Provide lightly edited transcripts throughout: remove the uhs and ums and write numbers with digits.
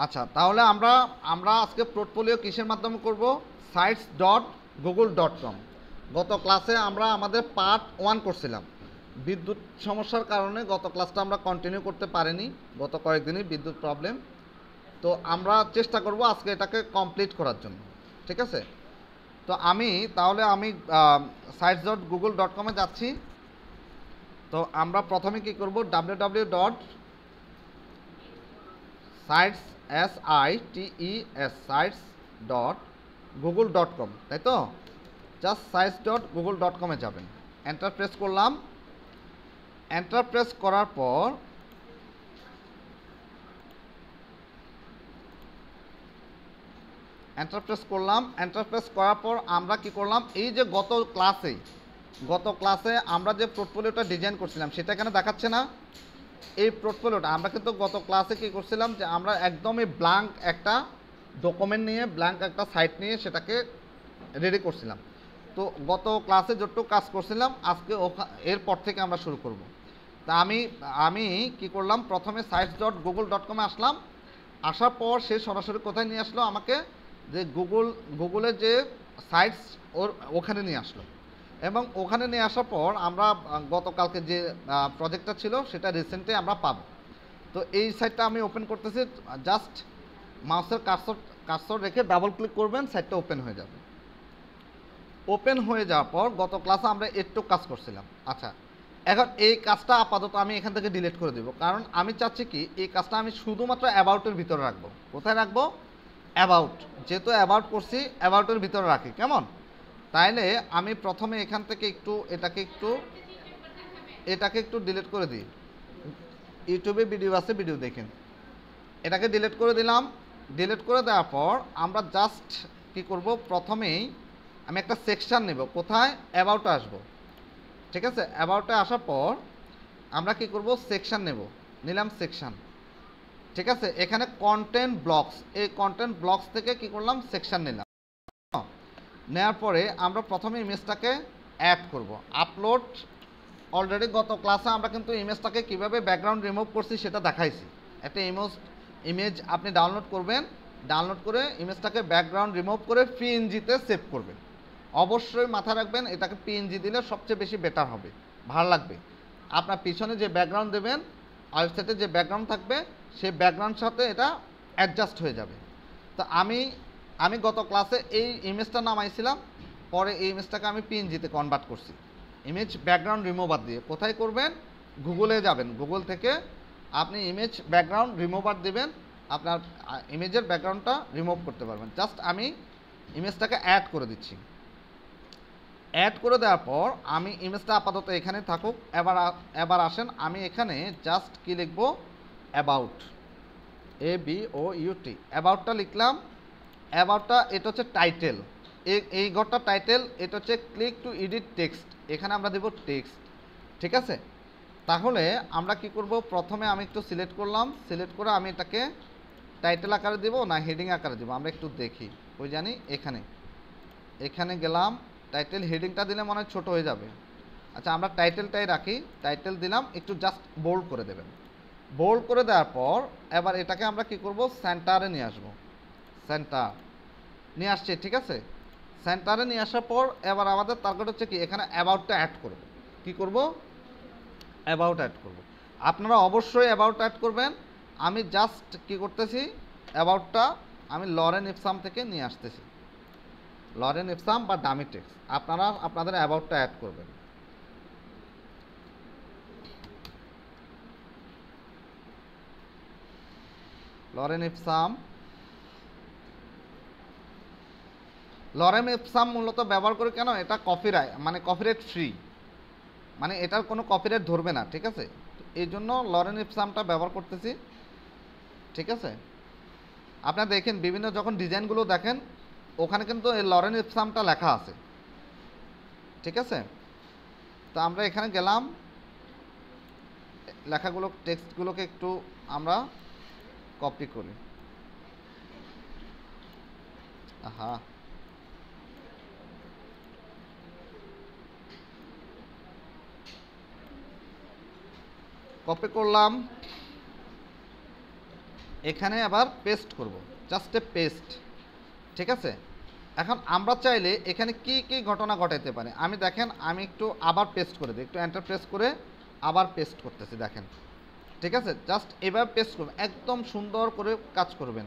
আচ্ছা, তাহলে আমরা আমরা আজকে পোর্টফোলিও কিসের মাধ্যমে করব? sites.google.com। গত ক্লাসে আমরা আমাদের পার্ট 1 করছিলাম। বিদ্যুৎ সমস্যার কারণে গত ক্লাসটা আমরা কন্টিনিউ করতে পারিনি, গত কয়েকদিনই বিদ্যুৎ প্রবলেম। তো আমরা চেষ্টা করব আজকে এটাকে কমপ্লিট করার জন্য, ঠিক আছে? তো আমি sites.google.com এ যাচ্ছি। তো আমরা প্রথমে কি করব? www.sites sites.google.com, তাই তো? জাস্ট sites.google.com এ যাবেন, এন্টার প্রেস করলাম। এন্টার প্রেস করার পর এন্টার প্রেস করার পর আমরা কি করলাম? এই যে গত ক্লাসে আমরা যে পোর্টফোলিওটা ডিজাইন করছিলাম সেটা এখানে দেখাচ্ছে না? এই পোর্টফোলিওটা আমরা কিন্তু গত ক্লাসে কি করছিলাম, যে আমরা একদমই ব্ল্যাঙ্ক একটা ডকুমেন্ট নিয়ে, ব্ল্যাঙ্ক একটা সাইট নিয়ে সেটাকে রেডি করছিলাম। তো গত ক্লাসে যতটুকু কাজ করছিলাম আজকে এরপর থেকে আমরা শুরু করব। তা আমি কি করলাম, প্রথমে sites.google.com এ আসলাম। আসার পর সে সরাসরি কোথায় নিয়ে আসলো আমাকে? যে গুগলের যে সাইটস ওখানে নিয়ে আসলো। এবং ওখানে নিয়ে আসার পর আমরা গতকালকে যে প্রজেক্টটা ছিল সেটা রিসেন্টলি আমরা পাবো। তো এই সাইটটা আমি ওপেন করতেছি। জাস্ট মাউসের কার্সর রেখে ডাবল ক্লিক করবেন, সাইটটা ওপেন হয়ে যাবে। ওপেন হয়ে যাওয়ার পর গত ক্লাসে আমরা একটু কাজ করছিলাম। আচ্ছা, এখন এই কাজটা আপাতত আমি এখান থেকে ডিলিট করে দেবো, কারণ আমি চাচ্ছি কি এই কাজটা আমি শুধুমাত্র অ্যাবাউটের ভিতরে রাখবো। কোথায় রাখবো? অ্যাবাউট। যেহেতু অ্যাবাউট করছি, অ্যাবাউটের ভিতরে রাখি, কেমন? তাইলে আমি প্রথমে এখান থেকে এটাকে একটু ডিলিট করে দিই। ইউটিউবে ভিডিও আছে, ভিডিও দেখেন। এটাকে ডিলিট করে দিলাম। ডিলিট করে দেওয়ার পর আমরা জাস্ট কি করব, প্রথমেই আমি একটা সেকশন নেব। কোথায়? অ্যাবাউটে আসব, ঠিক আছে? অ্যাবাউটে আসার পর আমরা কি করব, সেকশন নেব। নিলাম সেকশন, ঠিক আছে? এখানে কন্টেন্ট ব্লকস, এই কন্টেন্ট ব্লকস থেকে কি করলাম, সেকশন নিলাম। নেওয়ার পরে আমরা প্রথমে ইমেজটাকে অ্যাড করব। আপলোড। অলরেডি গত ক্লাসে আমরা কিন্তু ইমেজটাকে কিভাবে ব্যাকগ্রাউন্ড রিমুভ করছি সেটা দেখাইছি। একটা ইমেজ আপনি ডাউনলোড করবেন, ডাউনলোড করে ইমেজটাকে ব্যাকগ্রাউন্ড রিমুভ করে পিএনজিতে সেভ করবেন। অবশ্যই মাথায় রাখবেন, এটাকে পিএনজি দিলে সবচেয়ে বেশি বেটার হবে, ভালো লাগবে। আপনার পিছনে যে ব্যাকগ্রাউন্ড দেবেন, ওয়েবসাইটে যে ব্যাকগ্রাউন্ড থাকবে সেই ব্যাকগ্রাউন্ড সাথে এটা অ্যাডজাস্ট হয়ে যাবে। তো আমি গত ক্লাসে এই ইমেজটা নামাইছিলাম, পরে এই ইমেজটাকে আমি পিএনজিতে কনভার্ট করছি ইমেজ ব্যাকগ্রাউন্ড রিমুভার দিয়ে। কোথায় করবেন? গুগলে যাবেন, গুগল থেকে আপনি ইমেজ ব্যাকগ্রাউন্ড রিমুভার দেবেন, আপনার ইমেজের ব্যাকগ্রাউন্ডটা রিমুভ করতে পারবেন। জাস্ট আমি ইমেজটাকে অ্যাড করে দিচ্ছি। অ্যাড করে দেওয়ার পর আমি ইমেজটা আপাতত এখানে থাকুক। এবার আসেন, আমি এখানে জাস্ট কি লিখব, অ্যাবাউট, ABOUT, অ্যাবাউটটা লিখলাম। অ্যাবাউটটা এটা হচ্ছে টাইটেল, এই ঘরটা টাইটেল। এটা হচ্ছে ক্লিক টু এডিট টেক্সট, এখানে আমরা দেব টেক্সট, ঠিক আছে? তাহলে আমরা কি করব, প্রথমে আমি একটু সিলেক্ট করলাম, সিলেক্ট করে আমি এটাকে টাইটেল আকারে দেব না হেডিং আকারে দেব, আমরা একটু দেখি। ওই জানি এখানে গেলাম, টাইটেল হেডিংটা দিলে মনে হয় ছোটো হয়ে যাবে। আচ্ছা, আমরা টাইটেলটাই রাখি। টাইটেল দিলাম, একটু জাস্ট বোল্ড করে দেবেন। বোল্ড করে দেওয়ার পর এবার এটাকে আমরা কি করব, সেন্টারে নিয়ে আসব। সেন্টার নিয়ে আসছে, ঠিক আছে? সেন্টারে নিয়ে আসার পর এবার আমাদের টার্গেট হচ্ছে কি, এখানে অ্যাবাউটটা অ্যাড করব। কি করব? অ্যাবাউট অ্যাড করব। আপনারা অবশ্যই অ্যাবাউট অ্যাড করবেন। আমি জাস্ট কি করতেছি, অ্যাবাউটটা আমি লরেন ইপসাম থেকে নিয়ে আসতেছি। লরেন ইপসাম বা ডামি টেক্সট, আপনারা আপনাদের অ্যাবাউটটা অ্যাড করবেন। লরেন ইপসাম মূলত ব্যবহার করে কেন? এটা কপিরাইট ফ্রি, মানে এটার কোনো কপিরাইট ধরবে না, ঠিক আছে? এই জন্য লরেন ইপসামটা ব্যবহার করতেছি, ঠিক আছে? আপনারা দেখেন, বিভিন্ন যখন ডিজাইনগুলো দেখেন ওখানে কিন্তু এই লরেন ইপসামটা লেখা আছে, ঠিক আছে? তো আমরা এখানে গেলাম, লেখাগুলো টেক্সটগুলোকে একটু আমরা কপি করি। হ্যাঁ, কপি করলাম। এখানে আবার পেস্ট করব, জাস্ট এ পেস্ট। ঠিক আছে, এখন আমরা চাইলে এখানে কি কি ঘটনা ঘটাইতে পারে, আমি দেখেন আমি একটু আবার পেস্ট করে দিই, একটু এন্টার প্রেস করে আবার পেস্ট করতেছি দেখেন। ঠিক আছে, জাস্ট এভাবে পেস্ট করবেন, একদম সুন্দর করে কাজ করবেন।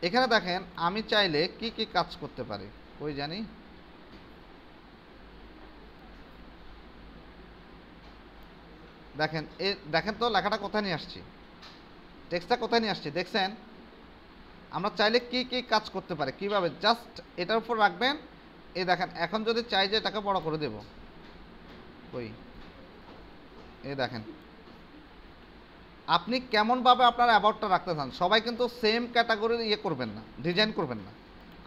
এখানে দেখেন আমি চাইলে কি কি কাজ করতে পারি, ওই জানি দেখেন দেখেন তো লেখাটা কোথায় নিয়ে আসছি, টেক্সটটা কোথায় নিয়ে আসছি দেখছেন। আমরা চাইলে কি কি কাজ করতে পারি, কিভাবে, জাস্ট এটার উপর রাখবেন। এই দেখেন এখন যদি চাই যে এটাকে বড় করে দেব, ওই এই দেখেন আপনি কেমনভাবে আপনার অ্যাবাউটটা রাখতে চান। সবাই কিন্তু সেম ক্যাটাগরির ইয়ে করবেন না, ডিজাইন করবেন না।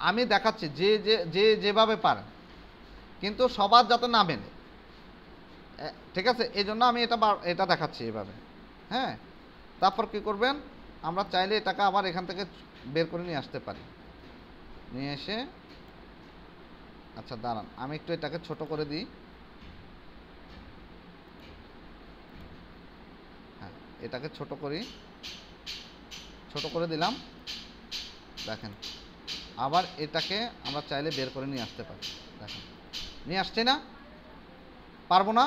আমি দেখাচ্ছি যে যেভাবে পারেন, কিন্তু সবার যাতে না মেনে। ঠিক আছে, এই জন্য আমি এটা দেখাচ্ছি এভাবে। হ্যাঁ, তারপর কি করবেন, আমরা চাইলে এটাকে আবার এখান থেকে বের করে নিয়ে আসতে পারি, নিয়ে এসে আচ্ছা দাঁড়ান আমি একটু এটাকে ছোট করে দিই। হ্যাঁ, এটাকে ছোট করি, ছোট করে দিলাম। দেখেন আবার এটাকে আমরা চাইলে বের করে নিয়ে আসতে পারি, দেখেন নিয়ে আসছে না, পারবো না।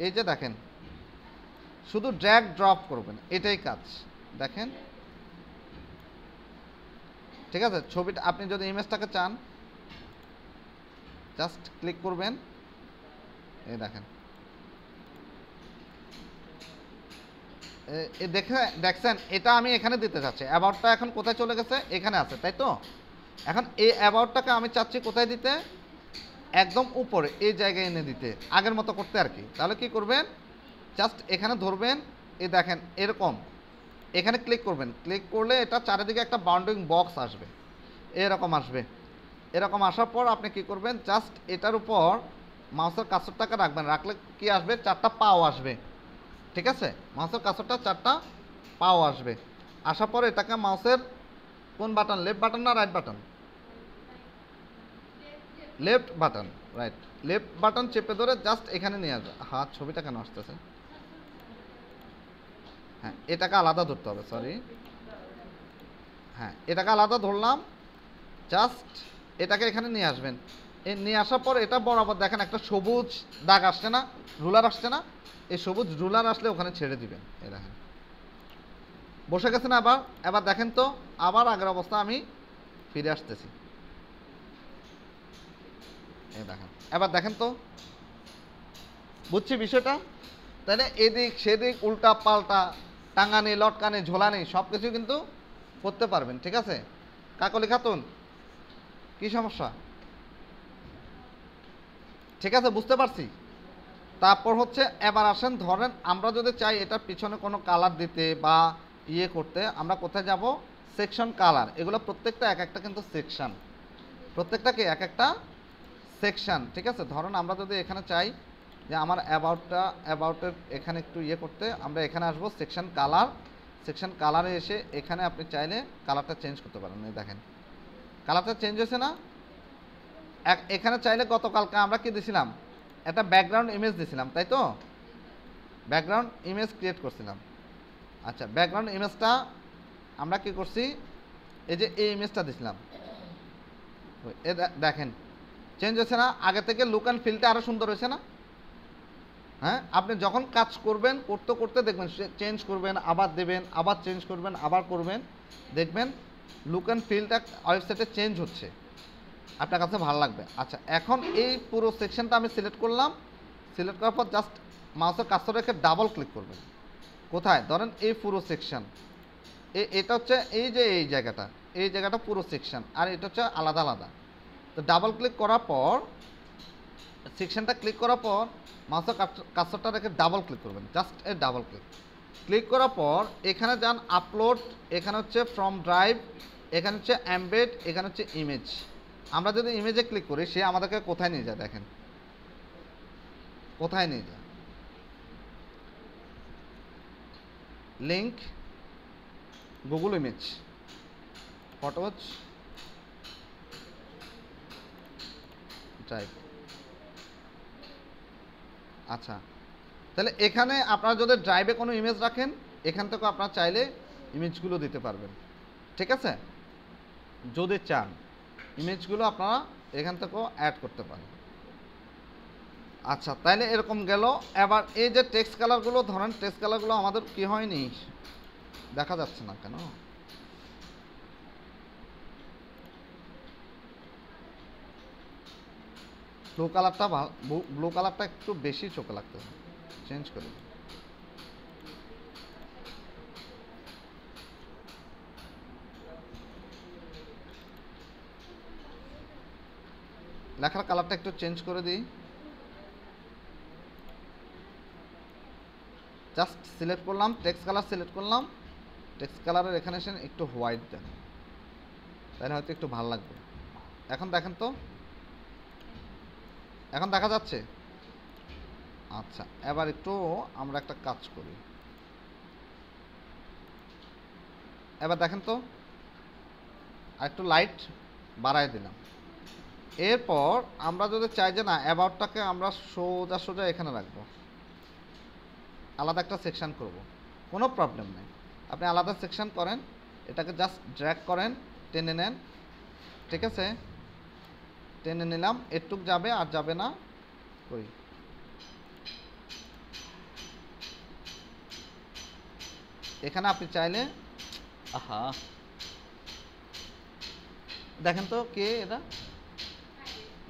এই যে দেখেন শুধু ড্র্যাগ ড্রপ করবেন, এটাই কাজ। দেখেন ঠিক আছে, ছবিটা আপনি যদি ইমেজটাকে চান জাস্ট ক্লিক করবেন, এই দেখেন দেখছেন এটা আমি এখানে দিতে চাচ্ছি। অ্যাবাউটটা এখন কোথায় চলে গেছে, এখানে আছে তাই তো। এখন এই অ্যাবাউটটাকে আমি চাচ্ছি কোথায় দিতে, একদম উপরে এই জায়গায় এনে দিতে, আগের মতো করতে আর কি। তাহলে কি করবেন, জাস্ট এখানে ধরবেন, এই দেখেন এরকম, এখানে ক্লিক করবেন, ক্লিক করলে এটা চারিদিকে একটা বাউন্ডিং বক্স আসবে, এরকম আসবে। এরকম আসার পর আপনি কি করবেন, জাস্ট এটার উপর মাউসের কার্সরটাকে রাখবেন, রাখলে কি আসবে, চারটা পাও আসবে। ঠিক আছে, মাউসের কার্সরটা চারটা পাও আসবে। আসার পর এটাকে মাউসের কোন বাটন, লেফট বাটন না right button, left button, right, left button চেপে ধরে জাস্ট এখানে নিয়ে আসবে। হাত ছবিটা কেন আসতেছে, হ্যাঁ এটাকে আলাদা ধরতে হবে, সরি। হ্যাঁ এটাকে আলাদা ধরলাম, জাস্ট এটাকে এখানে নিয়ে আসবেন। এই নিয়ে আসার পর এটা বরাবর দেখেন একটা সবুজ দাগ আসছে না, রুলার আসছে না, এই সবুজ রুলার আসলে ওখানে ছেড়ে দিবেন। এই দেখেন বসে গেছে না। আবার এবার দেখেন তো, আবার আগের অবস্থা আমি ফিরে আসতেছি। এই দেখেন এবার দেখেন তো, বুঝছি বিষয়টা। তাহলে এদিক সেদিক উল্টা পাল্টা টাঙ্গানি লটকানি ঝোলানি সব কিছু কিন্তু করতে পারবেন। ঠিক আছে কাকলি খাতুন, কি সমস্যা, ঠিক আছে বুঝতে পারছি। তারপর হচ্ছে এবার আসেন, ধরেন আমরা যদি চাই এটার পিছনে কোনো কালার দিতে বা ইয়ে করতে, আমরা কোথায় যাব, সেকশন কালার, এগুলো প্রত্যেকটা এক একটা কিন্তু সেকশন, প্রত্যেকটাকে এক একটা সেকশন। ঠিক আছে, ধরুন আমরা যদি এখানে চাই যে আমার অ্যাবাউটের এখানে একটু ইয়ে করতে, আমরা এখানে আসবো সেকশন কালার, সেকশন কালারে এসে এখানে আপনি চাইলে কালারটা চেঞ্জ করতে পারেন। এই দেখেন কালারটা চেঞ্জ হয়েছে না। এখানে চাইলে গতকালকে আমরা কি দিছিলাম, একটা ব্যাকগ্রাউন্ড ইমেজ দিছিলাম তাই তো, ব্যাকগ্রাউন্ড ইমেজ ক্রিয়েট করছিলাম। আচ্ছা ব্যাকগ্রাউন্ড ইমেজটা আমরা কি করছি, এই যে এই ইমেজটা দিছিলাম, দেখেন চেঞ্জ হয়েছে না, আগে থেকে লুক অ্যান্ড ফিলটা আরও সুন্দর হয়েছে না। হ্যাঁ আপনি যখন কাজ করবেন, করতে করতে দেখবেন চেঞ্জ করবেন, আবার দেবেন, আবার চেঞ্জ করবেন, আবার করবেন, দেখবেন লুক অ্যান্ড ফিলটা ওয়েবসাইটে চেঞ্জ হচ্ছে, আপনার কাছে ভালো লাগবে। আচ্ছা এখন এই পুরো সেকশনটা আমি সিলেক্ট করলাম, সিলেক্ট করার পর জাস্ট মাউসের কার্সর রেখে ডাবল ক্লিক করবেন। কোথায়, ধরেন এই পুরো সেকশন, এটা হচ্ছে এই যে এই জায়গাটা পুরো সেকশন, আর এটা হচ্ছে আলাদা আলাদা। তো ডাবল ক্লিক করার পর, সেকশনটা ক্লিক করার পর মাউসের কার্সরটা রেখে ডাবল ক্লিক করবেন, just a double click. Click করার পর এখানে যান আপলোড, এখানে হচ্ছে ফ্রম ড্রাইভ, এখানে হচ্ছে এমবেড, এখানে হচ্ছে ইমেজ। আমরা যদি ইমেজে ক্লিক করি সে আমাদেরকে কোথায় নিয়ে যায়, দেখেন কোথায় নিয়ে যায়, link Google image, photos, drive. আচ্ছা তাহলে এখানে আপনারা যদি ড্রাইভে কোনো ইমেজ রাখেন, এখান থেকে আপনারা চাইলে ইমেজগুলো দিতে পারবেন। ঠিক আছে, যদি চান ইমেজগুলো আপনারা এখান থেকেও অ্যাড করতে পারেন। আচ্ছা, তাইলে এরকম গেল। এবার এই যে টেক্সট কালারগুলো ধরেন, টেক্সট কালারগুলো আমাদের কি হয়নি, দেখা যাচ্ছে না কেন? ব্লু কালারটা একটু বেশি চোখে লাগতেছে, চেঞ্জ করে দিই। লেখার কালারটা একটু চেঞ্জ করে দিই। জাস্ট সিলেক্ট করলাম, টেক্সট কালার সিলেক্ট করলাম, টেক্সট কালারের এখানে এসে একটু হোয়াইট দেন, তাহলে হয়তো একটু ভালো লাগবে। এখন দেখেন তো, এখন দেখা যাচ্ছে? আচ্ছা, এবার একটু আমরা একটা কাজ করি, এবার দেখেন তো, আর একটু লাইট বাড়ায় দিলাম। এরপর আমরা যদি চাই যে না, অ্যাবাউটটাকে আমরা সোজা সোজা এখানে রাখবো, আলাদা একটা সেকশন করব, কোনো প্রবলেম নেই। আপনি আলাদা সেকশন করেন, এটাকে জাস্ট ড্র্যাগ করেন, টেনে নেন। ঠিক আছে, টেনে নিলাম, এটুক যাবে আর যাবে না। কই, এখানে আপনি চাইলে, আহা দেখেন তো কে এটা,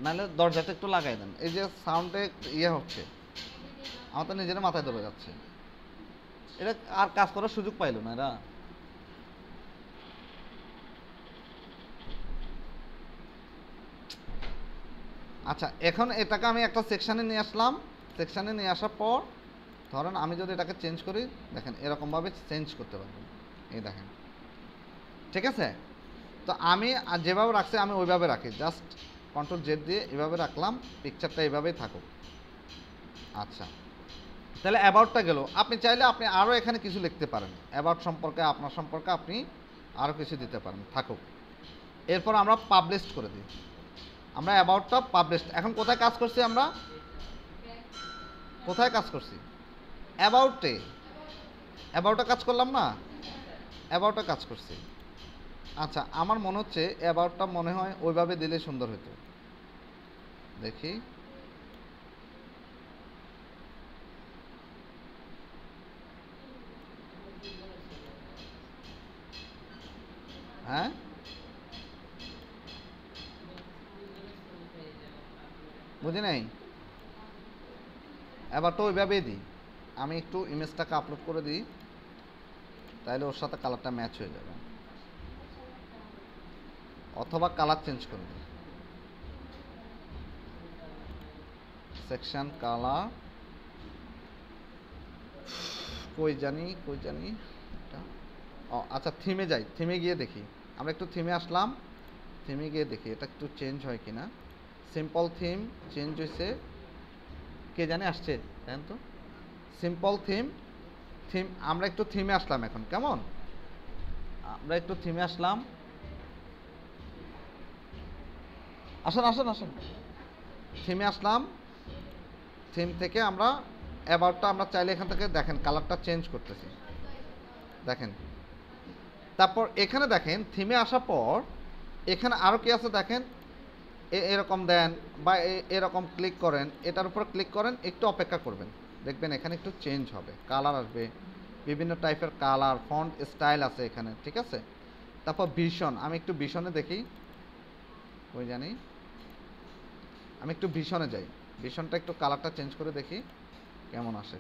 নাহলে দরজাটা একটু লাগাই দেন। এই যে সাউন্ডে ইয়ে হচ্ছে, আমার তো নিজের মাথায় ধরে যাচ্ছে। এটা আর কাজ করার সুযোগ পাইল না এরা। আচ্ছা, এখন এটাকে আমি একটা সেকশানে নিয়ে আসলাম। সেকশানে নিয়ে আসার পর ধরেন আমি যদি এটাকে চেঞ্জ করি, দেখেন এরকমভাবে চেঞ্জ করতে পারবেন। এই দেখেন, ঠিক আছে? তো আমি যেভাবে রাখছি আমি ওইভাবে রাখি, জাস্ট কন্ট্রোল জেড দিয়ে এভাবে রাখলাম, পিকচারটা এভাবেই থাকুক। আচ্ছা, তাহলে অ্যাবাউটটা গেল। আপনি চাইলে আপনি আরও এখানে কিছু লিখতে পারেন, অ্যাবাউট সম্পর্কে, আপনার সম্পর্কে আপনি আরও কিছু দিতে পারেন, থাকুক। এরপর আমরা পাবলিশ করে দিই। আমরা অ্যাবাউটটা পাবলিশ, এখন কোথায় কাজ করছি আমরা? কোথায় কাজ করছি? অ্যাবাউটে। অ্যাবাউটে কাজ করলাম না? অ্যাবাউটে কাজ করছি। আচ্ছা, আমার মনে হচ্ছে অ্যাবাউটটা মনে হয় ওইভাবে দিলে সুন্দর হতো। দেখি, হ্যাঁ বুঝি নাই। এবার তো ওইভাবেই দিই, আমি একটু ইমেজটাকে আপলোড করে দিই, তাহলে ওর সাথে কালারটা ম্যাচ হয়ে যাবে। অথবা কালার চেঞ্জ করে দিই, সেকশন কালার, কই জানি এটা। ও আচ্ছা, থিমে যাই, থিমে গিয়ে দেখি। আমরা একটু থিমে আসলাম, থিমে গিয়ে দেখি এটা একটু চেঞ্জ হয় কিনা। সিম্পল থিম চেঞ্জ হয়েছে, কে জানে আসছে, জানেন তো? সিম্পল থিম, আমরা একটু থিমে আসলাম এখন, কেমন? আমরা একটু থিমে আসলাম, আসেন আসেন আসেন, থিমে আসলাম। থিম থেকে আমরা অ্যাবাউটটা আমরা চাইলে এখান থেকে দেখেন কালারটা চেঞ্জ করতেছি, দেখেন। তারপর এখানে দেখেন থিমে আসার পর এখানে আরও কি আছে দেখেন, এরকম দেন বা এরকম ক্লিক করেন, এটার উপর ক্লিক করেন, একটু অপেক্ষা করবেন, দেখবেন এখানে একটু চেঞ্জ হবে, কালার আসবে, বিভিন্ন টাইপের কালার, ফন্ট স্টাইল আছে এখানে। ঠিক আছে, তারপর ভীষণ, আমি একটু ভীষণে দেখি, ওই জানি, আমি একটু ভীষণে যাই, ভীষণটা একটু কালারটা চেঞ্জ করে দেখি কেমন আসে।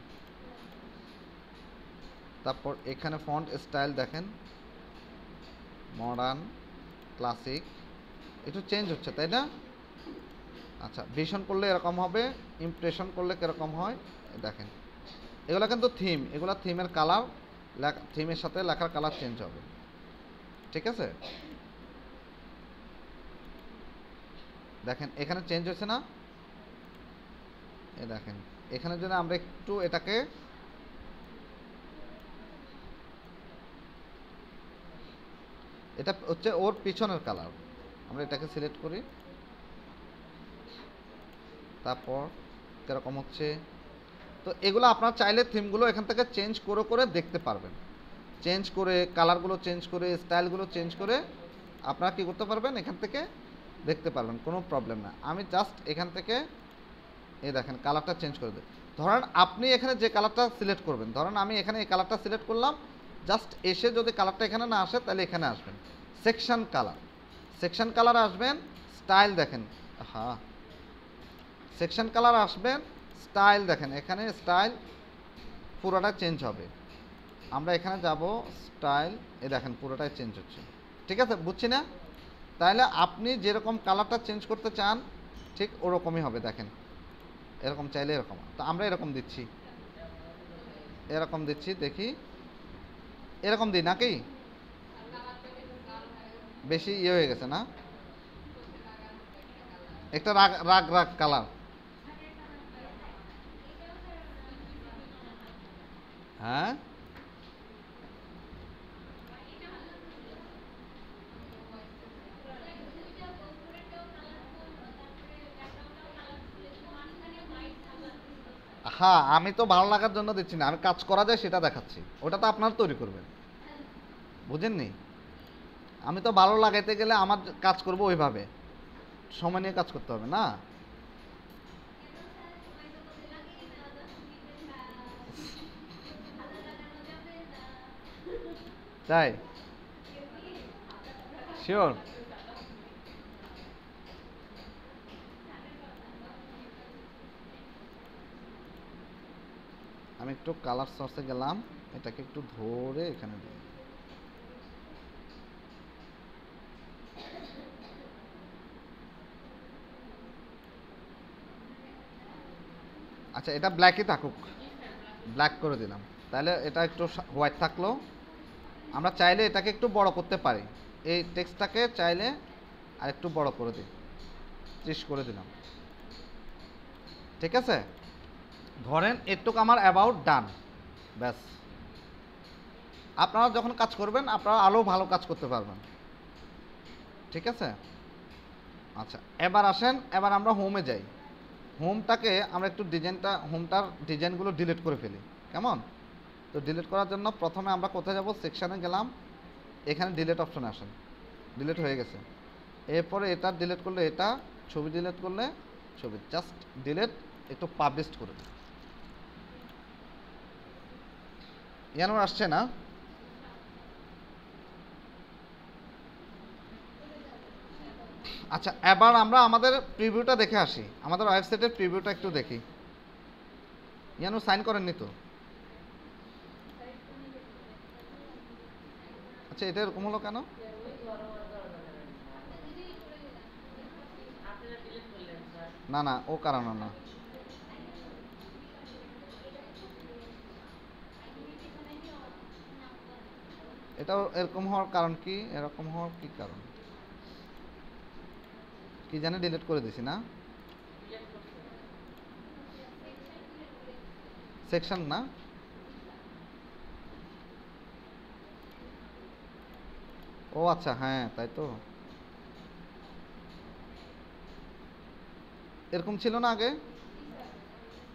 তারপর এখানে ফন্ট স্টাইল দেখেন, মডার্ন, ক্লাসিক, একটু চেঞ্জ হচ্ছে, তাই না? আচ্ছা, ভীষণ করলে এরকম হবে, ইমপ্রেশন করলে কীরকম হয় দেখেন। এগুলো কিন্তু থিম, এগুলো থিমের কালার, থিমের সাথে লেখার কালার চেঞ্জ হবে। ঠিক আছে, দেখেন এখানে চেঞ্জ হচ্ছে না? এ দেখেন, এখানে যদি আমরা একটু এটাকে, এটা হচ্ছে ওর পিছনের কালার, আমরা এটাকে সিলেক্ট করি, তারপর কীরকম হচ্ছে। তো এগুলো আপনার চাইলে থিমগুলো এখান থেকে চেঞ্জ করে করে দেখতে পারবেন। চেঞ্জ করে, কালারগুলো চেঞ্জ করে, স্টাইলগুলো চেঞ্জ করে আপনারা কী করতে পারবেন, এখান থেকে দেখতে পারবেন, কোনো প্রবলেম না। আমি জাস্ট এখান থেকে এই দেখেন কালারটা চেঞ্জ করে দিই। ধরেন আপনি এখানে যে কালারটা সিলেক্ট করবেন, ধরেন আমি এখানে এই কালারটা সিলেক্ট করলাম, জাস্ট এসে যদি কালারটা এখানে না আসে তাহলে এখানে আসবেন সেকশন কালার, সেকশন কালার আসবেন, স্টাইল দেখেন, হ্যাঁ সেকশন কালার আসবেন, স্টাইল দেখেন, এখানে স্টাইল পুরোটা চেঞ্জ হবে। আমরা এখানে যাব স্টাইল, এ দেখেন পুরোটাই চেঞ্জ হচ্ছে, ঠিক আছে, বুঝছি না? তাহলে আপনি যেরকম কালারটা চেঞ্জ করতে চান ঠিক ওরকমই হবে। দেখেন এরকম চাইলে এরকম, তো আমরা এরকম দিচ্ছি, এরকম দিচ্ছি, দেখি এরকম দিই নাকি বেশি ইয়ে হয়ে গেছে না, একটা রাগ রাগ রাগ কালার, হ্যাঁ হ্যাঁ আমি তো ভালো লাগার জন্য দিচ্ছি না, আমি কাজ করা যায় সেটা দেখাচ্ছি, ওটা তো আপনার তৈরি করবেন, বুঝেননি? আমি তো ভালো লাগাইতে গেলে আমার কাজ করব ওইভাবে, সময় নিয়ে কাজ করতে হবে না। তাই শিওর? আমি একটু কালার সোর্সে গেলাম, এটাকে একটু ধরে এখানে দিই। আচ্ছা এটা ব্ল্যাকই থাকুক, ব্ল্যাক করে দিলাম, তাহলে এটা একটু হোয়াইট থাকলো। আমরা চাইলে এটাকে একটু বড় করতে পারি, এই টেক্সটটাকে চাইলে আর একটু বড় করে দিই, 30 করে দিলাম, ঠিক আছে। ধরেন এটুক আমার অ্যাবাউট ডান, ব্যাস। আপনারা যখন কাজ করবেন আপনারা আরও ভালো কাজ করতে পারবেন, ঠিক আছে। আচ্ছা এবার আসেন, এবার আমরা হোমে যাই। হোমটাকে আমরা একটু ডিজাইনটা, হোমটার ডিজাইনগুলো ডিলিট করে ফেলি, কেমন? তো ডিলিট করার জন্য প্রথমে আমরা কোথায় যাব, সেকশানে গেলাম, এখানে ডিলিট অপশনে আসেন, ডিলিট হয়ে গেছে। এরপরে এটা ডিলিট করলে, এটা ছবি ডিলিট করলে ছবি, জাস্ট ডিলিট, একটু পাবলিশ করে দিন। ইয়ানোর আসছে না? আচ্ছা এবার আমরা আমাদের প্রিভিউটা দেখে আসি, আমাদের ওয়েবসাইটের প্রিভিউটা একটু দেখি। ইয়ানু সাইন করেননি তো? আচ্ছা এটা এরকম হলো কেন? না না ও কারণ না, এটা এরকম হওয়ার কারণ কি, এরকম হওয়ার কি কারণ কি জানি, ডিলিট করে দিছি না, সেকশন না, ও আচ্ছা হ্যাঁ তাই তো, এরকম ছিল না আগে।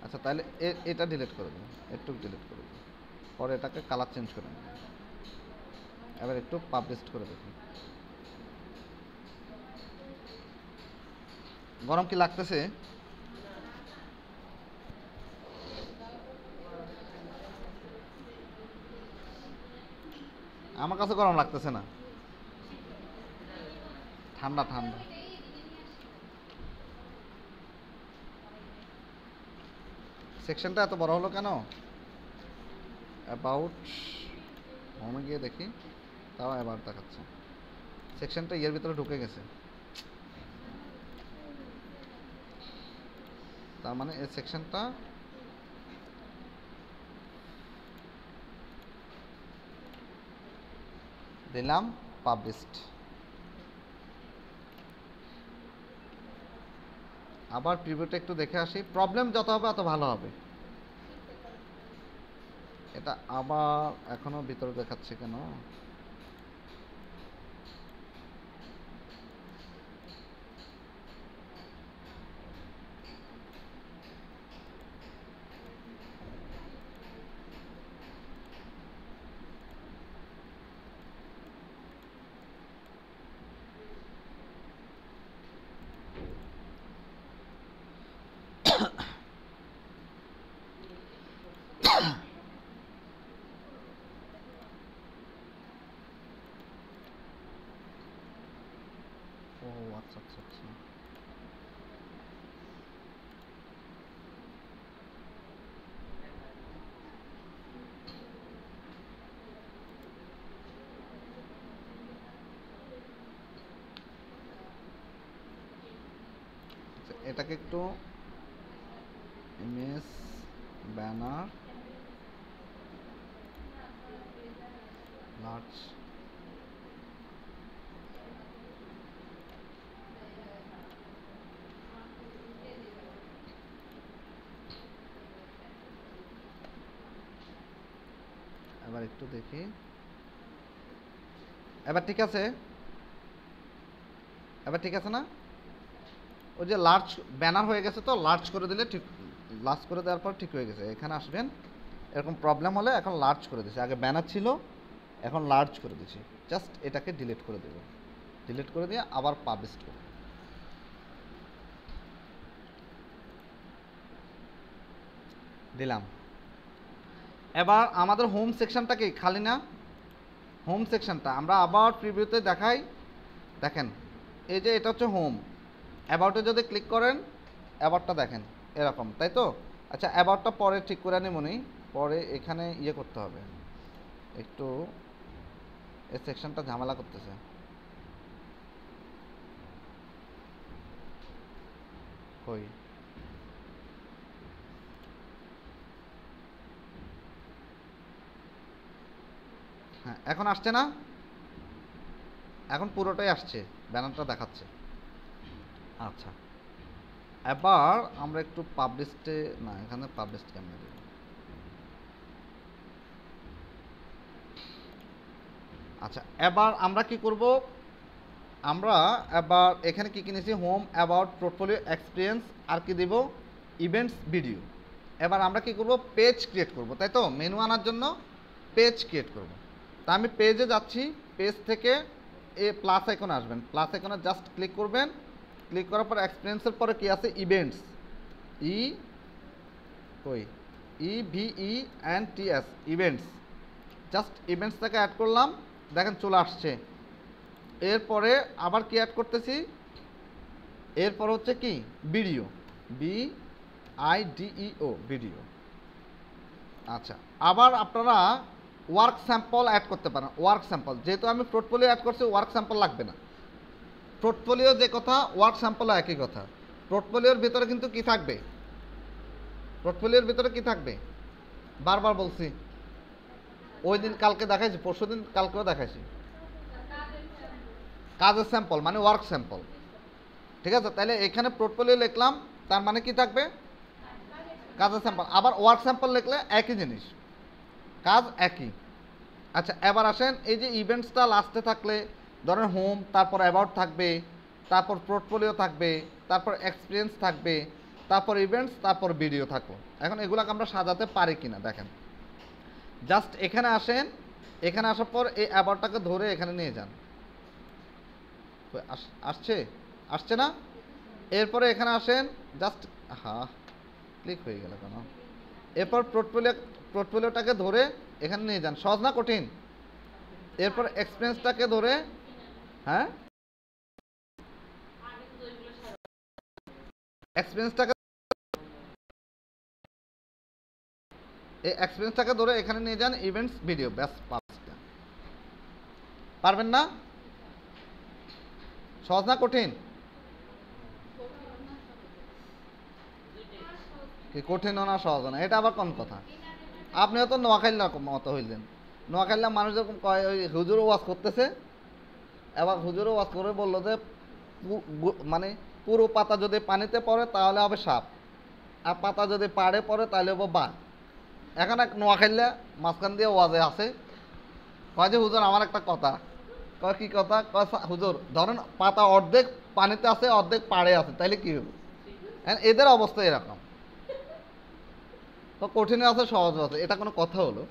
আচ্ছা তাহলে এটা ডিলিট করে দিন, একটু ডিলিট করে দিন, পরে এটাকে কালার চেঞ্জ করে নিন, এবার একটু পাবলিশ করে দেখুন। গরম কি লাগতেছে? আমার কাছে গরম লাগতেছে না, ঠান্ডা ঠান্ডা। সেকশনটা এত বড় হলো কেন? অ্যাবাউট হোমে গিয়ে দেখি, তাও এবার দেখাচ্ছে সেকশনটা ইয়ের ভিতরে ঢুকে গেছে, তার মানে এই সেকশনটা দিলাম পাবলিশড। আবার প্রিভিউটা একটু দেখে আসি, প্রবলেম যত হবে তত ভালো হবে। এটা আবার এখনো ভিতরে দেখাচ্ছে কেন? এটাকে একটু ইমেজ ব্যানার লার্জ এবার একটু দেখি এবার ঠিক আছে না ওই যে লার্জ ব্যানার হয়ে গেছে তো লার্জ করে দিলে ঠিক লার্জ করে দেওয়ার পর ঠিক হয়ে গেছে এখানে আসবেন এরকম প্রবলেম হলে এখন লার্জ করে দিয়েছি আগে ব্যানার ছিল এখন লার্জ করে দিয়েছি জাস্ট এটাকে ডিলিট করে দেব ডিলিট করে দিয়ে আবার পাবলিশ করব দিলাম এবার আমাদের হোম সেকশনটা কি খালি না হোম সেকশনটা আমরা আবার প্রিভিউতে দেখাই দেখেন এই যে এটা হচ্ছে হোম অ্যাবাউটে যদি ক্লিক করেন অ্যাবাউটটা দেখেন এরকম তাই তো আচ্ছা অ্যাবাউটটা পরে ঠিক করে নিমনি পরে এখানে ইয়ে করতে হবে একটু এই সেকশনটা ঝামেলা করতেছে কই হ্যাঁ এখন আসছে না এখন পুরোটাই আসছে ব্যানারটা দেখাচ্ছে আচ্ছা এবার আমরা একটু পাবলিশে না এখানে পাবলিশ কেমন দেব আচ্ছা এবার আমরা কি করব আমরা এবার এখানে কি কিনেছি হোম অ্যাবাউট পোর্টফোলিও এক্সপিরিয়েন্স আর কি দেব ইভেন্টস ভিডিও এবার আমরা কি করব পেজ ক্রিয়েট করব তাই তো মেনু আনার জন্য পেজ ক্রিয়েট করব তা আমি পেজে যাচ্ছি পেজ থেকে এ প্লাস আইকনে আসবেন প্লাস আইকনে জাস্ট ক্লিক করবেন ক্লিক করার পর এক্সপিরিয়েন্সের পরে কি আছে ইভেন্টস EVENTS ইভেন্টস জাস্ট ইভেন্টসটাকে অ্যাড করলাম দেখেন চলে আসছে এরপরে আবার কি অ্যাড করতেছি এরপর হচ্ছে কি ভিডিও VIDEO ভিডিও আচ্ছা আবার আপনারা ওয়ার্ক স্যাম্পল অ্যাড করতে পারেন ওয়ার্ক স্যাম্পল যেহেতু আমি পোর্টফোলিও অ্যাড করছি ওয়ার্ক স্যাম্পল লাগবে না পোর্টফোলিও যে কথা ওয়ার্ক স্যাম্পলও একই কথা পোর্টফোলিওর ভিতরে কিন্তু কি থাকবে পোর্টফোলিওর ভিতরে কি থাকবে বারবার বলছি ওই দিন কালকে দেখাইছি পরশু দিন কালকেও দেখাইছি কাজের স্যাম্পল মানে ওয়ার্ক স্যাম্পল ঠিক আছে তাহলে এখানে পোর্টফোলিও লিখলাম তার মানে কি থাকবে কাজের স্যাম্পল আবার ওয়ার্ক স্যাম্পল লিখলে একই জিনিস কাজ একই আচ্ছা এবার আসেন এই যে ইভেন্টসটা লাস্টে থাকলে ধরেন হোম তারপর অ্যাবাউট থাকবে তারপর পোর্টফোলিও থাকবে তারপর এক্সপিরিয়েন্স থাকবে তারপর ইভেন্টস তারপর ভিডিও থাকলো এখন এগুলোকে আমরা সাজাতে পারি কিনা দেখেন জাস্ট এখানে আসেন এখানে আসার পর এই অ্যাবাউটটাকে ধরে এখানে নিয়ে যান আসছে না এরপরে এখানে আসেন জাস্ট ক্লিক হয়ে গেল কেন এরপর পোর্টফোলিওটাকে ধরে এখানে নিয়ে যান সহজ না কঠিন এরপর এক্সপিরিয়েন্সটাকে ধরে হ্যাঁ এক্সপিরিয়েন্সটাকে ধরে এখানে নিয়ে যান ইভেন্টস ভিডিও ব্যাস পারবেন না সহজ না কঠিন কি কঠিন না সহজ না এটা আবার কোন কথা আপনিও তো নোয়াখালীর মতো হইলেন নোয়াখালীর মানুষ যখন কয় ওই হুজুর ওয়াজ করতেছে এবার হুজুরও ওয়াজ করে বললো যে মানে পুরো পাতা যদি পানিতে পড়ে তাহলে হবে সাপ আর পাতা যদি পাড়ে পড়ে তাহলে হবে বাঘ এখন এক নোয়াখালীরা মাঝখান দিয়ে ওয়াজে আছে কয় যে হুজুর আমার একটা কথা কয় কি কথা কয় হুজুর ধরেন পাতা অর্ধেক পানিতে আছে অর্ধেক পাড়ে আছে তাইলে কি হবে এদের অবস্থা এরকম তো কঠিন আছে সহজ আছে এটা কোনো কথা হলো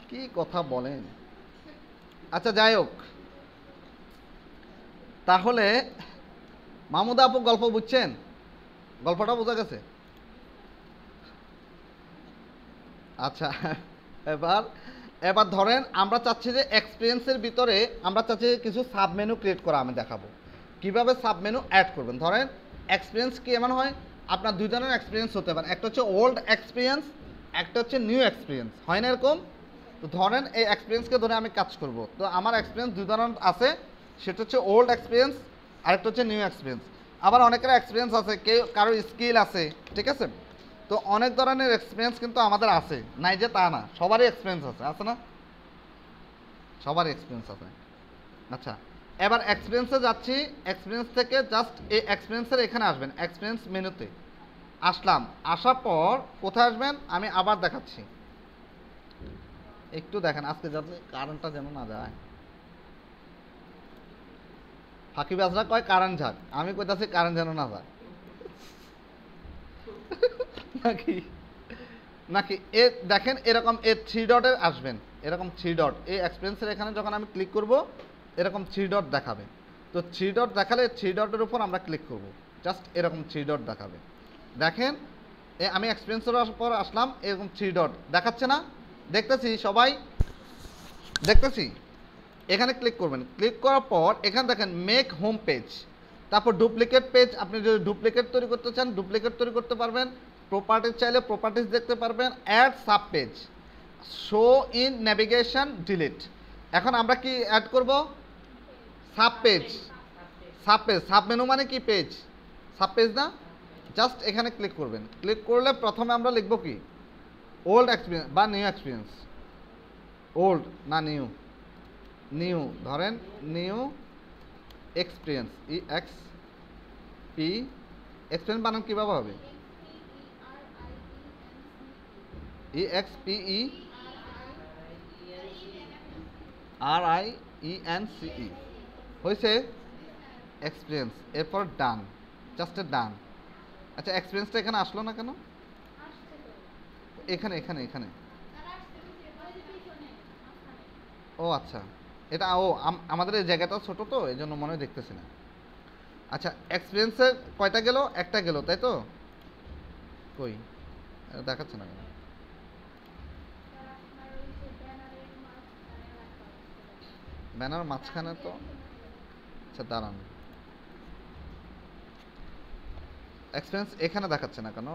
কি কথা বলেন আচ্ছা যাই হোক তাহলে মাহমুদা আপু গল্প বুঝছেন গল্পটা বোঝা গেছে আচ্ছা এবার ধরেন আমরা চাচ্ছি যে এক্সপিরিয়েন্সের ভিতরে আমরা চাচ্ছি কিছু সাব মেনু ক্রিয়েট করা আমি দেখাবো কিভাবে সাব মেনু অ্যাড করবেন ধরেন এক্সপিরিয়েন্স কি এমন হয় আপনার দুই ধরনের এক্সপিরিয়েন্স হতে পারে একটা হচ্ছে ওল্ড এক্সপিরিয়েন্স একটা হচ্ছে নিউ এক্সপিরিয়েন্স হয় না এরকম তো ধরেন এই এক্সপিরিয়েন্সকে ধরে আমি কাজ করব তো আমার এক্সপিরিয়েন্স দুই ধরনের আছে সেটা হচ্ছে ওল্ড এক্সপিরিয়েন্স আরেকটা হচ্ছে নিউ এক্সপিরিয়েন্স। আবার অনেকের এক্সপিরিয়েন্স আছে, কেউ কারো স্কিল আছে, ঠিক আছে? তো অনেক ধরনের এক্সপিরিয়েন্স কিন্তু আমাদের আছে, নাই যে তা না, সবারই এক্সপিরিয়েন্স আছে, আছে না? সবারই এক্সপিরিয়েন্স আছে। আচ্ছা, এবার এক্সপিরিয়েন্সে যাচ্ছি। এক্সপিরিয়েন্স থেকে জাস্ট এই এক্সপিরিয়েন্সের এখানে আসবেন, এক্সপিরিয়েন্স মেনুতে আসলাম। আসার পর কোথায় আসবেন আমি আবার দেখাচ্ছি, একটু দেখেন আজকে যাতে কারেন্টটা যেন না যায়। ফাঁকিবাজরা কয় কারেন্ট যাক, আমি কইতাছি কারেন্ট যেন না যায়। নাকি নাকি এ দেখেন এরকম এ থ্রি ডটে আসবেন, এরকম থ্রি ডট এই এক্সপিরিয়েন্সের এখানে যখন আমি ক্লিক করব এরকম থ্রি ডট দেখাবে। তো থ্রি ডট দেখালে থ্রি ডটের উপর আমরা ক্লিক করব, জাস্ট এরকম থ্রি ডট দেখাবে। দেখেন আমি এক্সপিরিয়েন্সের পর আসলাম, এরকম থ্রি ডট দেখাচ্ছে না? দেখতেছি সবাই, দেখতেছি। এখানে ক্লিক করবেন, ক্লিক করার পর এখানে দেখেন মেক হোম পেজ, তারপর ডুপ্লিকেট পেজ। আপনি যদি ডুপ্লিকেট তৈরি করতে চান ডুপ্লিকেট তৈরি করতে পারবেন, প্রপার্টিজ চাইলে প্রপার্টিজ দেখতে পারবেন, add sub page, show in navigation, delete. এখন আমরা কি অ্যাড করব? Sub page. Sub page, sub menu মানে কি? পেজ, সাব পেজ না? জাস্ট এখানে ক্লিক করবেন, ক্লিক করলে প্রথমে আমরা লিখব কি? ওল্ড এক্সপিরিয়েন্স বা নিউ এক্সপিরিয়েন্স। ওল্ড না নিউ? নিউ, ধরেন new experience, E X P, experience বানান কীভাবে হবে? E X P E R I E N C E, হয়েছে এক্সপিরিয়েন্স। এরপর ডান, জাস্ট ডান। আচ্ছা, এক্সপিরিয়েন্সটা এখানে আসলো না কেন? এখানে এখানে এখানে ও আচ্ছা, এটা আমাদের এই জায়গাটা ছোট তো এই জন্য মনে হয় দেখতেছি না। আচ্ছা, এক্সপিরিয়েন্সের কয়টা গেল? একটা গেল, তাই তো? কই দেখাচ্ছে না কেন? ব্যানার মাঝখানে তো। আচ্ছা দাঁড়ান, এক্সপিরিয়েন্স এখানে দেখাচ্ছে না কেন?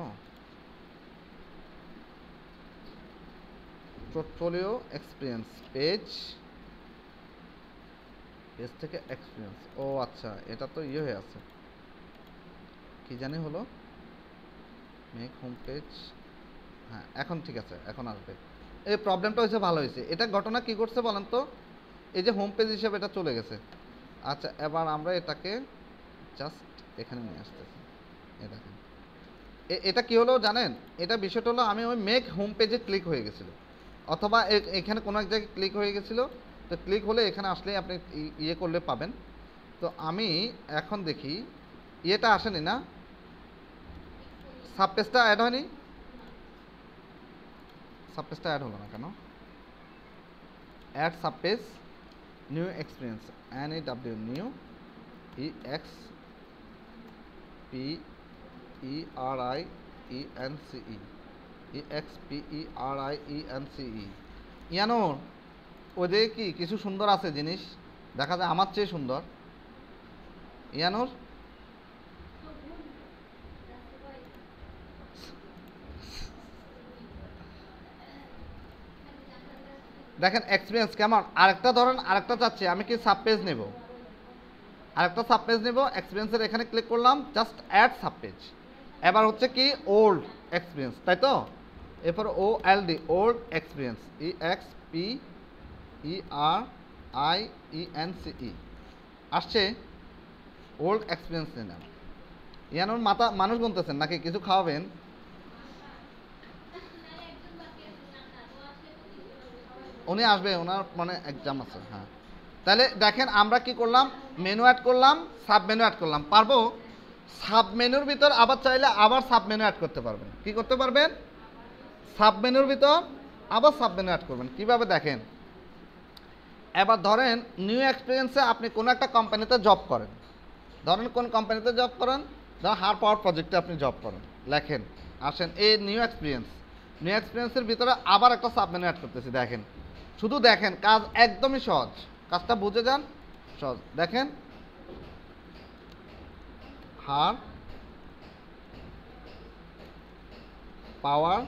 পোর্টফোলিও এক্সপিরিয়েন্স পেজ, পেজ থেকে এক্সপিরিয়েন্স। ও আচ্ছা, এটা তো ইয়ে হয়ে আছে, কি জানি হলো, মেক হোম পেজ। হ্যাঁ এখন ঠিক আছে, এখন আসবে। এই প্রবলেমটা হয়েছে, ভালো হয়েছে। এটা ঘটনা কি করছে বলেন তো? এই যে হোম পেজ হিসেবে এটা চলে গেছে। আচ্ছা, এবার আমরা এটাকে জাস্ট এখানে নিয়ে আসতেছি। এই দেখেন এটা কি হলো জানেন? এটা বিষয়টা হলো আমি ওই মেক হোম পেজে ক্লিক হয়ে গেছিলো, অথবা এখানে কোনো এক জায়গায় ক্লিক হয়ে গেছিলো। তো ক্লিক হলে এখানে আসলেই আপনি ইয়ে করলে পাবেন। তো আমি এখন দেখি ইয়েটা আসেনি না, সাবপেজটা অ্যাড হয়নি। সাবপেজটা অ্যাড হলো না কেন? Add sub page, new experience, N E W, new E X P E R I E N C E, E X P E R I E N C E. ইয়ানো ওদের কি কিছু সুন্দর আছে জিনিস, দেখা যায় আমার চেয়ে সুন্দর। ইয়ানোর দেখেন এক্সপিরিয়েন্স কেমন। আরেকটা ধরেন, আরেকটা চাচ্ছি আমি কি সাবপেজ নেব, আরেকটা সাবপেজ নেব। এক্সপিরিয়েন্সের এখানে ক্লিক করলাম, জাস্ট অ্যাড সাবপেজ। এবার হচ্ছে কি ওল্ড এক্সপিরিয়েন্স, তাই তো? এরপর O L D, old experience, E X P E R I E N C E, আসছে ওল্ড এক্সপিরিয়েন্স নিলাম। ইয়ানোর মাথা মানুষ গুনতেছেন নাকি কিছু খাওয়াবেন? উনি আসবে, ওনার মানে এক্সাম আছে। হ্যাঁ, তাহলে দেখেন আমরা কি করলাম, মেনু অ্যাড করলাম, সাব মেনু অ্যাড করলাম। পারবো সাব মেনুর ভিতর আবার চাইলে আবার সাব মেনু অ্যাড করতে পারবেন। কি করতে পারবেন? সাব মেনুর ভিতর আবার সাব মেনু অ্যাড করবেন। কিভাবে দেখেন, এবার ধরেন নিউ এক্সপিরিয়েন্সে আপনি কোনো একটা কোম্পানিতে জব করেন, ধরেন কোন কোম্পানিতে জব করেন, ধরেন হার পাওয়ার প্রজেক্টে আপনি জব করেন, লেখেন আসেন এই নিউ এক্সপিরিয়েন্স, নিউ এক্সপিরিয়েন্সের ভিতরে আবার একটা সাব মেনু অ্যাড করতেছি। দেখেন, শুধু দেখেন, কাজ একদমই সহজ, কাজটা বুঝে যান, সহজ। দেখেন হার পাওয়ার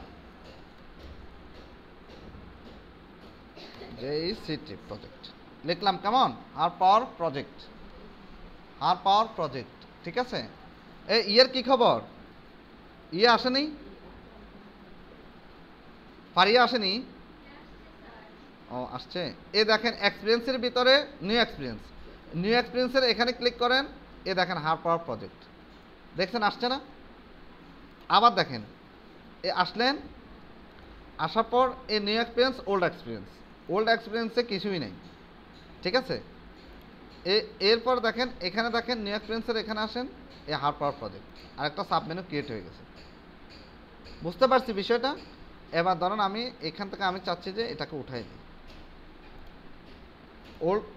JECT প্রজেক্ট লিখলাম, কেমন? হার পাওয়ার প্রজেক্ট। হার পাওয়ার প্রজেক্ট, ঠিক আছে। ইয়ের কি খবর? ইয়ে আসেনি? ফারিয়া আসেনি? ও আসছে। দেখেন এক্সপিরিয়েন্সের ভিতরে নিউ এক্সপিরিয়েন্স, নিউ এক্সপিরিয়েন্সের এখানে ক্লিক করেন, দেখেন হার পাওয়ার প্রজেক্ট, দেখছেন আসছে না? আবার দেখেন আসলেন, আসার পর new experience, old experience, old এক্সপিরিয়েন্সে কিছুই নেই, ঠিক আছে। এরপর দেখেন এখানে দেখেন নিউ এক্সপিরিয়েন্সের এখানে আসেন, হার পাওয়ার প্রজেক্ট আরেকটা সাবমেনু ক্রিয়েট হয়ে গেছে। বুঝতে পারছি বিষয়টা? এবার ধরেন আমি এখান থেকে আমি চাচ্ছি যে এটাকে উঠাই দিই,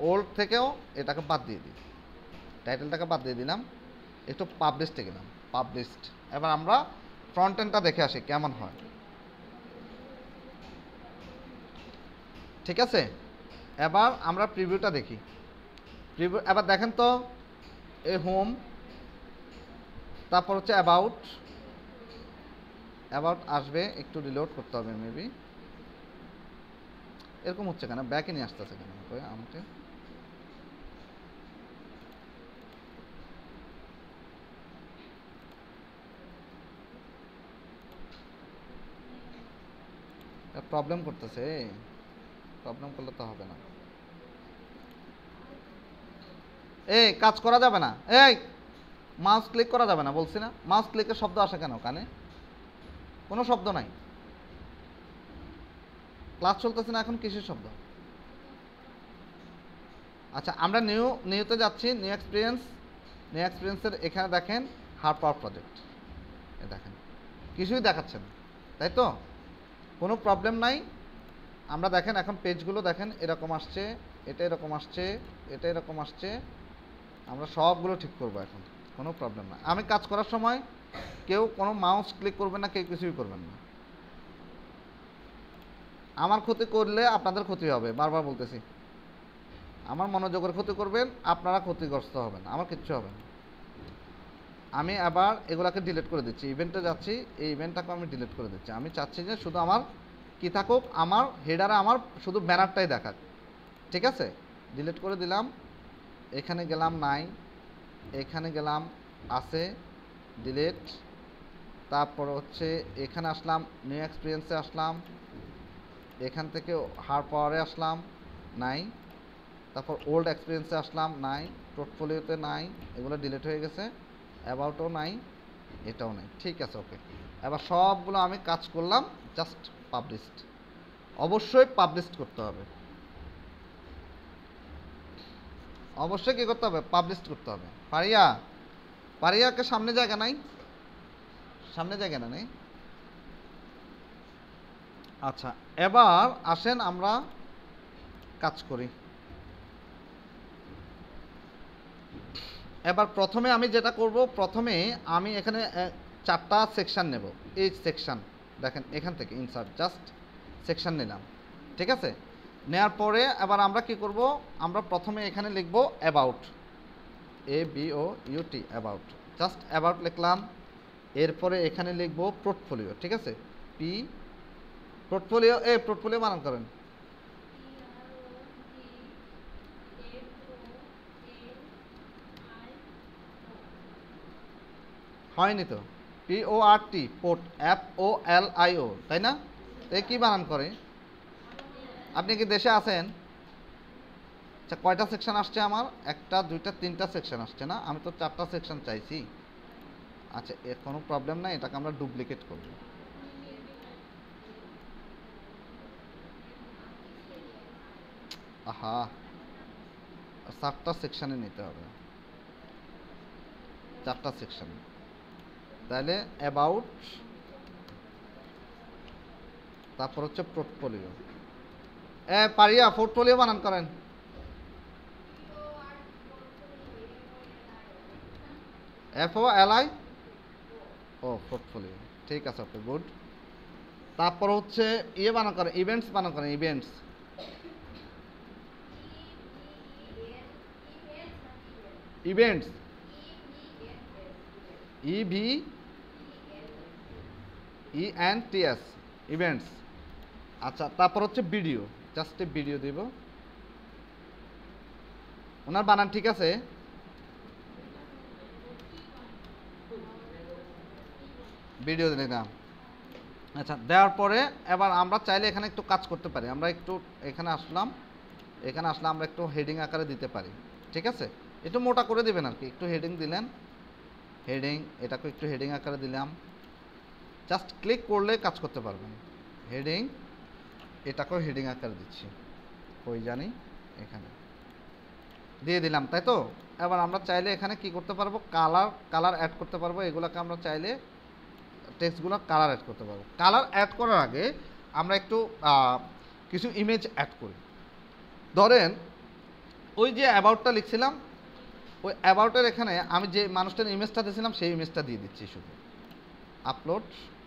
ওল্ড থেকেও এটাকে বাদ দিয়ে দিই, টাইটেলটাকে বাদ দিয়ে দিলাম, একটু পাবলিশডে গেলাম, পাবলিশড। এবার আমরা ফ্রন্ট এন্ডটা দেখে আসি কেমন হয়, ঠিক আছে। এবার আমরা প্রিভিউটা দেখি, প্রিভিউ এবার দেখেন তো, হোম, তারপর হচ্ছে অ্যাবাউট আসবে, একটু রিলোড করতে হবে মেবি। এরকম হচ্ছে কেন? ব্যাকে নিয়ে আসতেছে কেন আমাকে? প্রবলেম করতেছে, প্রবলেম করলে তো হবে না। কাজ করা যাবে না, মাউস ক্লিক করা যাবে না বলছি না? মাউস ক্লিকের শব্দ আসে কেন কানে? কোনো শব্দ নাই, ক্লাস চলতেছে না এখন, কিসের শব্দ? আচ্ছা আমরা নিউতে যাচ্ছি, নিউ এক্সপিরিয়েন্সের এখানে দেখেন হার পাওয়ার প্রজেক্ট, দেখেন কিছুই দেখাচ্ছে না, তাই তো? কোনো প্রবলেম নাই। আমরা দেখেন এখন পেজগুলো দেখেন এরকম আসছে, এটা এরকম আসছে, এটা এরকম আসছে, আমরা সবগুলো ঠিক করবো এখন, কোনো প্রবলেম না। আমি কাজ করার সময় কেউ কোনো মাউস ক্লিক করবেন না, কেউ কিছুই করবেন না। আমার ক্ষতি করলে আপনাদের ক্ষতি হবে, বারবার বলতেছি। আমার মনোযোগের ক্ষতি করবেন, আপনারা ক্ষতিগ্রস্ত হবেন, আমার কিচ্ছু হবে না। আমি আবার এগুলাকে ডিলিট করে দিচ্ছি, ইভেন্টে যাচ্ছি, এই ইভেন্টটাকে আমি ডিলিট করে দিচ্ছি। আমি চাচ্ছি যে শুধু আমার কি থাকুক, আমার হেডারে আমার শুধু ব্যানারটাই দেখাক, ঠিক আছে। ডিলিট করে দিলাম, এখানে গেলাম নাই, এখানে গেলাম আছে, ডিলিট। তারপর হচ্ছে এখানে আসলাম, নিউ এক্সপিরিয়েন্সে আসলাম, এখান থেকে হার পাওয়ারে আসলাম, নাই। তারপর ওল্ড এক্সপিরিয়েন্সে আসলাম, নাই। পোর্টফোলিওতে নাই, এগুলো ডিলিট হয়ে গেছে। অ্যাবাউটও নাই, এটাও নাই, ঠিক আছে, ওকে। এবার সবগুলো আমি কাজ করলাম, জাস্ট পাবলিশড। অবশ্যই পাবলিশড করতে হবে, অবশ্যই কী করতে হবে? পাবলিশড করতে হবে। পারিয়াকে সামনে জায়গা নাই, সামনে জায়গা না নেই। আচ্ছা এবার আসেন আমরা কাজ করি। এবার প্রথমে আমি যেটা করব, প্রথমে আমি এখানে 4টা সেকশন নেব। এই সেকশন দেখেন এখান থেকে ইনসার্ট, জাস্ট সেকশন নিলাম, ঠিক আছে। নেওয়ার পরে এবার আমরা কি করব, আমরা প্রথমে এখানে লিখব about, ABOUT, about, just about লিখলাম। এরপরে এখানে লিখব পোর্টফোলিও, ঠিক আছে, পোর্টফোলিও, পোর্টফোলিও বানান করেন। হয়নি তো, PORT, পোর্ট, FOLIO, তাই না? কি বানান করে? আপনি কি দেশে আছেন? আচ্ছা কয়টা সেকশন আসছে আমার? 1টা 2টা 3টা সেকশন আসছে না? আমি তো 4টা সেকশন চাইছি। আচ্ছা এর কোনো প্রবলেম নাই, এটাকে আমরা ডুপ্লিকেট করব। আহা, 4টা সেকশনে নিতে হবে, 4টা সেকশন। তাহলে অ্যাবাউট, তারপর হচ্ছে পোর্টফোলিও। পারিয়া পোর্টফোলিও বানান করেন। FOLI, পোর্টফোলিও, ঠিক আছে, ওকে, গুড। তারপর হচ্ছে ইয়ে বানান করেন, ইভেন্টস বানান করেন, ইভেন্টস, ইভেন্টস, EVENTS, ইভেন্টস। আচ্ছা তারপর হচ্ছে ভিডিও, জাস্ট ভিডিও দিব। ওনার বানান ঠিক আছে? ভিডিও দিলাম। আচ্ছা, দেওয়ার পরে এবার আমরা চাইলে এখানে একটু কাজ করতে পারি। আমরা একটু এখানে আসলাম, এখানে আসলে আমরা একটু হেডিং আকারে দিতে পারি। ঠিক আছে, একটু মোটা করে দিবেন আর কি। একটু হেডিং দিলেন, হেডিং, এটাকে একটু হেডিং আকারে দিলাম। জাস্ট ক্লিক করলে কাজ করতে পারবেন। হেডিং, এটাকেও হেডিং আকারে দিচ্ছি, কই জানি, এখানে দিয়ে দিলাম, তাই তো। এবার আমরা চাইলে এখানে কি করতে পারবো, কালার অ্যাড করতে পারবো। এগুলোকে আমরা চাইলে টেক্সটগুলো কালার অ্যাড করতে পারবো। কালার অ্যাড করার আগে আমরা একটু কিছু ইমেজ অ্যাড করি। ধরেন ওই যে অ্যাবাউটটা লিখছিলাম, ওই অ্যাবাউটের এখানে আমি যে মানুষটার ইমেজটা দিয়েছিলাম সেই ইমেজটা দিয়ে দিচ্ছি শুধু। আপলোড,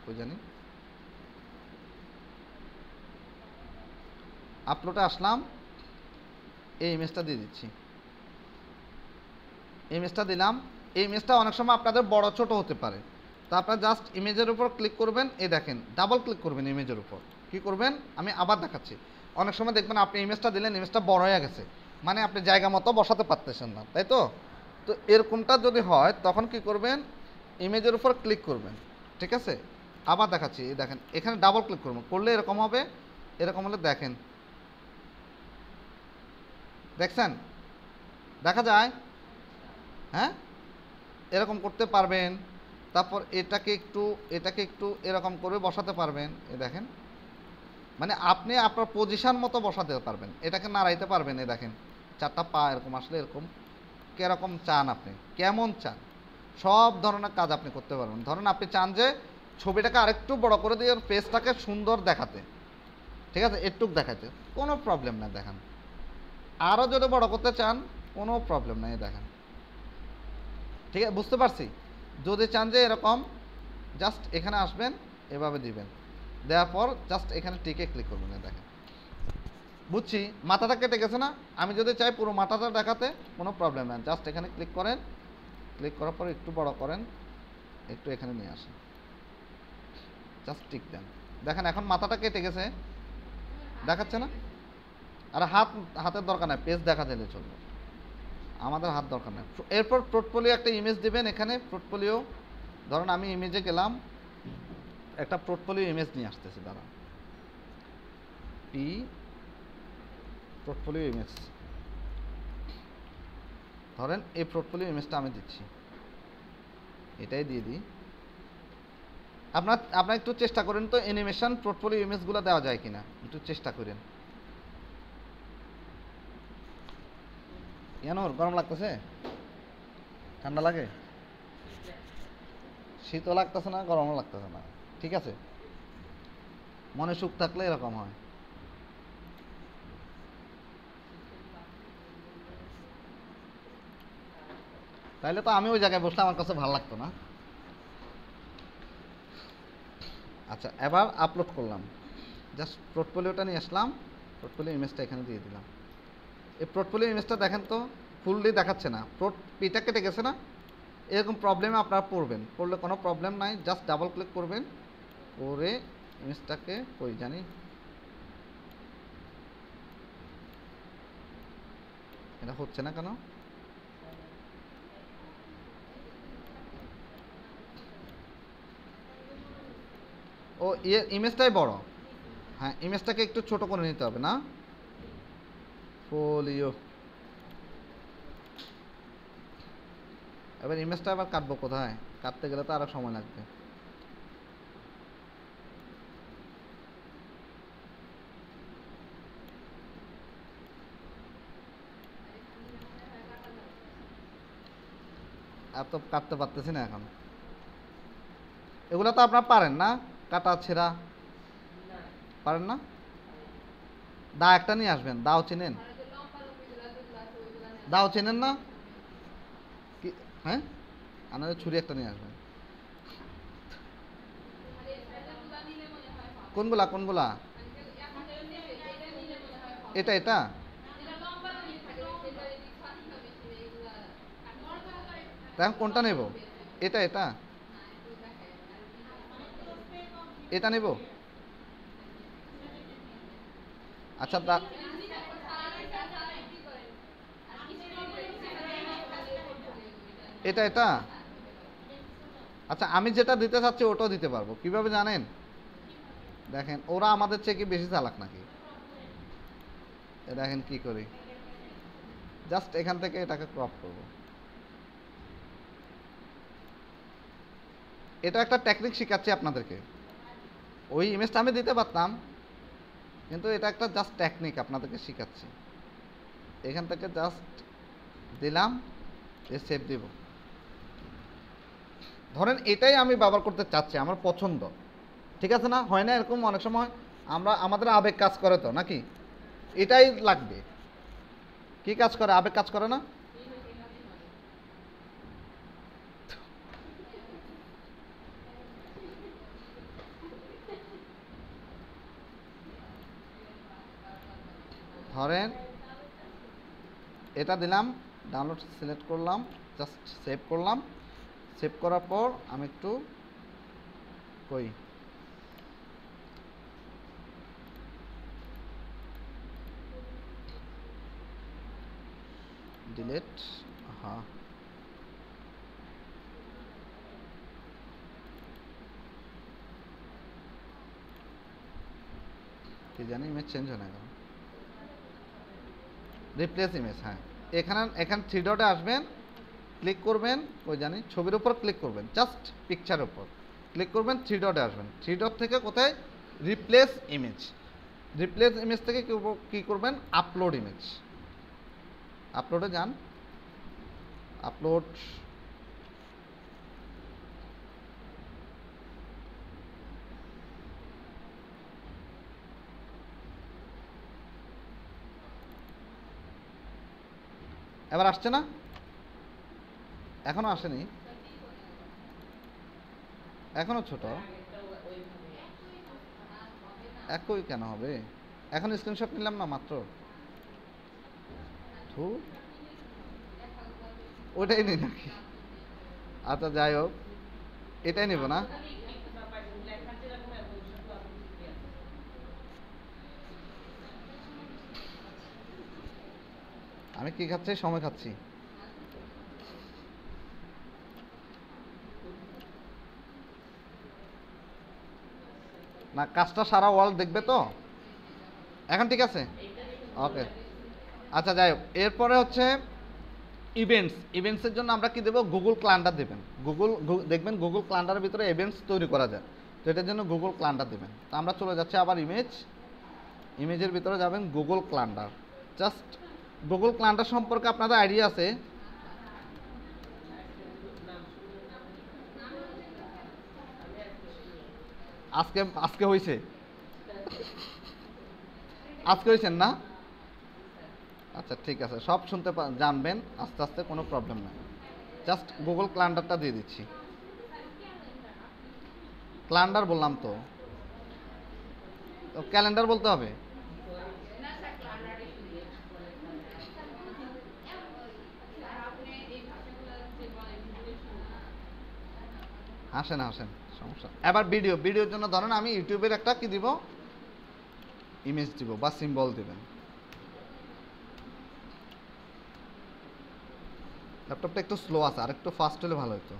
ওই জানি, আপলোডে আসলাম, এই ইমেজটা দিয়ে দিচ্ছি। ইমেজটা দিলাম। এই ইমেজটা অনেক সময় আপনাদের বড় ছোট হতে পারে, তো আপনারা জাস্ট ইমেজের উপর ক্লিক করবেন। এই দেখেন, ডাবল ক্লিক করবেন ইমেজের উপর। কি করবেন আমি আবার দেখাচ্ছি। অনেক সময় দেখবেন আপনি ইমেজটা দিলেন, ইমেজটা বড় হয়ে গেছে, মানে আপনি জায়গা মতো বসাতে পারতেছেন না, তাই তো। তো এরকমটা যদি হয় তখন কি করবেন, ইমেজের উপর ক্লিক করবেন। ঠিক আছে, আবার দেখাচ্ছি। এই দেখেন, এখানে ডাবল ক্লিক করবেন, করলে এরকম হবে। এরকম হলে দেখেন, দেখছেন, দেখা যায়, হ্যাঁ, এরকম করতে পারবেন। তারপর এটাকে একটু এরকম করে বসাতে পারবেন। এ দেখেন, মানে আপনি আপনার পজিশন মতো বসাতে পারবেন। এটাকে নাড়াইতে পারবেন। এ দেখেন, চারটা পা এরকম আসলে এরকম কিরকম চান আপনি, কেমন চান, সব ধরনের কাজ আপনি করতে পারবেন। ধরুন আপনি চান যে ছবিটাকে আরেকটু বড় করে দিয়ে ফেসটাকে সুন্দর দেখাতে, ঠিক আছে, একটু দেখাতে, কোনো প্রবলেম না, দেখান। আরও যদি বড় করতে চান, কোনো প্রবলেম নাই, দেখেন। ঠিক আছে, বুঝতে পারছি। যদি চান যে এরকম, জাস্ট এখানে আসবেন, এভাবে দিবেন, দেওয়ার পর জাস্ট এখানে টিকে ক্লিক করবেন। দেখেন, বুঝছি, মাথাটা কেটে গেছে না। আমি যদি চাই পুরো মাথাটা দেখাতে, কোনো প্রবলেম না, জাস্ট এখানে ক্লিক করেন। ক্লিক করার পর একটু বড় করেন, একটু এখানে নিয়ে আসেন, জাস্ট টিক দেন। দেখেন এখন মাথাটা কেটে গেছে, দেখাচ্ছে না। আর হাতের দরকার নাই, পেজ দেখা দিলে চলবে, আমাদের হাত দরকার নেই। এরপর পোর্টফোলিও একটা ইমেজ দিবেন। এখানে পোর্টফোলিও, ধরুন আমি ইমেজে গেলাম, একটা পোর্টফোলিও ইমেজ নিয়ে আসতেছি, দাঁড়া, পোর্টফোলিও ইমেজ, ধরেন এই পোর্টফোলিও ইমেজটা আমি দিচ্ছি, এটাই দিয়ে দিই। আপনার একটু চেষ্টা করেন তো অ্যানিমেশন পোর্টফোলিও ইমেজগুলো দেওয়া যায় কিনা, একটু চেষ্টা করেন। ইয়ানোর গরম লাগতেছে, ঠান্ডা লাগে, শীতও লাগতেছে না, গরমও লাগতেছে না, ঠিক আছে। মনে সুখ থাকলে এরকম হয়। তাইলে তো আমি ওই জায়গায় বসলে আমার কাছে ভালো লাগতো না। আচ্ছা, এবার আপলোড করলাম, জাস্ট পোর্টফোলিওটা নিয়ে আসলাম, পোর্টফোলিও ইমেজটা এখানে দিয়ে দিলাম। এই পোর্টফোলিও ইমেজটা দেখেন তো, ফুললি দেখাচ্ছে না, পিটা কেটে গেছে না। এরকম প্রবলেমে আপনারা পড়লে কোনো প্রবলেম নাই, জাস্ট ডাবল ক্লিক করবেন, করে ইমেজটাকে কই জানি, এটা হচ্ছে না কেন, ও ইমেজটাই বড়, হ্যাঁ, ইমেজটাকে একটু ছোট করে নিতে হবে না, ফোলিও। এবার ইমেজটা আবার কাটবো কোথায়, কাটতে গেলে তো আরো সময় লাগবে। আর তো কাটতে পারতেছি না এখন। এগুলো তো আপনারা পারেন না, কাটা ছেঁড়া পারেন না। দা একটা নিয়ে আসবেন, দাও চিনেন, দাও চেনেন না কি, হ্যাঁ, আপনাদের ছুরি একটা নিয়ে আসবেন। কোনগুলা কোনগুলা, এটা এটা এখন কোনটা নেব, এটা এটা এটা নেব। আচ্ছা, এটা এটা আচ্ছা, আমি যেটা দিতে চাচ্ছি ওটাও দিতে পারবো। কিভাবে জানেন? দেখেন, ওরা আমাদের চেয়ে কি বেশি চালাক নাকি? দেখেন কি করি, জাস্ট এখান থেকে এটাকে ক্রপ করব। এটা একটা টেকনিক শিখাচ্ছি আপনাদেরকে। ওই ইমেজটা আমি দিতে পারতাম, কিন্তু এটা একটা জাস্ট টেকনিক আপনাদেরকে শিখাচ্ছি। এখান থেকে জাস্ট দিলাম, সেভ দিব। ধরেন এটাই আমি ব্যবহার করতে চাচ্ছি, আমার পছন্দ, ঠিক আছে না? হয় না এরকম অনেক সময় আমরা আমাদের আবেগ কাজ করে তো নাকি? এটাই লাগবে। কি কাজ করে? আবেগ কাজ করে না? ধরেন এটা দিলাম, ডাউনলোড সিলেক্ট করলাম, জাস্ট সেভ করলাম। সেভ করার পর আমি একটু কই ডিলেট, হ্যাঁ কি জানি ইমেজ চেঞ্জ হয় না কেন? রিপ্লেস ইমেজ, হ্যাঁ। এখানে থ্রি ডটে আসবেন, ক্লিক করবেন, ওই জানি ছবির উপর ক্লিক করবেন, জাস্ট পিকচারের উপর ক্লিক করবেন, থ্রি ডটে আসবেন। থ্রি ডট থেকে কোথায়? Replace image. রিপ্লেস ইমেজ থেকে কী করবেন? Upload image. আপলোডে যান, আপলোড, এবার আসছে না? এখনো আসেনি, এখনো ছোট। একই কেন হবে? এখন স্ক্রিনশট নিলাম না মাত্র। ওটাই নিই নাকি? আচ্ছা যাই হোক, এটাই নিব না। আমি কি খাচ্ছি? সময় খাচ্ছি। না, কাজটা সারা ওয়ার্ল্ড দেখবে তো। এখন ঠিক আছে, ওকে। আচ্ছা যাই হোক, এরপরে হচ্ছে ইভেন্টস। ইভেন্টসের জন্য আমরা কি দেবো? গুগল ক্যালেন্ডার দেবেন। দেখবেন গুগল ক্যালেন্ডারের ভিতরে ইভেন্টস তৈরি করা যায়, তো এটার জন্য গুগল ক্যালেন্ডার দেবেন। তো আমরা চলে যাচ্ছি আবার ইমেজের ভিতরে যাবেন, Google calendar. Just Google calendar সম্পর্কে আপনাদের আইডিয়া আছে? আজকে আজকে হয়েছে, আজকে হয়েছেন না? আচ্ছা ঠিক আছে, সব শুনতে জানবেন আস্তে আস্তে, কোনো প্রবলেম নেই। জাস্ট গুগল ক্যালেন্ডারটা দিয়ে দিচ্ছি। ক্যালেন্ডার বললাম তো, ক্যালেন্ডার বলতে হবে। হাসেন হাসেন, সমস্যা। এবার ভিডিওর জন্য ধরেন আমি ইউটিউবের একটা কি দিব? ইমেজ দিব বা সিম্বল দিবেন। ল্যাপটপটা একটু স্লো আছে, আর একটু ফাস্ট হলে ভালো হতো।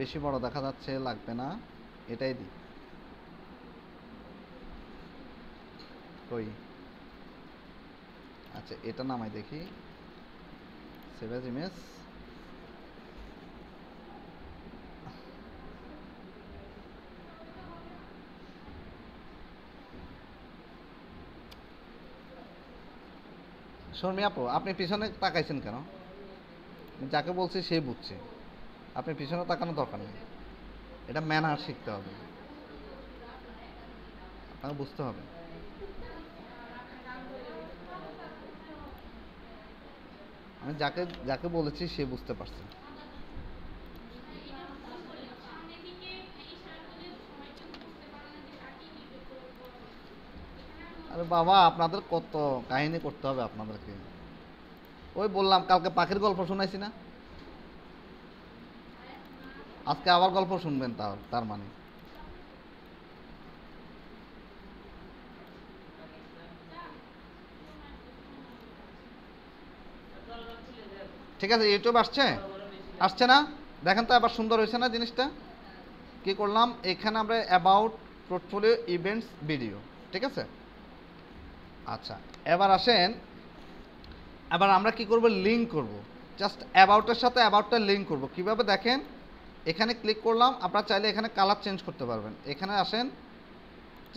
বেশি বড় দেখা যাচ্ছে, লাগবে না, এটাই দিই। কই, আচ্ছা এটা নামাই দেখি, সেভ এজ ইমেজ। শর্মি আপু, আপনি পিছনে তাকাইছেন কেন? যাকে বলছি সে বুঝছে, আপনি পিছনে তাকানোর দরকার নেই। এটা ম্যানার শিখতে হবে, আপনাকে বুঝতে হবে। আমি যাকে যাকে বলেছি সে বুঝতে পারছে। আরে বাবা, আপনাদের কত কাহিনী করতে হবে আপনাদেরকে। ওই বললাম কালকে পাখির গল্প শোনাইছি না, আজকে আবার গল্প শুনবেন, তার মানে ঠিক আছে, ইউটিউব আসছে, আসছে না? দেখেন তো এবার সুন্দর হয়েছে না জিনিসটা? কি করলাম, এখানে আমরা অ্যাবাউট পোর্টফোলিও ইভেন্টস ভিডিও, ঠিক আছে। আচ্ছা, এবার আসেন, এবার আমরা কি করব, লিঙ্ক করব। জাস্ট অ্যাবাউটের সাথে অ্যাবাউটটা লিঙ্ক করব কিভাবে দেখেন, এখানে ক্লিক করলাম, আপনারা চাইলে এখানে কালার চেঞ্জ করতে পারবেন। এখানে আসেন,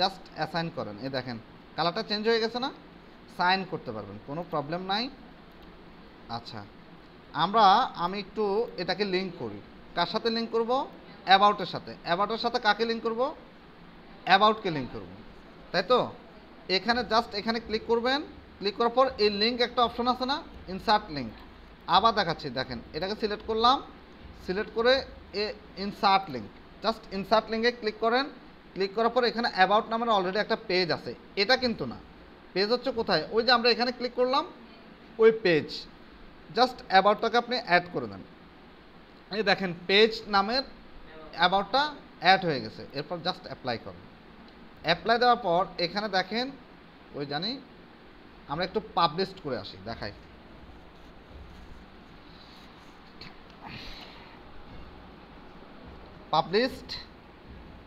জাস্ট অ্যাসাইন করেন, এই দেখেন কালারটা চেঞ্জ হয়ে গেছে না? সাইন করতে পারবেন, কোনো প্রবলেম নাই। আচ্ছা, আমি একটু এটাকে লিঙ্ক করি। কার সাথে লিঙ্ক করব? অ্যাবাউটের সাথে। অ্যাবাউটের সাথে কাকে লিঙ্ক করব? অ্যাবাউটকে লিঙ্ক করব, তাই তো। এখানে জাস্ট এখানে ক্লিক করবেন, ক্লিক করার পর এই লিঙ্ক একটা অপশন আছে না, ইনসার্ট লিঙ্ক। আবার দেখাচ্ছি, দেখেন এটাকে সিলেক্ট করলাম, সিলেক্ট করে ইনসার্ট লিঙ্ক, জাস্ট ইনসার্ট লিঙ্কে ক্লিক করেন। ক্লিক করার পর এখানে অ্যাবাউট নামের অলরেডি একটা পেজ আছে, এটা কিন্তু না। পেজ হচ্ছে কোথায়, ওই যে আমরা এখানে ক্লিক করলাম ওই পেজ, জাস্ট অ্যাবাউটটাকে আপনি অ্যাড করে দেন। এই দেখেন পেজ নামের অ্যাবাউটটা অ্যাড হয়ে গেছে। এরপর জাস্ট অ্যাপ্লাই করেন। অ্যাপ্লাই দেওয়ার পর এখানে দেখেন ওই জানি, আমরা একটু পাবলিশ করে আসি, দেখাই।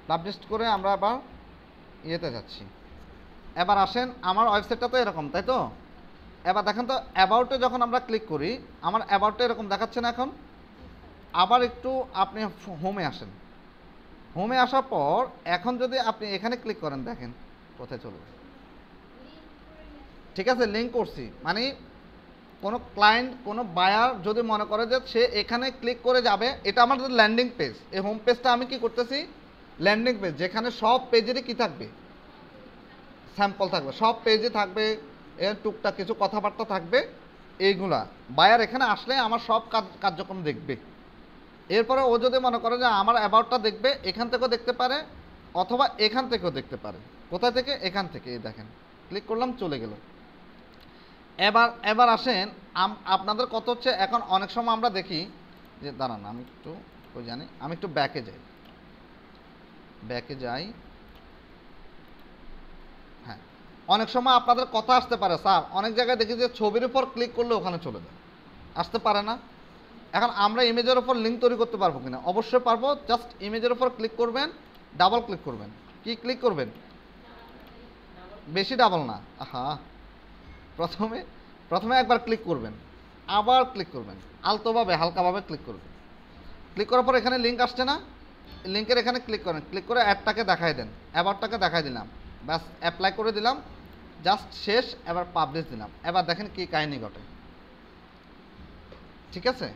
পাবলিশড করে আমরা আবার ইয়েতে যাচ্ছি। এবার আসেন, আমার ওয়েবসাইটটা তো এরকম, তাই তো। এবার দেখেন তো অ্যাবাউটে যখন আমরা ক্লিক করি, আমার অ্যাবাউটটা এরকম দেখাচ্ছে না এখন। আবার একটু আপনি হোমে আসেন, হোমে আসার পর এখন যদি আপনি এখানে ক্লিক করেন, দেখেন কোথায় চলে যায়। ঠিক আছে, লিঙ্ক করছি, মানে কোনো ক্লায়েন্ট, কোনো বায়ার যদি মনে করে যে সে এখানে ক্লিক করে যাবে, এটা আমাদের ল্যান্ডিং পেজ। এই হোম পেজটা আমি কি করতেছি, ল্যান্ডিং পেজ, যেখানে সব পেজেরই কি থাকবে, স্যাম্পল থাকবে, সব পেজে থাকবে, এর টুকটাক কিছু কথাবার্তা থাকবে। এইগুলা বায়ার এখানে আসলে আমার সব কার্যক্রম দেখবে। এরপরে ও যদি মনে করে যে আমার অ্যাবাউটটা দেখবে, এখান থেকেও দেখতে পারে অথবা এখান থেকেও দেখতে পারে। কোথা থেকে? এখান থেকে। এই দেখেন ক্লিক করলাম, চলে গেল। এবার আসেন, আপনাদের কত হচ্ছে এখন, অনেক সময় আমরা দেখি যে, দাঁড়ান আমি একটু ওই জানি, আমি একটু ব্যাকে যাই। হ্যাঁ, অনেক সময় আপনাদের কথা আসতে পারে, স্যার অনেক জায়গায় দেখি যে ছবির উপর ক্লিক করলে ওখানে চলে যায়, আসতে পারে না। এখন আমরা ইমেজের উপর লিঙ্ক তৈরি করতে পারবো কিনা? অবশ্যই পারবো। জাস্ট ইমেজের উপর ক্লিক করবেন, ডাবল ক্লিক করবেন। কি ক্লিক করবেন? বেশি ডাবল না, হ্যাঁ, প্রথমে একবার ক্লিক করবেন, আবার ক্লিক করবেন, আলতোভাবে হালকাভাবে ক্লিক করবেন। ক্লিক করার পর এখানে লিঙ্ক আসছে না, লিঙ্কের এখানে ক্লিক করেন, ক্লিক করে অ্যাডটাকে দেখাই দেন, অ্যাবাউটটাকে দেখাই দিলাম, ব্যাস অ্যাপ্লাই করে দিলাম, জাস্ট শেষ। এবার পাবলিশ দিলাম। এবার দেখেন কি কাহিনী ঘটে। ঠিক আছে,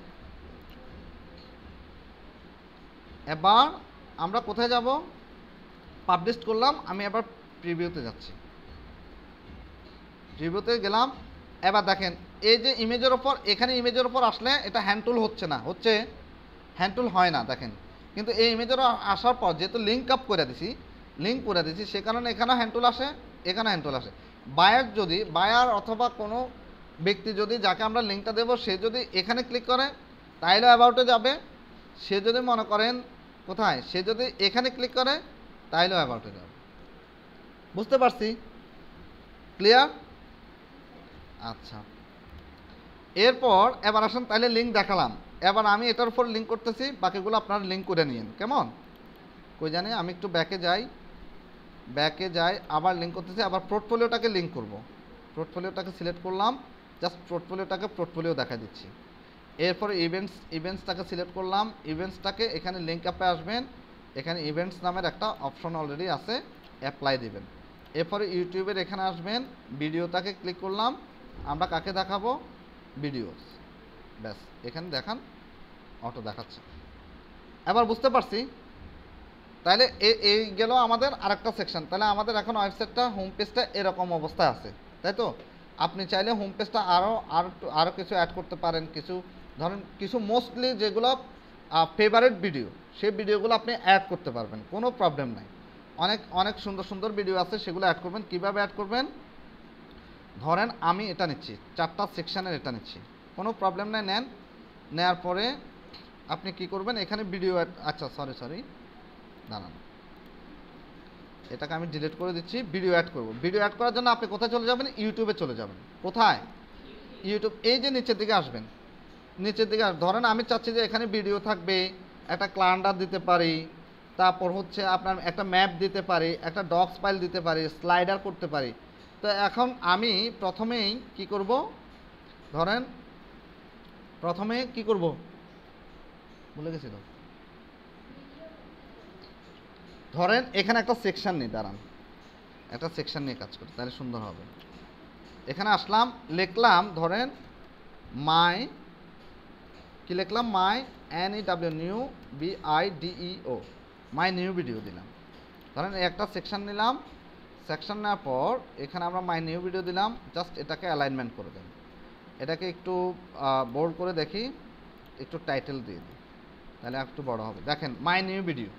এবার আমরা কোথায় যাব? পাবলিশ করলাম, আমি এবার প্রিভিউতে যাচ্ছি, প্রিভিউতে গেলাম। এবার দেখেন এই যে ইমেজের ওপর, এখানে ইমেজের ওপর আসলে এটা হ্যান্ডটুল হচ্ছে না, হ্যান্ডটুল হয় না, দেখেন। কিন্তু এই ইমেজের আসার পর যেহেতু লিঙ্ক করে দিছি, সে কারণে এখানে হ্যান্ডটুল আসে, এখানে হ্যান্ডটুল আসে। বায়ার অথবা কোনো ব্যক্তি যদি, যাকে আমরা লিঙ্কটা দেবো, সে যদি এখানে ক্লিক করে তাইলে অ্যাবাউটে যাবে। সে যদি মনে করেন কোথায়, সে যদি এখানে ক্লিক করে তাইলেও অ্যাবাউটে যাবে। বুঝতে পারছি? ক্লিয়ার? আচ্ছা, এরপর এবার আসেন, তাইলে লিঙ্ক দেখালাম। এবার আমি এটার উপর লিঙ্ক করতেছি, বাকিগুলো আপনারা লিঙ্ক করে নিন, কেমন? কই জানি, আমি একটু ব্যাকে যাই, আবার লিঙ্ক করতেছি, আবার পোর্টফোলিওটাকে লিঙ্ক করব। পোর্টফোলিওটাকে সিলেক্ট করলাম, জাস্ট পোর্টফোলিও দেখা দিচ্ছি। এরপরে ইভেন্টসটাকে সিলেক্ট করলাম, ইভেন্টসটাকে এখানে লিঙ্ক আপে আসবেন, এখানে ইভেন্টস নামের একটা অপশন অলরেডি আছে, অ্যাপ্লাই দিবেন। এরপরে ইউটিউবের এখানে আসবেন, ভিডিওটাকে ক্লিক করলাম, আমরা কাকে দেখাবো? ভিডিওস, ব্যাস এখানে দেখান, অটো দেখাচ্ছে। এবার বুঝতে পারছি। তাহলে এই গেল আমাদের আরেকটা সেকশন। তাহলে আমাদের এখন ওয়েবসাইটটা, হোম পেজটা এরকম অবস্থায় আছে, তাই তো। আপনি চাইলে হোম পেজটা আরও কিছু অ্যাড করতে পারেন, কিছু মোস্টলি যেগুলো ফেভারিট ভিডিও, সেই ভিডিওগুলো আপনি অ্যাড করতে পারবেন, কোনো প্রবলেম নাই। অনেক সুন্দর ভিডিও আছে, সেগুলো অ্যাড করবেন। কিভাবে অ্যাড করবেন? ধরেন আমি এটা নিচ্ছি, 4টা সেকশানের এটা নিচ্ছি, কোনো প্রবলেম নাই, নেওয়ার পরে আপনি কি করবেন, এখানে ভিডিও অ্যাড, আচ্ছা সরি দাঁড়ান, এটাকে আমি ডিলিট করে দিচ্ছি। ভিডিও অ্যাড করব। ভিডিও অ্যাড করার জন্য আপনি কোথায় চলে যাবেন? ইউটিউবে চলে যাবেন। কোথায়? ইউটিউব, এই যে নিচের দিকে আসবেন, নিচের দিকে ধরেন আমি চাচ্ছি যে এখানে ভিডিও থাকবে, একটা ক্যালেন্ডার দিতে পারি, তারপর হচ্ছে আপনার একটা ম্যাপ দিতে পারি, একটা ডক্স ফাইল দিতে পারি, স্লাইডার করতে পারি। তো এখন আমি প্রথমেই কি করব, ধরেন প্রথমে কি করব বলে গেছি তো, ধরেন এখানে একটা সেকশন নিই, দাঁড়ান একটা সেকশন নিয়ে কাজ করি তাহলে সুন্দর হবে। এখানে আসলাম, লিখলাম ধরেন মাই, কি লিখলাম, মাই NEW new BIDEO, my new video দিলাম। ধরেন একটা সেকশন নিলাম, সেকশন নেওয়ার পর এখানে আমরা মাই নিউ ভিডিও দিলাম, জাস্ট এটাকে অ্যালাইনমেন্ট করে দেন, এটাকে একটু বোল্ড করে দেখি, একটু টাইটেল দিয়ে দিই তাহলে একটু বড় হবে। দেখেন মাই নিউ ভিডিও,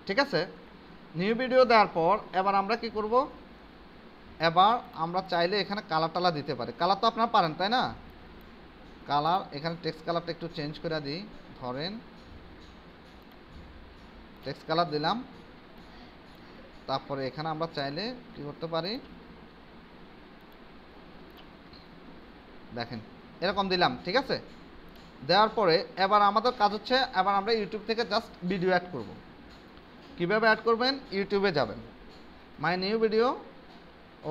ঠিক আছে। নিউ ভিডিও দেওয়ার পর এবার আমরা কি করব, এবার আমরা চাইলে এখানে কালার টালা দিতে পারি, কালার তো আপনারা পারেন তাই না, কালার এখানে টেক্সট কালারটা একটু চেঞ্জ করে দিই, ধরেন টেক্সট কালার দিলাম। তারপরে এখানে আমরা চাইলে কি করতে পারি, দেখেন এরকম দিলাম, ঠিক আছে। দেওয়ার পরে এবার আমাদের কাজ হচ্ছে, এবার আমরা ইউটিউব থেকে জাস্ট ভিডিও অ্যাড করব। কিভাবে অ্যাড করবেন, ইউটিউবে যাবেন, মাই নিউ ভিডিও,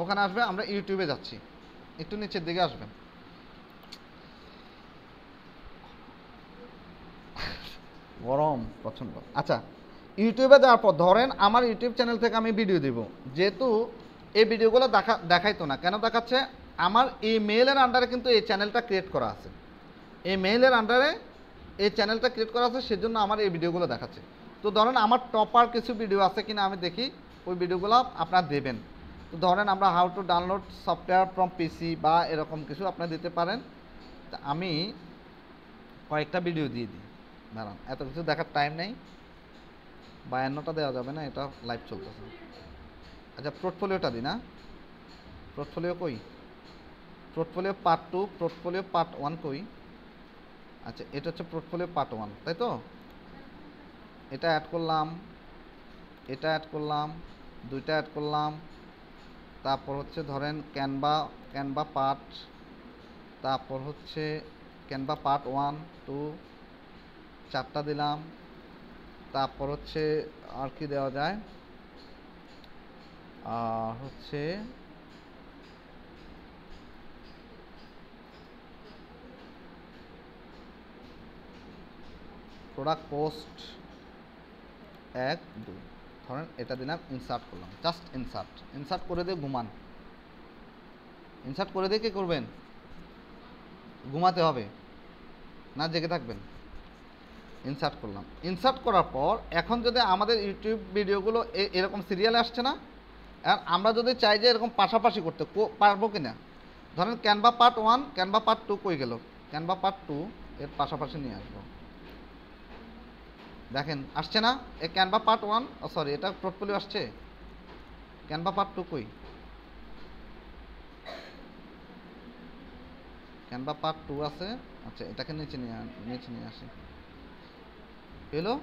ওখানে আসবে, আমরা ইউটিউবে যাচ্ছি, একটু নিচের দিকে আসবেন, গরম প্রচণ্ড। আচ্ছা, ইউটিউবে যাওয়ার পর ধরেন আমার ইউটিউব চ্যানেল থেকে আমি ভিডিও দিব, যেহেতু এই ভিডিওগুলো দেখাইতো না, কেন দেখাচ্ছে, আমার এই মেইলের আন্ডারে কিন্তু এই চ্যানেলটা ক্রিয়েট করা আছে, এই মেইলের আন্ডারে এই চ্যানেলটা ক্রিয়েট করা আছে, সেজন্য আমার এই ভিডিওগুলো দেখাচ্ছে। তো ধরেন আমার টপার কিছু ভিডিও আছে কিনা আমি দেখি, ওই ভিডিওগুলো আপনারা দেবেন। তো ধরেন আমরা how to download software from PC বা এরকম কিছু আপনারা দিতে পারেন। তা আমি কয়েকটা ভিডিও দিয়ে দিই, দাঁড়ান এত কিছু দেখার টাইম নেই, 52টা দেওয়া যাবে না, এটা লাইভ চলতেছে। আচ্ছা পোর্টফোলিওটা দিই না, পোর্টফোলিও কই, পোর্টফোলিও পার্ট 2, পোর্টফোলিও পার্ট 1 কই, আচ্ছা এটা হচ্ছে পোর্টফোলিও পার্ট 1 তাই তো, এটা অ্যাড করলাম, এটা অ্যাড করলাম, দুইটা অ্যাড করলাম। তারপর হচ্ছে ধরেন ক্যানভা পার্ট, তারপর হচ্ছে ক্যানভা পার্ট 1 2, 4টা দিলাম। তারপর হচ্ছে আর কি দেওয়া যায়, হচ্ছে প্রোডাক্ট পোস্ট 1 2, ধরেন এটা দিলাম, ইনসার্ট করলাম, জাস্ট ইনসার্ট করে দিয়ে ঘুমান, ইনসার্ট করে দিয়ে কী করবেন, ঘুমাতে হবে না, জেগে থাকবেন। ইনসার্ট করলাম, ইনসার্ট করার পর এখন যদি আমাদের ইউটিউব ভিডিওগুলো এরকম সিরিয়ালে আসছে না, আর আমরা যদি চাই যে এরকম পাশাপাশি করতে পারবো কি না, ধরেন ক্যানভা পার্ট 1 ক্যানভা পার্ট 2 কই গেল, ক্যানভা পার্ট 2 এর পাশাপাশি নিয়ে আসবো, দেখেন আসছে না, এই ক্যানভা পার্ট 1, সরি এটা পোর্টফোলিও আসছে, ক্যানভা পার্ট 2 কই, ক্যানভা পার্ট 2 আছে। আচ্ছা এটাকে নিচে নিয়ে আসি, এলো,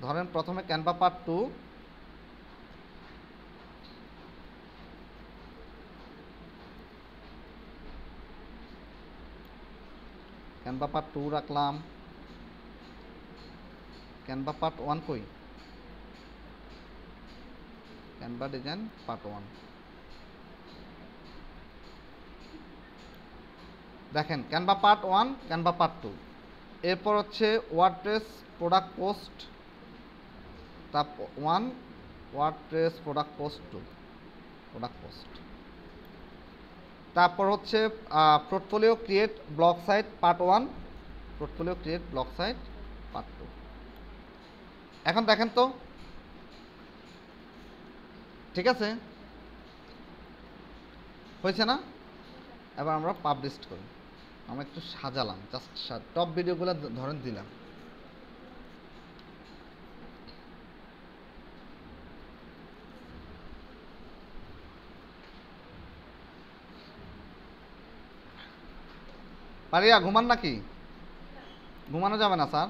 ধরেন প্রথমে ক্যানভা পার্ট 2, ক্যানভা পার্ট 2 রাখলাম, ক্যানভা পার্ট 1 কই, ক্যানভা ডিজাইন পার্ট 1, দেখেন ক্যানভা পার্ট 1 ক্যানভা পার্ট 2। এরপর হচ্ছে ওয়ার্ডপ্রেস প্রোডাক্ট পোস্ট, তারপর 1, WordPress product post 2, product post. তারপর হচ্ছে portfolio create blog site part 1, portfolio create blog site part 2। এখন দেখেন তো ঠিক আছে, হয়েছে না। এবার আমরা পাবলিশ করি, আমরা একটু সাজালাম, জাস্ট টপ ভিডিওগুলো ধরেন দিলাম, পারিয়া ঘুমান নাকি, ঘুমানো যাবে না স্যার।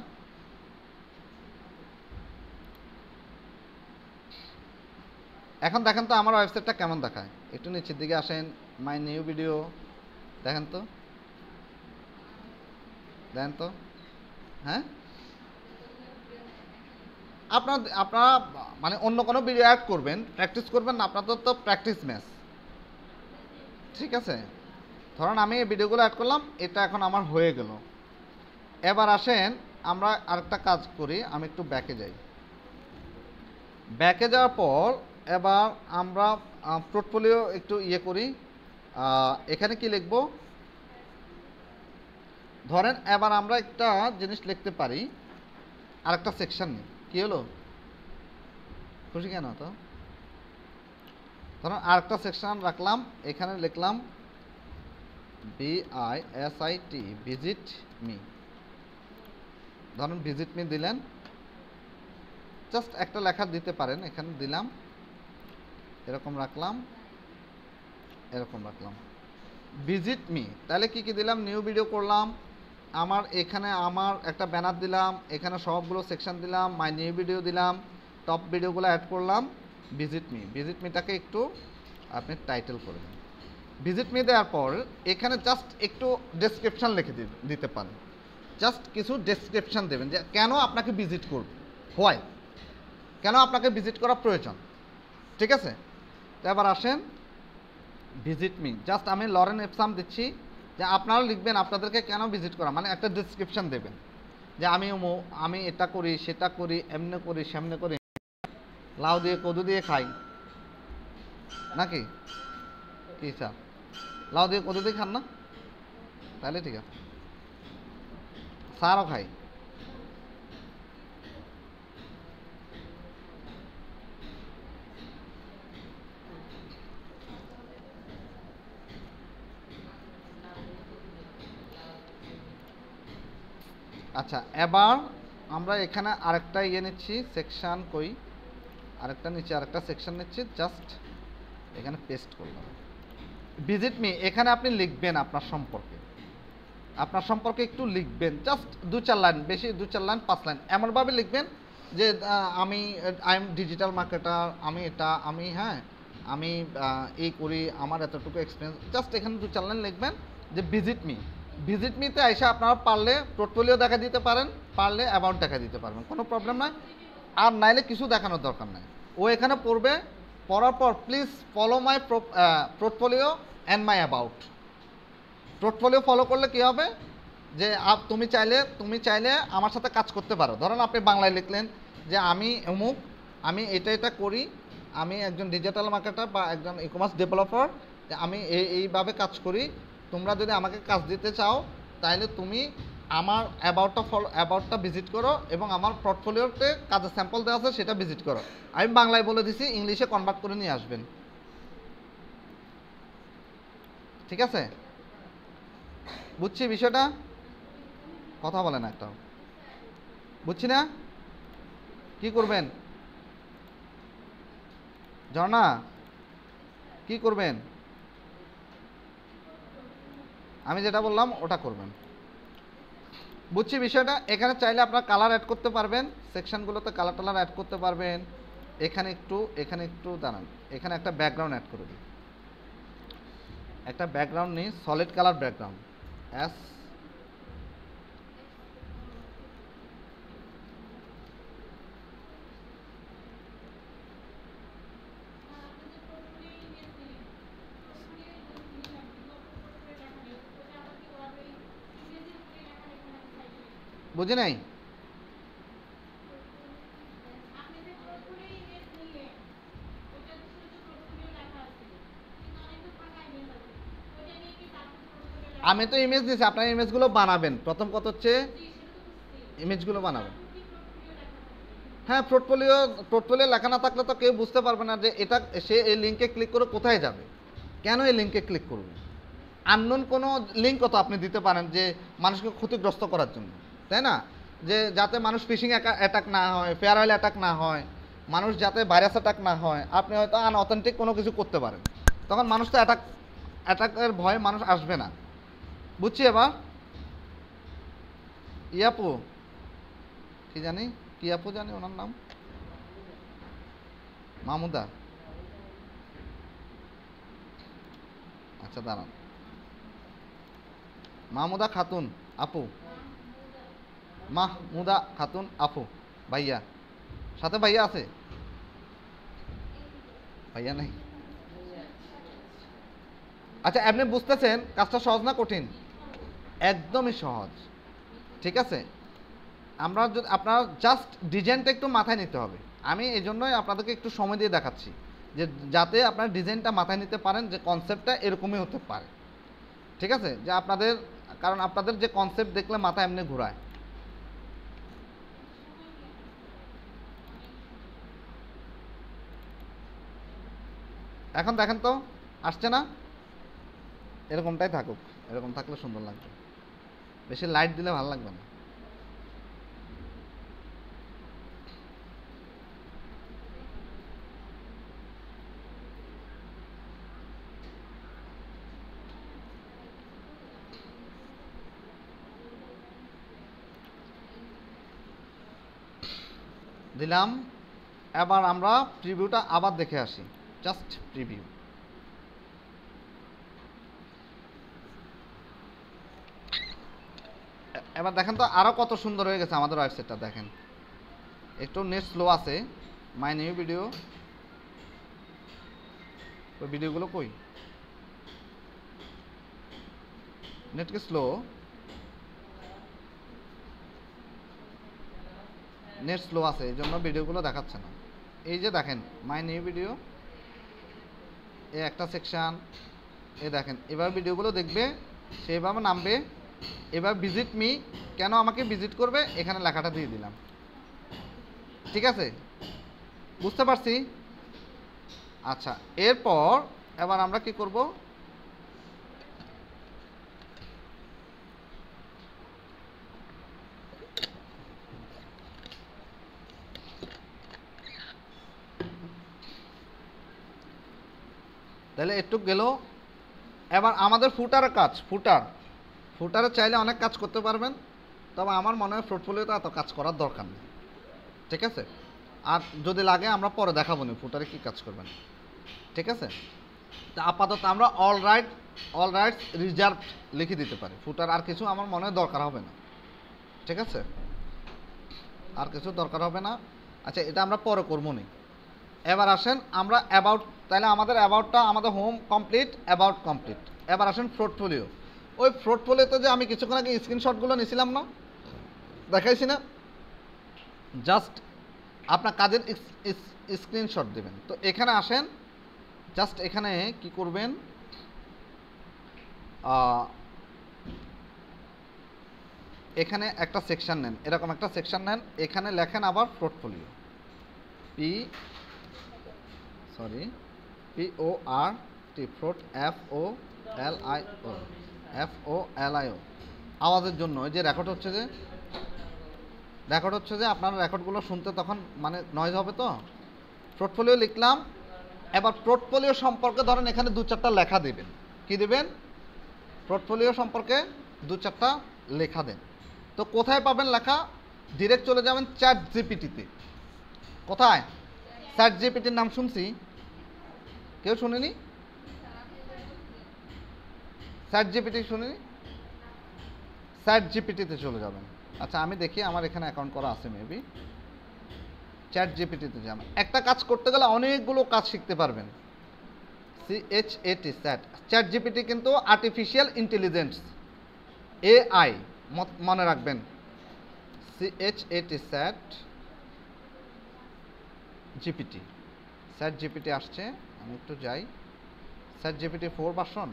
এখন দেখেন তো আমার ওয়েবসাইটটা কেমন দেখায়, একটু নিচের দিকে আসেন, মাই নিউ ভিডিও, দেখেন তো, দেখেন তো, হ্যাঁ আপনারা মানে অন্য কোনো ভিডিও অ্যাড করবেন, প্র্যাকটিস করবেন না, আপনাদের তো প্র্যাকটিস ম্যাচ, ঠিক আছে। ধরুন আমি এই ভিডিওগুলো অ্যাড করলাম, এটা এখন আমার হয়ে গেল। এবার আসেন আমরা আরেকটা কাজ করি, আমি একটু ব্যাকে যাই। ব্যাকে যাওয়ার পর এবার আমরা পোর্টফোলিও একটু ইয়ে করি। এখানে কি লিখব, ধরেন এবার আমরা একটা জিনিস লিখতে পারি, আরেকটা সেকশন নেই, কি হলো খুশি কেন তো, ধরুন আরেকটা সেকশন রাখলাম, এখানে লিখলাম VISIT, ভিজিট মি। ধরুন ভিজিট মি দিলেন, জাস্ট একটা লেখা দিতে পারেন, এখানে দিলাম, এরকম রাখলাম, এরকম রাখলাম ভিজিট মি। তাহলে কি কি দিলাম, নিউ ভিডিও করলাম, আমার এখানে আমার একটা ব্যানার দিলাম, এখানে সবগুলো সেকশন দিলাম, মাই নিউ ভিডিও দিলাম, টপ ভিডিওগুলো অ্যাড করলাম, ভিজিট মি। ভিজিট মিটাকে একটু আপনি টাইটেল করে দিন। ভিজিট মি দেওয়ার পর এখানে জাস্ট একটু ডেসক্রিপশান লিখে দিতে পারেন, জাস্ট কিছু ডেসক্রিপশান দেবেন যে কেন আপনাকে ভিজিট করবে, হয় কেন আপনাকে ভিজিট করা প্রয়োজন, ঠিক আছে। তো এবার আসেন ভিজিট মি, জাস্ট আমি লরেন এপসাম দিচ্ছি, যে আপনারা লিখবেন আপনাদেরকে কেন ভিজিট করা, মানে একটা ডেসক্রিপশান দেবেন যে আমি এটা করি, সেটা করি, এমনি করি, সেমনে করি, লাউ দিয়ে কদু দিয়ে খাই নাকি, কি স্যার লাউ দিয়ে কদু দিয়ে খান না, তাহলে ঠিক আছে, স্যারও খাই। আচ্ছা এবার আমরা এখানে আরেকটা ইয়ে নিচ্ছি, সেকশন কই, আরেকটা নিচে আরেকটা সেকশন নিচ্ছি, জাস্ট এখানে পেস্ট করলাম ভিজিট মি। এখানে আপনি লিখবেন আপনার সম্পর্কে একটু লিখবেন, জাস্ট 2-4 লাইন, বেশি 2-4 লাইন 5 লাইন এমনভাবে লিখবেন যে আই এম ডিজিটাল মার্কেটার, আমি এটা, আমি এই করি, আমার এতটুকু এক্সপিরিয়েন্স, জাস্ট এখানে 2-4 লাইন লিখবেন যে ভিজিট মি। ভিজিট মিতে এসে আপনারা পারলে পোর্টফোলিও দেখা দিতে পারেন, পারলে অ্যামাউন্ট দেখা দিতে পারবেন, কোনো প্রবলেম নাই। আর নাইলে কিছু দেখানোর দরকার নাই, ও এখানে পড়বে, পড়ার পর please follow my portfolio and my about. Portfolio follow করলে কী হবে, যে তুমি চাইলে আমার সাথে কাজ করতে পারো। ধরুন আপনি বাংলায় লিখলেন যে আমি অমুক, আমি এটা করি, আমি একজন ডিজিটাল মার্কেটার বা একজন ই কমার্স ডেভেলপার, আমি এইভাবে কাজ করি, তোমরা যদি আমাকে কাজ দিতে চাও তাহলে তুমি আমার অ্যাবাউটটা ভিজিট করো এবং আমার পোর্টফোলিওতে কাজের স্যাম্পল দেওয়া আছে সেটা ভিজিট করো। আমি বাংলায় বলে দিছি, ইংলিশে কনভার্ট করে নিয়ে আসবেন, ঠিক আছে। বুঝছি বিষয়টা, কথা বলে না একটাও, বুঝছি না, কি করবেন ঝর্ণা, কি করবেন, আমি যেটা বললাম ওটা করবেন, বুঝছি বিষয়টা। এখানে চাইলে আপনারা কালার অ্যাড করতে পারবেন, সেকশনগুলোতে কালার টালার অ্যাড করতে পারবেন। এখানে একটু দাঁড়ান, এখানে একটা ব্যাকগ্রাউন্ড অ্যাড করে দিই, একটা ব্যাকগ্রাউন্ড নিই, সলিড কালার ব্যাকগ্রাউন্ড, এস বুঝি নাই, আমি তো ইমেজ দিয়েছি, আপনার ইমেজগুলো বানাবেন, প্রথম কথা হচ্ছে ইমেজগুলো বানাবেন। হ্যাঁ, পোর্টফোলিও লেখা না থাকলে তো কেউ বুঝতে পারবে না যে এটা, সে এই লিঙ্কে ক্লিক করে কোথায় যাবে, কেন এই লিঙ্কে ক্লিক করবে। আননোন কোনো লিঙ্কও তো আপনি দিতে পারেন যে মানুষকে ক্ষতিগ্রস্ত করার জন্য, তাই না, যে যাতে মানুষ ফিশিং অ্যাটাক না হয়, ফেয়ারওয়েল অ্যাটাক না হয়, মানুষ যাতে ভাইরাস অ্যাটাক না হয়, আপনি হয়তো আনঅথেন্টিক কোনো কিছু করতে পারেন, তখন মানুষ তো অ্যাটাকের ভয়ে মানুষ আসবে না, বুঝছি। এবার ইয়াপু কি আপু জানি ওনার নাম, মামুদা, আচ্ছা দাঁড়ান, মাহমুদা খাতুন আপু, মাহমুদা খাতুন আপু, ভাইয়া সাথে ভাইয়া আছে? ভাইয়া নাই। আচ্ছা আপনি বুঝতেছেন কাজটা সহজ না কঠিন? একদমই সহজ। ঠিক আছে, আমরা যদি আপনার জাস্ট ডিজাইনটা একটু মাথায় নিতে হবে। আমি এই জন্যই আপনাদেরকে একটু সময় দিয়ে দেখাচ্ছি, যে যাতে আপনার ডিজাইনটা মাথায় নিতে পারেন, যে কনসেপ্টটা এরকমই হতে পারে। ঠিক আছে, যে আপনাদের, কারণ আপনাদের যে কনসেপ্ট দেখলে মাথা এমনি ঘোরায়। এখন দেখেন তো আসছে না? এরকমটাই থাকুক, এরকম থাকলে সুন্দর লাগবে, বেশি লাইট দিলে ভালো লাগবে না। দিলাম। এবার আমরা প্রিভিউটা আবার দেখে আসি, জাস্ট প্রিভিউ। এবার দেখেন তো আরো কত সুন্দর হয়ে গেছে আমাদের ওয়েবসাইটটা। দেখেন একটু নেট স্লো আছে, মাই নিউ ভিডিও, ওই ভিডিওগুলো কই, নেট কি স্লো? নেট স্লো আছে এই জন্য ভিডিওগুলো দেখাচ্ছে না। এই যে দেখেন মাই নিউ ভিডিও, এই একটা সেকশন, এই দেখেন এবার ভিডিওগুলো দেখবে, সেইভাবে নামবে। এবার ভিজিট মি, কেন আমাকে ভিজিট করবে, এখানে লেখাটা দিয়ে দিলাম। ঠিক আছে, বুঝতে পারছি? আচ্ছা, এরপর এবার আমরা কি করব, তাহলে একটু গেল। এবার আমাদের ফুটারের কাজ, ফুটারে চাইলে অনেক কাজ করতে পারবেন, তবে আমার মনে হয় পোর্টফোলিওতে এত কাজ করার দরকার নেই। ঠিক আছে, আর যদি লাগে আমরা পরে দেখাবো না ফুটারে কি কাজ করবেন। ঠিক আছে, তা আপাতত আমরা অল রাইটস রিজার্ভ লিখে দিতে পারি। ফুটার আর কিছু আমার মনে হয় দরকার হবে না। ঠিক আছে, আর কিছু দরকার হবে না। আচ্ছা, এটা আমরা পরে করবো নি। এবার আসেন আমরা অ্যাবাউট, তাহলে আমাদের অ্যাবাউটটা, আমাদের হোম কমপ্লিট, অ্যাবাউট কমপ্লিট। এবার আসেন পোর্টফোলিও। ওই পোর্টফোলিওতে যে আমি কিছুক্ষণ আগে স্ক্রিনশটগুলো নিয়েছিলাম না, দেখাইছি না, জাস্ট আপনার কাজের স্ক্রিনশট দেবেন। তো এখানে আসেন, জাস্ট এখানে কি করবেন, এখানে একটা সেকশন নেন, এরকম একটা সেকশন নেন, এখানে লেখেন আবার পোর্টফোলিও, PORT, FOLIO, আওয়াজের জন্য। ওই যে রেকর্ড হচ্ছে যে আপনার রেকর্ডগুলো শুনতে তখন মানে নয়েজ হবে। তো পোর্টফোলিও লিখলাম। এবার পোর্টফোলিও সম্পর্কে ধরেন এখানে 2-4টা লেখা দেবেন। কি দেবেন? পোর্টফোলিও সম্পর্কে 2-4টা লেখা দেন। তো কোথায় পাবেন লেখা? ডিরেক্ট চলে যাবেন চ্যাট জিপিটিতে। কোথায়? চ্যাট জিপিটির নাম শুনছি, কেউ শুনেনি? চ্যাট জিপিটি শুনেনি? চ্যাট জিপিটিতে চলে যাবেন। আচ্ছা আমি দেখি আমার এখানে অ্যাকাউন্ট করা আছে, মেবি। চ্যাট জিপিটিতে যাবেন। একটা কাজ করতে গেলে অনেকগুলো কাজ শিখতে পারবেন। CHAT, চ্যাট জিপিটি কিন্তু আর্টিফিশিয়াল ইন্টেলিজেন্স, AI, মনে রাখবেন। চ্যাট জিপিটি আসছে, আমি একটু যাই। Chat GPT 4 version.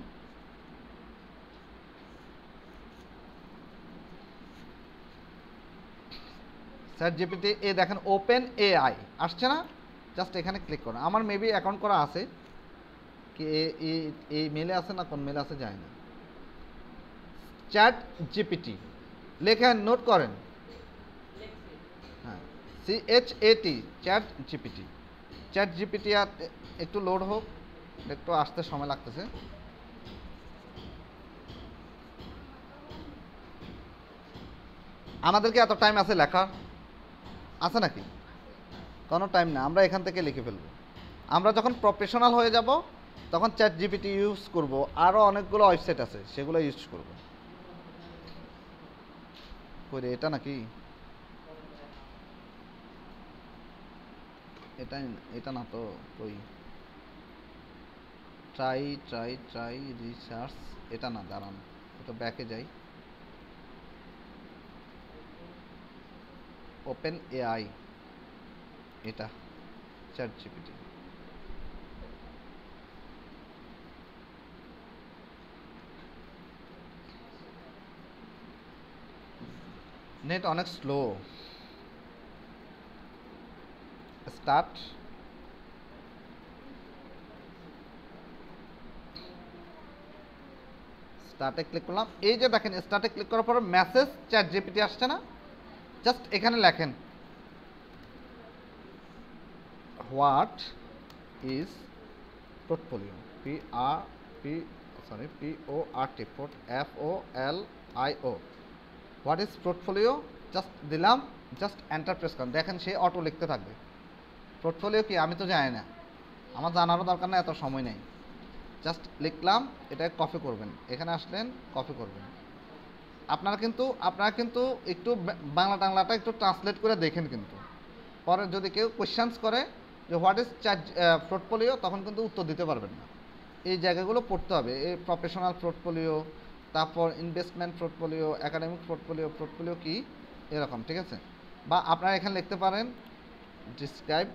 Chat GPT এ দেখেন ওপেন AI আসছে না? জাস্ট এখানে ক্লিক করুন। আমার মেবি অ্যাকাউন্ট করা আছে কি, এই মেলে আছে না কোন মেলে আছে যায় না। চ্যাট জিপিটি লেখেন, নোট করেন। হ্যাঁ, CHAT, চ্যাট জিপিটি। আর একটু লোড হোক, একটু আসতে সময় লাগতেছে। আমাদের কি এত টাইম আছে লেখার? আছে নাকি? কোনো টাইম না, আমরা এখান থেকে লিখে ফেলবো। আমরা যখন প্রফেশনাল হয়ে যাব তখন চ্যাট জিপিটি ইউজ করব, আরও অনেকগুলো ওয়েবসাইট আছে সেগুলো ইউজ করব। করে এটা নাকি এটা এটা না তো, ওই ট্রাই ট্রাই ট্রাই রিসার্চ, এটা না, দাঁড়ান এটা ব্যাকে যাই। ওপেন এআই, এটা চ্যাট জিপিটি। নেট অনেক স্লো। স্টার্ট, স্টার্টে ক্লিক করলাম। এই যে দেখেন স্টার্টে ক্লিক করার পর মেসেজ চ্যাট জিপিটি আসছে না, জাস্ট এখানে লেখেন what is portfolio, PORT, FOLIO, what is portfolio, just দিলাম, জাস্ট এন্টার প্রেস করেন, দেখেন সে অটো লিখতে থাকবে। পোর্টফোলিও কি আমি তো জানি না, আমার জানারও দরকার না, এত সময় নেই। জাস্ট লিখলাম, এটা কপি করবেন, এখানে আসলেন কপি করবেন। আপনারা কিন্তু একটু বাংলা টাংলাটা একটু ট্রান্সলেট করে দেখেন, কিন্তু পরে যদি কেউ কোয়েশ্চেন্স করে যে হোয়াট ইজ চ্যাট পোর্টফোলিও, তখন কিন্তু উত্তর দিতে পারবেন না। এই জায়গাগুলো পড়তে হবে, এই প্রফেশনাল পোর্টফোলিও, তারপর ইনভেস্টমেন্ট পোর্টফোলিও, একাডেমিক পোর্টফোলিও কি এরকম, ঠিক আছে। বা আপনারা এখানে লিখতে পারেন ডিসক্রাইব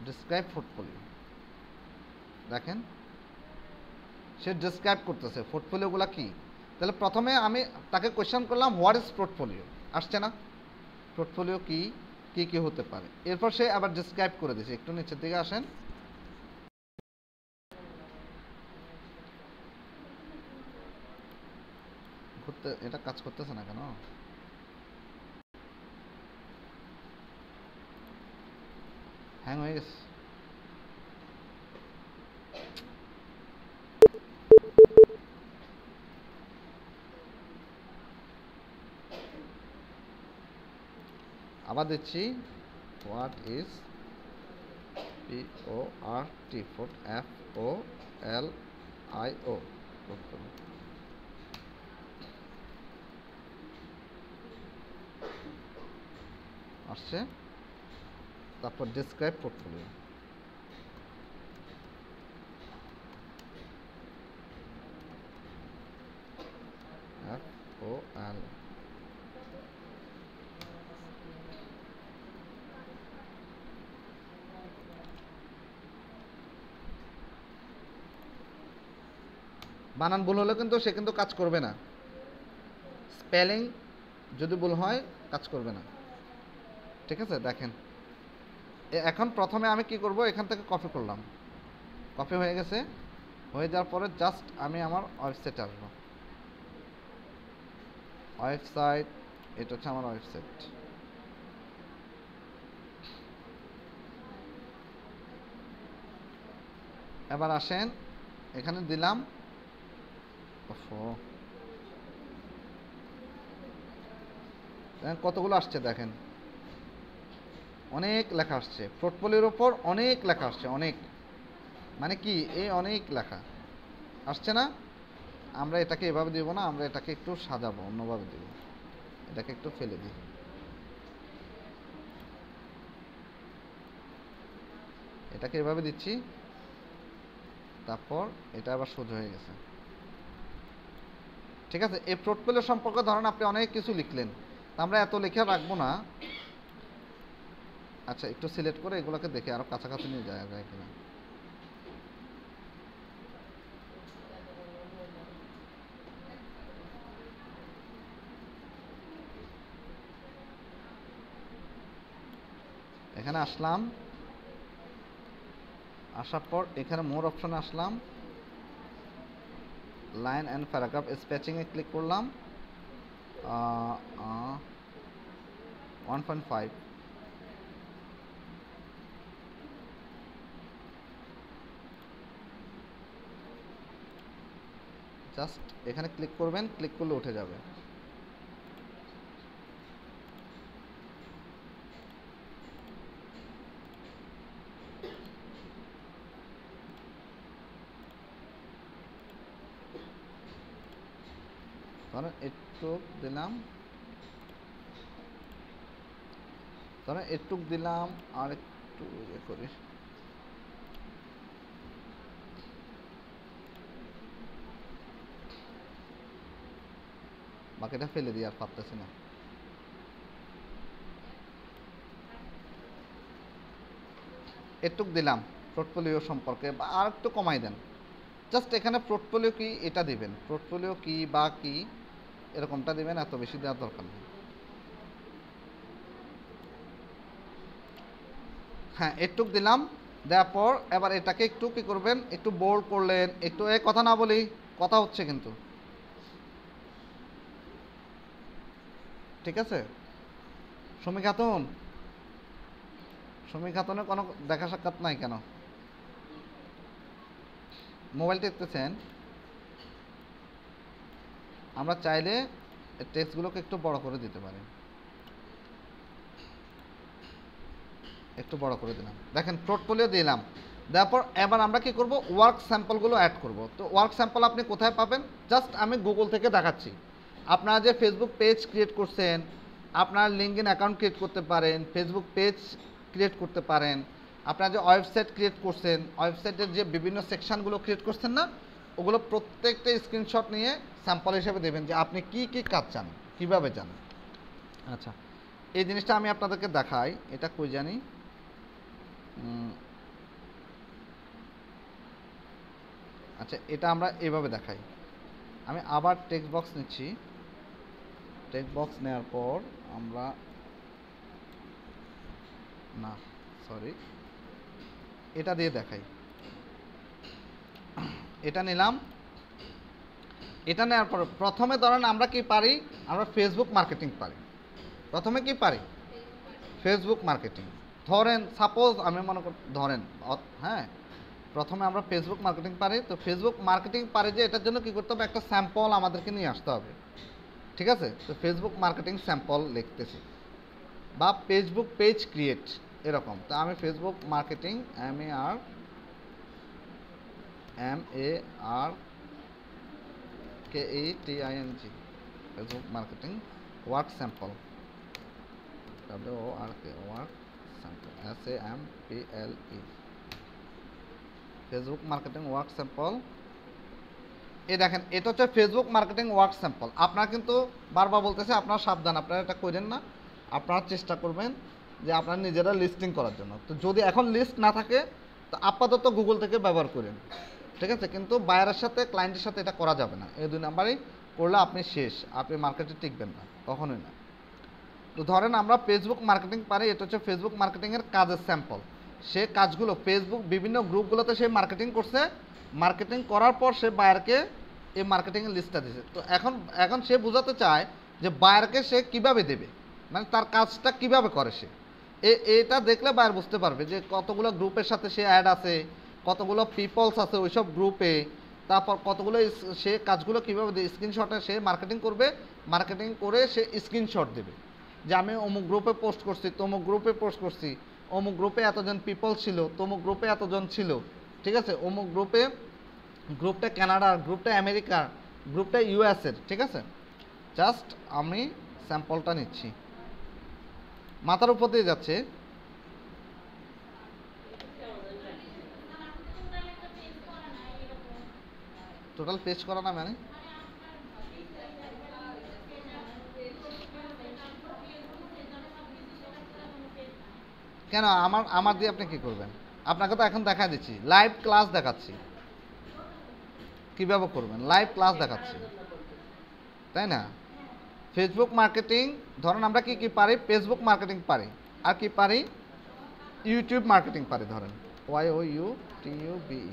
describe পোর্টফোলিও। দেখেন সে ডিসক্রাইব করতেছে পোর্টফোলিওগুলো কি। তাহলে প্রথমে আমি তাকে কোয়েশ্চেন করলাম হোয়াট ইজ পোর্টফোলিও, আসছে না, পোর্টফোলিও কি কি কি হতে পারে। এরপর সে আবার ডিসক্রাইব করে দিয়েছে। একটু নিচের দিকে আসেন, ঘুরতে, এটা কাজ করতেছে না কেন? হ্যাং হয়ে গেছে। আবার দিচ্ছি হোয়াট ইজ PORT, FOLIO, আসছে। তারপর ডিসক্রাইব পোর্টফোলিও, FOL। বানান ভুল হলে কিন্তু সে কিন্তু কাজ করবে না, স্পেলিং যদি ভুল হয় কাজ করবে না, ঠিক আছে। দেখেন এখন প্রথমে আমি কি করব, এখান থেকে কপি করলাম, কপি হয়ে গেছে। হয়ে যাওয়ার পরে জাস্ট আমি আমার ওয়েবসাইটে আসবো। ওয়েবসাইট, এটা হচ্ছে আমার ওয়েবসাইট। এবার আসেন, এখানে দিলাম, কতগুলো আসছে দেখেন, অনেক লেখা আসছে পোর্টফোলিওর ওপর, অনেক লেখা আসছে, অনেক, মানে কি এই অনেক লেখা আসছে না। আমরা এটাকে এভাবে দিব না, আমরা এটাকে একটু সাজাবো, অন্যভাবে দিব, এটাকে একটু ফেলে দিই। এটাকে এভাবে দিচ্ছি, তারপর এটা আবার সোজা হয়ে গেছে, ঠিক আছে। এই পোর্টফোলিও সম্পর্কে ধরেন আপনি অনেক কিছু লিখলেন, আমরা এত লেখা রাখবো না। আচ্ছা একটু সিলেক্ট করে এগুলোকে দেখে আরো কাছাকাছি নিয়ে যায় কিনা। এখানে আসলাম, আসার পর এখানে মোর অপশনে আসলাম, লাইন অ্যান্ড প্যারাগ্রাফ স্পেচিংয়ে ক্লিক করলাম, 1.5, জাস্ট এখানে ক্লিক করবেন, ক্লিক করলে উঠে যাবে। ধরেন একটু দিলাম, ধরেন একটু দিলাম, আর একটু ইয়ে করি, বাকিটা ফেলে দিই, আর পারতেছি না। একটু দিলাম পোর্টফোলিও সম্পর্কে, বা আর একটু কমাই দেন। জাস্ট এখানে পোর্টফোলিও কি এটা দিবেন, পোর্টফোলিও কি বা কি এরকমটা দিবেন, এত বেশি দেওয়ার দরকার নেই। হ্যাঁ, একটু দিলাম, দেওয়ার পর এবার এটাকে একটু কি করবেন, একটু বোল্ড করলেন, একটু এ কথা না বলি, কথা হচ্ছে কিন্তু, ঠিক আছে? সুমি খাতুন, সুমি খাতুনের কোনো দেখা সাক্ষাৎ নাই কেন? মোবাইল টিপতেছেন? আমরা চাইলে টেক্সটগুলোকে একটু বড় করে দিতে পারি। একটু বড় করে দিলাম, দেখেন পোর্টফোলিও দিলাম। তারপর এবার আমরা কি করব, ওয়ার্ক স্যাম্পলগুলো অ্যাড করব। তো ওয়ার্ক স্যাম্পল আপনি কোথায় পাবেন? জাস্ট আমি গুগল থেকে দেখাচ্ছি। আপনারা যে ফেসবুক পেজ ক্রিয়েট করছেন, আপনার লিঙ্কডইন অ্যাকাউন্ট ক্রিয়েট করতে পারেন, ফেসবুক পেজ ক্রিয়েট করতে পারেন, আপনারা যে ওয়েবসাইট ক্রিয়েট করছেন, ওয়েবসাইটের যে বিভিন্ন সেকশনগুলো ক্রিয়েট করছেন না, ওগুলো প্রত্যেকটা স্ক্রিনশট নিয়ে স্যাম্পল হিসেবে দেবেন যে আপনি কি কি কাজ চান, কীভাবে চান। আচ্ছা, এই জিনিসটা আমি আপনাদেরকে দেখাই। এটা কই জানি, আচ্ছা এটা আমরা এভাবে দেখাই। আমি আবার টেক্সট বক্স নিচ্ছি, টেক্সট বক্স নেওয়ার পর আমরা, না সরি, এটা দিয়ে দেখাই। এটা নিলাম, এটা নেওয়ার পর প্রথমে ধরেন আমরা কি পারি, আমরা ফেসবুক মার্কেটিং পারি। প্রথমে কি পারি, ফেসবুক মার্কেটিং। ধরেন সাপোজ আমি মনে করি, ধরেন হ্যাঁ, প্রথমে আমরা ফেসবুক মার্কেটিং পারি। তো ফেসবুক মার্কেটিং পারি যে এটার জন্য কী করতে হবে, একটা স্যাম্পল আমাদেরকে নিয়ে আসতে হবে, ঠিক আছে? তো ফেসবুক মার্কেটিং স্যাম্পল লিখতেছি, বা ফেসবুক পেজ ক্রিয়েট এরকম। তো আমি Facebook marketing MARKETING, Facebook marketing work sample, WORK work sample, SAMPLE, Facebook marketing work sample. এই দেখেন, এটা হচ্ছে ফেসবুক মার্কেটিং ওয়ার্ক স্যাম্পল। আপনারা কিন্তু বারবার বলতেছে, আপনারা সাবধান, আপনারা এটা করেন না। আপনারা চেষ্টা করবেন যে আপনারা নিজেরা লিস্টিং করার জন্য। তো যদি এখন লিস্ট না থাকে, তো আপাতত গুগল থেকে ব্যবহার করেন, ঠিক আছে? কিন্তু বায়ারের সাথে, ক্লায়েন্টের সাথে এটা করা যাবে না। এই দুই নাম্বারই করলে আপনি শেষ, আপনি মার্কেটে টিকবেন না, কখনোই না। তো ধরেন আমরা ফেসবুক মার্কেটিং পারি, এটা হচ্ছে ফেসবুক মার্কেটিংয়ের কাজের স্যাম্পল। সে কাজগুলো ফেসবুক বিভিন্ন গ্রুপগুলোতে সে মার্কেটিং করছে, মার্কেটিং করার পর সে বায়ারকে এই মার্কেটিংয়ের লিস্টটা দিয়েছে। তো এখন এখন সে বোঝাতে চায় যে বায়ারকে সে কিভাবে দেবে, মানে তার কাজটা কিভাবে করে সে। এটা দেখলে বায়ার বুঝতে পারবে যে কতগুলো গ্রুপের সাথে সে অ্যাড আছে, কতগুলো পিপলস আছে ওইসব গ্রুপে, তারপর কতগুলো সে কাজগুলো কীভাবে স্ক্রিনশটে সে মার্কেটিং করবে, মার্কেটিং করে সে স্ক্রিনশট দেবে যে আমি অমুক গ্রুপে পোস্ট করছি, তমুক গ্রুপে পোস্ট করছি, অমুক গ্রুপে এতজন পিপল ছিল, তমুক গ্রুপে এতজন ছিল, ঠিক আছে? অমুক গ্রুপে, গ্রুপটা কানাডার, গ্রুপটা আমেরিকার, গ্রুপটা ইউএসের, ঠিক আছে? জাস্ট আমি স্যাম্পলটা নিচ্ছি, মাথার উপর দিয়ে যাচ্ছে। টোটাল পেজ করা না মানে, কেন আমার আমার দিয়ে আপনি কি করবেন? আপনাকে তো এখন দেখা দিচ্ছি, লাইভ ক্লাস দেখাচ্ছি, কীভাবে করবেন, লাইভ ক্লাস দেখাচ্ছি, তাই না? ফেসবুক মার্কেটিং, ধরেন আমরা কি কি পারি, ফেসবুক মার্কেটিং পারি, আর কি পারি, ইউটিউব মার্কেটিং পারি। ধরেন YOUTUBE,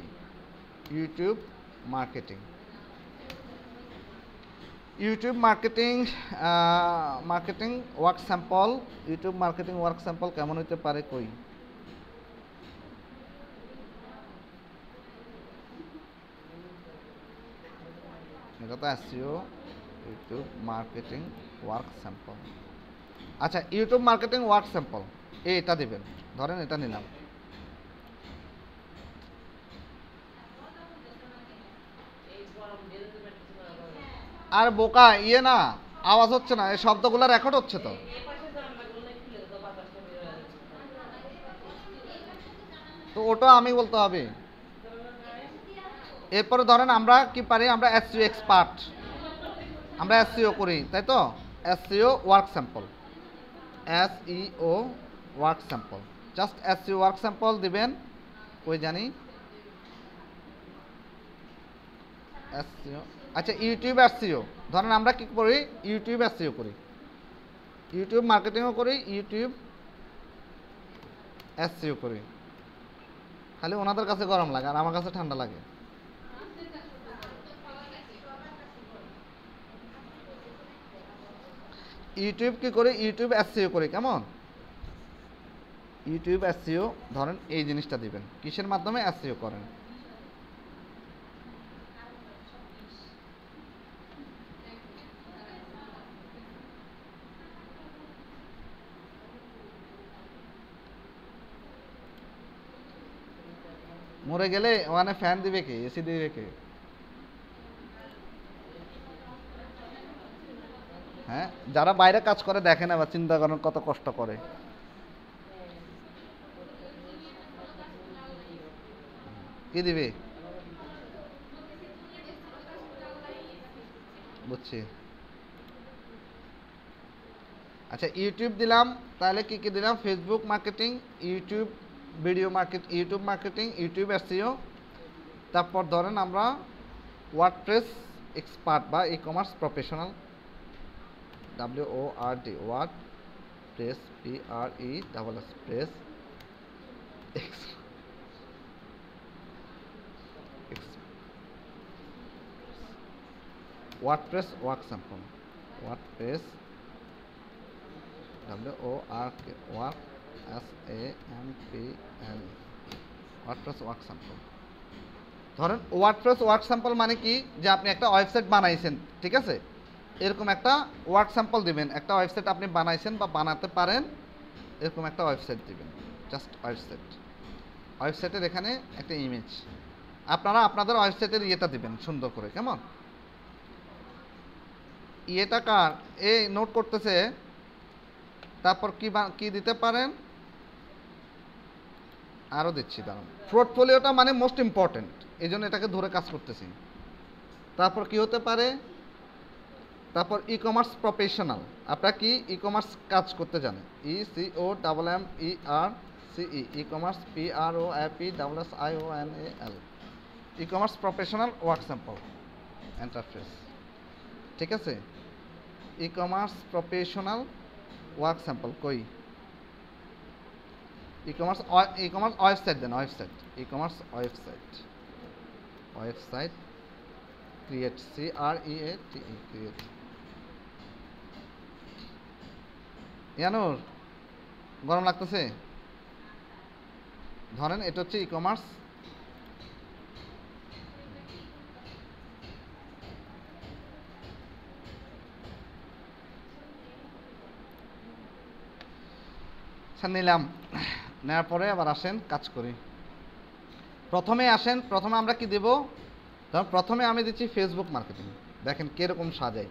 YouTube marketing, YouTube marketing, marketing work sample, YouTube marketing work sample কেমন হতে পারে কই? এটা তো SEO YouTube marketing work sample. আচ্ছা, ইউটিউব মার্কেটিং ওয়ার্ক স্যাম্পল এটা দিবেন, ধরেন এটা নিলাম। আর বোকা ইয়ে না, আওয়াজ হচ্ছে না, এই শব্দগুলো রেকর্ড হচ্ছে তো। তো ওটা আমি বলতে হবে। এরপরে ধরেন আমরা কি পারি, আমরা এসইও এক্সপার্ট, আমরা এসইও করি, তাই তো। SEO work sample, SEO work sample, just SEO work sample দিবেন। ওই জানি এসইও। আচ্ছা, ইউটিউব এসইও, ধরেন আমরা কি করি, ইউটিউব এসইও করি, ইউটিউব মার্কেটিংও করি, ইউটিউব এসইও করি। খালি ওনাদের কাছে গরম লাগে আর আমার কাছে ঠান্ডা লাগে। ইউটিউব কি করি, ইউটিউব এসইও করি, কেমন? ইউটিউব এসইও, ধরেন এই জিনিসটা দিবেন, কিসের মাধ্যমে এসইও করেন। মরে গেলে ওখানে ফ্যান দিবে কে, এসি দিবে কে? হ্যাঁ, যারা বাইরে কাজ করে দেখেন, আবার চিন্তা করেন কত কষ্ট করে। কি দিবে? বুঝছি। আচ্ছা, ইউটিউব দিলাম, তাহলে কি কি দিলাম, Facebook marketing, YouTube video market, YouTube marketing, YouTube SEO. তারপর ধরেন আমরা ওয়ার্ডপ্রেস এক্সপার্ট বা e commerce professional, WORD, word press, PRESS press, WordPress work sample, WordPress WORK, work SAMPL, WordPress work sample. ধরেন ওয়ার্ডপ্রেস ওয়ার্ক স্যাম্পল মানে কি, যে আপনি একটা ওয়েবসাইট বানাইছেন, ঠিক আছে, এরকম একটা ওয়ার্ক স্যাম্পল দিবেন। একটা ওয়েবসাইট আপনি বানাইছেন বা বানাতে পারেন, এরকম একটা ওয়েবসাইট দিবেন, জাস্ট ওয়েবসাইট। ওয়েবসাইটের এখানে একটা ইমেজ, আপনারা আপনাদের ওয়েবসাইটের ইয়েটা দিবেন সুন্দর করে, কেমন? ইয়েটা কার, এই নোট করতেছে। তারপর কি কি দিতে পারেন, আরও দিচ্ছি, দাঁড়ান। পোর্টফোলিওটা মানে মোস্ট ইম্পর্টেন্ট, এই জন্য এটাকে ধরে কাজ করতেছি। তারপর কি হতে পারে, তারপর ই কমার্স প্রফেশনাল, আপনারা কি ই কমার্স কাজ করতে জানেন, ECOMMERCE, e commerce PROFESSIONAL, e commerce professional work sample interface, ঠিক আছে। E commerce professional work sample কই, ই কমার্স ওয়েবসাইট দেন, website, e commerce website, website create, CREATE, create. ইয়ানুর গরম লাগতেছে? ধরেন এটা হচ্ছে ই কমার্স, নিলাম। নেওয়ার পরে আবার আসেন কাজ করি। প্রথমে আমরা কি দেব, ধরুন প্রথমে আমি দিচ্ছি ফেসবুক মার্কেটিং। দেখেন কিরকম সাজাই,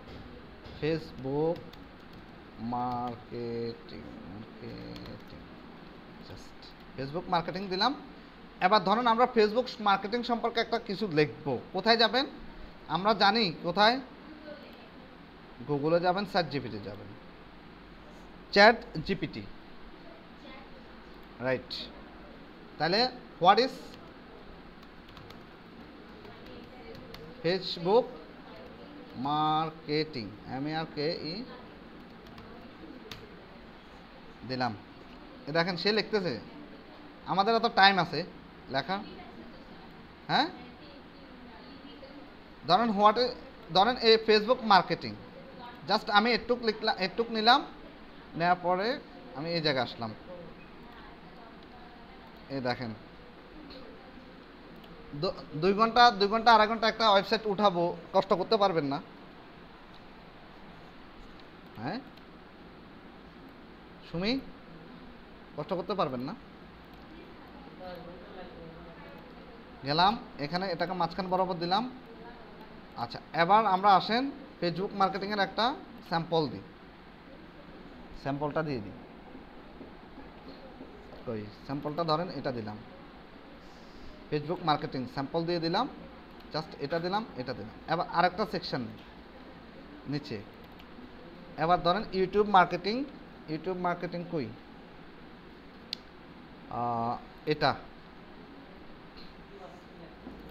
Facebook marketing, just Facebook marketing দিলাম। এবার ধরুন আমরা ফেসবুক মার্কেটিং সম্পর্কে একটা কিছু লিখবো, কোথায় যাবেন, আমরা জানি কোথায়, গুগলে যাবেন, ChatGPT যাবেন, ChatGPT, রাইট। তাহলে what is Facebook marketing, MARKE দিলাম। দেখেন সে লিখতেছে, আমাদের এত টাইম আছে লেখা। হ্যাঁ, ধরেন ধরেন এই ফেসবুক মার্কেটিং, জাস্ট আমি একটুক লিখলাম, একটুক নিলাম, নেওয়ার পরে আমি এই জায়গায় আসলাম। এই দেখেন দুই ঘন্টা আড়াই ঘন্টা একটা ওয়েবসাইট উঠাবো, কষ্ট করতে পারবেন না? হ্যাঁ সুমি, কষ্ট করতে পারবেন না? গেলাম এখানে, এটাকে মাঝখান বরাবর দিলাম। আচ্ছা, এবার আমরা আসেন ফেসবুক মার্কেটিংয়ের একটা স্যাম্পল দিই, স্যাম্পলটা দিয়ে দিই। ওই স্যাম্পলটা ধরেন, এটা দিলাম, ফেসবুক মার্কেটিং স্যাম্পল দিয়ে দিলাম, জাস্ট এটা দিলাম, এটা দিলাম। এবার আরেকটা সেকশন নিচে, এবার ধরেন ইউটিউব মার্কেটিং, ইউটিউব মার্কেটিং কই, এটা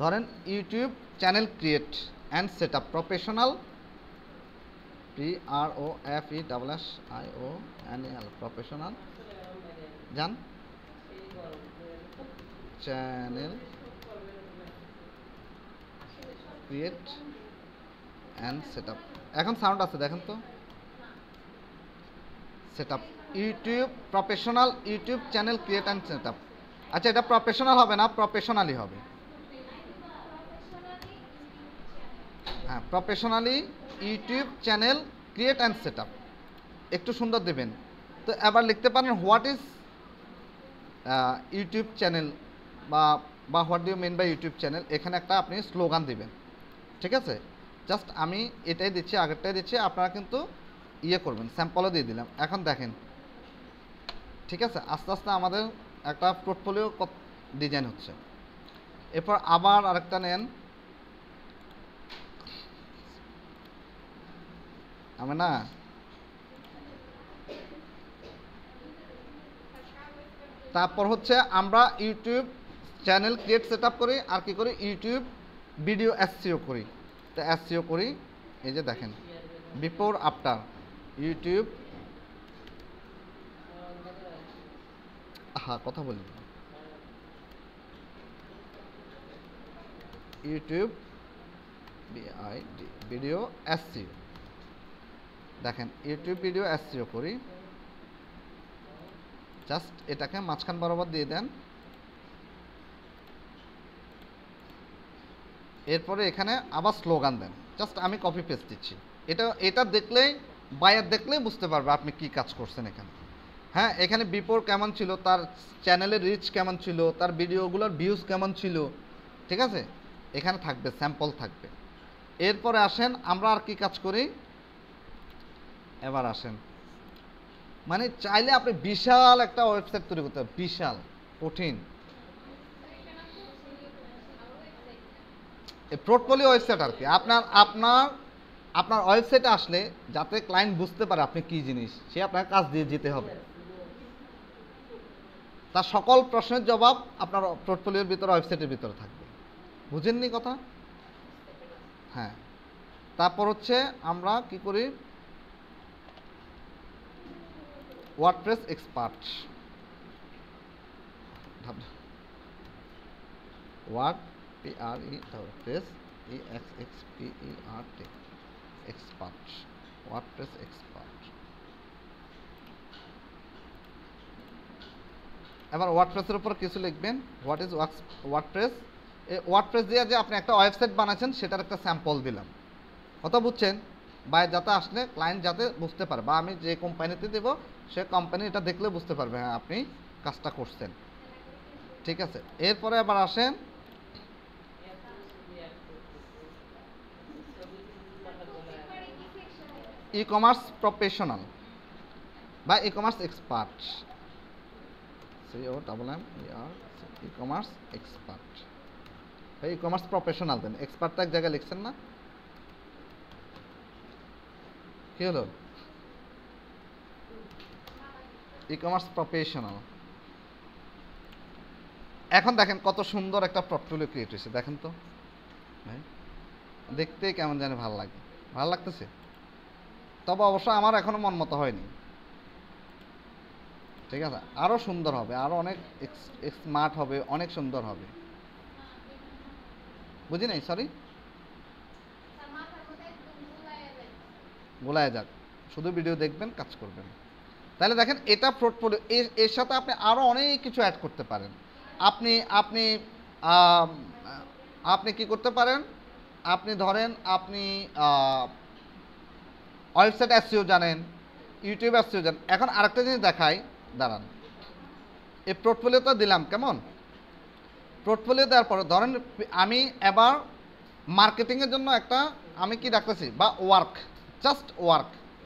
ধরেন YouTube channel create and set up professional, PROFESSIONAL professional, যান channel create and set up. এখন সাউন্ড আছে দেখেন তো, set up YouTube professional, YouTube channel create and set up. আচ্ছা, এটা প্রফেশনাল হবে না, প্রফেশনালি হবে। হ্যাঁ, professionally YouTube channel create and set up, একটু সুন্দর দেবেন। তো এবার লিখতে পারেন হোয়াট ইজ ইউটিউব চ্যানেল, বা what do you mean by YouTube channel. এখানে একটা আপনি স্লোগান দিবেন, ঠিক আছে? জাস্ট আমি এটাই দিচ্ছি, আগেরটাই দিচ্ছি, আপনারা কিন্তু ইয়ে করবেন, স্যাম্পলও দিয়ে দিলাম। এখন দেখেন, ঠিক আছে, আস্তে আস্তে আমাদের একটা পোর্টফোলিও ডিজাইন হচ্ছে। এরপর আবার আরেকটা নেন, আমি না তারপর হচ্ছে আমরা YouTube channel create set up করি, আর কি করি, ইউটিউব ভিডিও এসইও করি। তো এসইও করি, এই যে দেখেন বিফোর আফটার ইউটিউব, হ্যাঁ কথা বলি, ইউটিউব ভিডিও এসইও, দেখেন ইউটিউব ভিডিও এসইও করি, জাস্ট এটাকে মাঝখান বরাবর দিয়ে দেন। এরপরে এখানে আবার স্লোগান দেন, জাস্ট আমি কপি পেস্ট দিচ্ছি। এটা দেখলেই, বায়ার দেখলেই বুঝতে পারবে আপনি কি কাজ করছেন এখানে। হ্যাঁ, এখানে বিফোর কেমন ছিল, তার চ্যানেলের রিচ কেমন ছিল, তার ভিডিওগুলোর ভিউজ কেমন ছিল, ঠিক আছে, এখানে থাকবে, স্যাম্পল থাকবে। এরপরে আসেন আমরা আর কি কাজ করি, এবার আসেন, মানে চাইলে আপনি বিশাল একটা ওয়েবসাইট তৈরি করতে হবে, বিশাল কঠিন পোর্টফোলিও ওয়েবসাইট আর কি। আপনার ওয়েবসাইটে আসলে যাতে ক্লায়েন্ট বুঝতে পারে আপনি কি জিনিস, সে আপনার কাজ দিয়ে যেতে হবে। তার সকল প্রশ্নের জবাব আপনার পোর্টফোলিওর ভিতরে, ওয়েবসাইটের ভিতরে থাকবে। বুঝেননি কথা? হ্যাঁ। তারপর হচ্ছে আমরা কি করি, WordPress expert, expert, WordPress expert. এবার ওয়ার্ডপ্রেসের উপর কিছু লিখবেন, হোয়াট ইজ ওয়ার্ডপ্রেস। এই ওয়ার্ডপ্রেস দিয়ে যে আপনি একটা ওয়েবসাইট বানাচ্ছেন সেটার একটা স্যাম্পল দিলাম, কথা বুঝছেন? বা যাতে আসলে ক্লায়েন্ট যাতে বুঝতে পারে, বা আমি যে কোম্পানিতে দেবো সে কোম্পানি এটা দেখলে বুঝতে পারবে হ্যাঁ আপনি কাজটা করছেন, ঠিক আছে? এরপরে আবার আসেন ই কমার্স প্রফেশনাল বা ই commerce expert, e commerce expert, e commerce professional দেন, এক্সপার্টটা এক জায়গায় লিখছেন না, কি হলো, ই কমার্স প্রফেশনাল। এখন দেখেন কত সুন্দর একটা পোর্টফোলিও ক্রিয়েট হয়েছে, দেখেন তো দেখতে কেমন জানি ভালো লাগে, ভালো লাগতেছে। তবে অবশ্য আমার এখনো মন মতো হয়নি, ঠিক আছে, আরো সুন্দর হবে, আরো অনেক স্মার্ট হবে, অনেক সুন্দর হবে। বুঝি নাই, সরি, গোলায় যাক, শুধু ভিডিও দেখবেন, কাজ করবেন। তাহলে দেখেন এটা পোর্টফোলিও, এর সাথে আপনি আরো অনেক কিছু অ্যাড করতে পারেন। আপনি আপনি কি করতে পারেন, আপনি ধরেন আপনি ওয়েবসাইট এসইও জানেন, ইউটিউব এসইও জানেন। এখন আরেকটা জিনিস দেখাই, দাঁড়ান, এই পোর্টফোলিওটা দিলাম, কেমন? পোর্টফোলিও দেওয়ার পরে ধরেন আমি এবার মার্কেটিংয়ের জন্য একটা আমি কি রাখতেছি, বা ওয়ার্ক, জাস্ট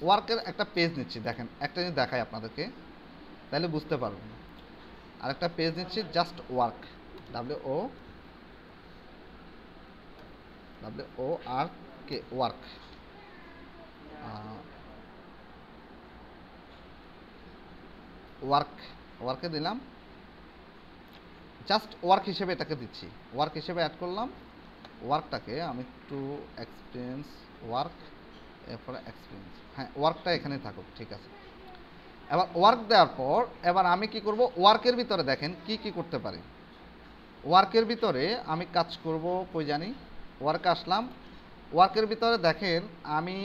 ওয়ার্কের একটা পেজ নিচ্ছি। দেখেন একটা জিনিস দেখাই আপনাদেরকে, তাহলে বুঝতে পারবেন। আরেকটা পেজ নিচ্ছি, জাস্ট ওয়ার্ক, WORK, ওয়ার্ক। ওয়ার্কে দিলাম, জাস্ট ওয়ার্ক হিসেবে এটাকে দিচ্ছি, ওয়ার্ক হিসেবে অ্যাড করলাম। ওয়ার্কটাকে আমি একটু এক্সপিরিয়েন্স ওয়ার্ক, এরপরে এক্সপিরিয়েন্স, হ্যাঁ ওয়ার্কটা এখানে থাকুক, ঠিক আছে। এবার ওয়ার্ক দেওয়ার পর এবার আমি কি করব, ওয়ার্কের ভিতরে দেখেন কি কি করতে পারি। ওয়ার্কের ভিতরে আমি কাজ করব, কই জানি, ওয়ার্কে আসলাম। ওয়ার্কের ভিতরে দেখেন আমি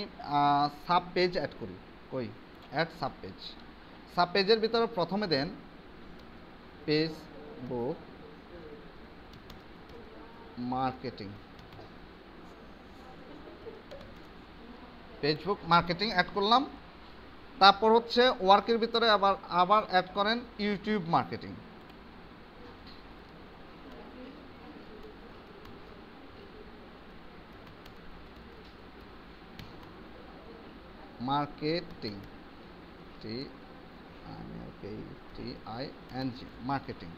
সাব পেজ অ্যাড করি, কই অ্যাড সাব পেজ। সাব পেজের ভিতরে প্রথমে দেন Facebook marketing, Facebook marketing add করলাম। তারপর হচ্ছে ওয়ার্কের ভিতরে আবার অ্যাড করেন ইউটিউব মার্কেটিং, মার্কেটিং, মার্কেটিং।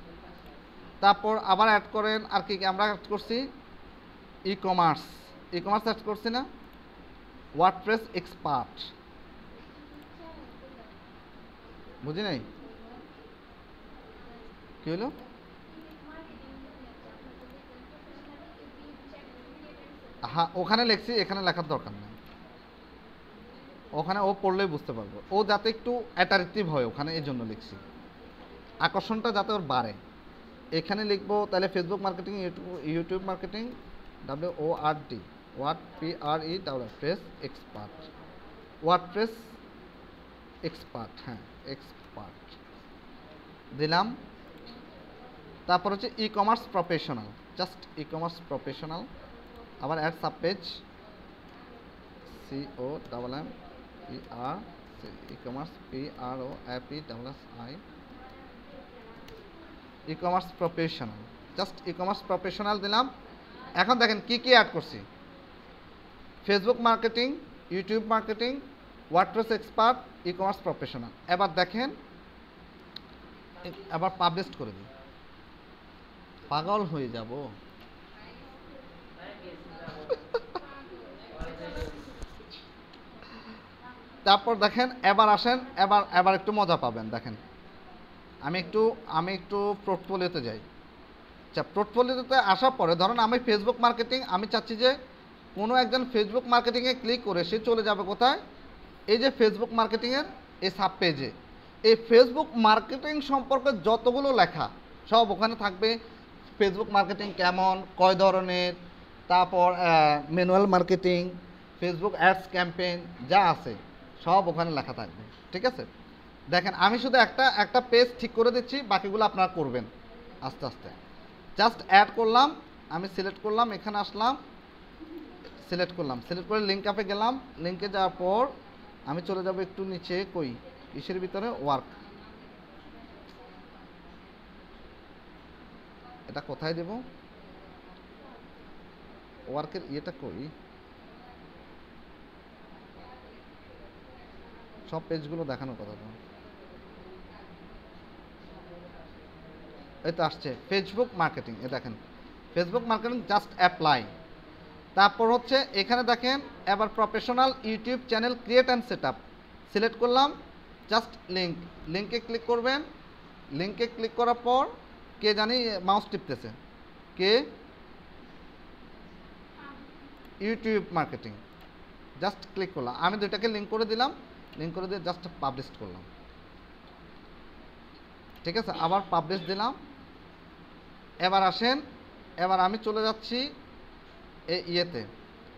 তারপর আবার অ্যাড করেন, আর কি আমরা অ্যাড করছি, ই কমার্স অ্যাড করছি না, ওয়ার্ডপ্রেস এক্সপার্ট, বুঝি নাই কি হলো? হ্যাঁ ওখানে লিখছি, এখানে লেখার দরকার নেই, ওখানে ও পড়লেই বুঝতে পারবো, ও যাতে একটু অ্যাট্রাকটিভ হয় ওখানে, এই জন্য লিখছি, আকর্ষণটা যাতে ওর বাড়ে। এখানে লিখবো তাহলে Facebook marketing, YouTube marketing, WORDPRES expert, WordPress expert, হ্যাঁ এক্সপার্ট দিলাম। তারপর হচ্ছে e commerce professional, just e commerce professional, আবার add sub page, COMMER, e commerce PROFESSI, e commerce professional, just e commerce professional দিলাম। এখন দেখেন কি কি অ্যাড করছি, Facebook marketing, YouTube marketing, WordPress expert, e commerce professional. এবার দেখেন, এবার পাবলিশ করে দিই, পাগল হয়ে যাব। তারপর দেখেন এবার আসেন, এবার একটু মজা পাবেন। দেখেন আমি একটু পোর্টফোলিওতে যাই। আচ্ছা, পোর্টফোলিওতে আসার পরে ধরুন আমি ফেসবুক মার্কেটিং, আমি চাচ্ছি যে কোনো একজন ফেসবুক মার্কেটিংয়ে ক্লিক করে সে চলে যাবে কোথায়, এই যে ফেসবুক মার্কেটিংয়ের এই সাব পেজে। এই ফেসবুক মার্কেটিং সম্পর্কে যতগুলো লেখা সব ওখানে থাকবে। ফেসবুক মার্কেটিং কেমন, কয় ধরনের, তারপর manual marketing, Facebook ads campaign, যা আছে সব ওখানে লেখা থাকবে, ঠিক আছে। দেখেন আমি শুধু একটা পেজ ঠিক করে দিচ্ছি, বাকিগুলো আপনারা করবেন আস্তে আস্তে। জাস্ট অ্যাড করলাম, আমি সিলেক্ট করলাম, এখানে আসলাম, সিলেক্ট করে লিঙ্ক আপে গেলাম। লিঙ্কে যাওয়ার পর আমি চলে যাব একটু নিচে, কই কিসের ভিতরে, ওয়ার্ক, এটা কোথায় দেব, ওয়ার্কের ইয়েটা কই, সব পেজগুলো দেখানোর কথা তো, এই তো আসছে ফেসবুক মার্কেটিং। এ দেখেন ফেসবুক মার্কেটিং, জাস্ট অ্যাপ্লাই। তারপর হচ্ছে এখানে দেখেন এবার professional YouTube channel create and set up, select করলাম, জাস্ট লিঙ্কে ক্লিক করবেন। লিঙ্কে ক্লিক করার পর কে জানি মাউস টিপতেছে, কে, ইউটিউব মার্কেটিং, জাস্ট ক্লিক করলাম। আমি দুইটাকে লিঙ্ক করে দিলাম, লিঙ্ক করে দিয়ে জাস্ট পাবলিশ করলাম, ঠিক আছে। আবার পাবলিশ দিলাম। এবার আসেন, এবার আমি চলে যাচ্ছি এই ইয়েতে,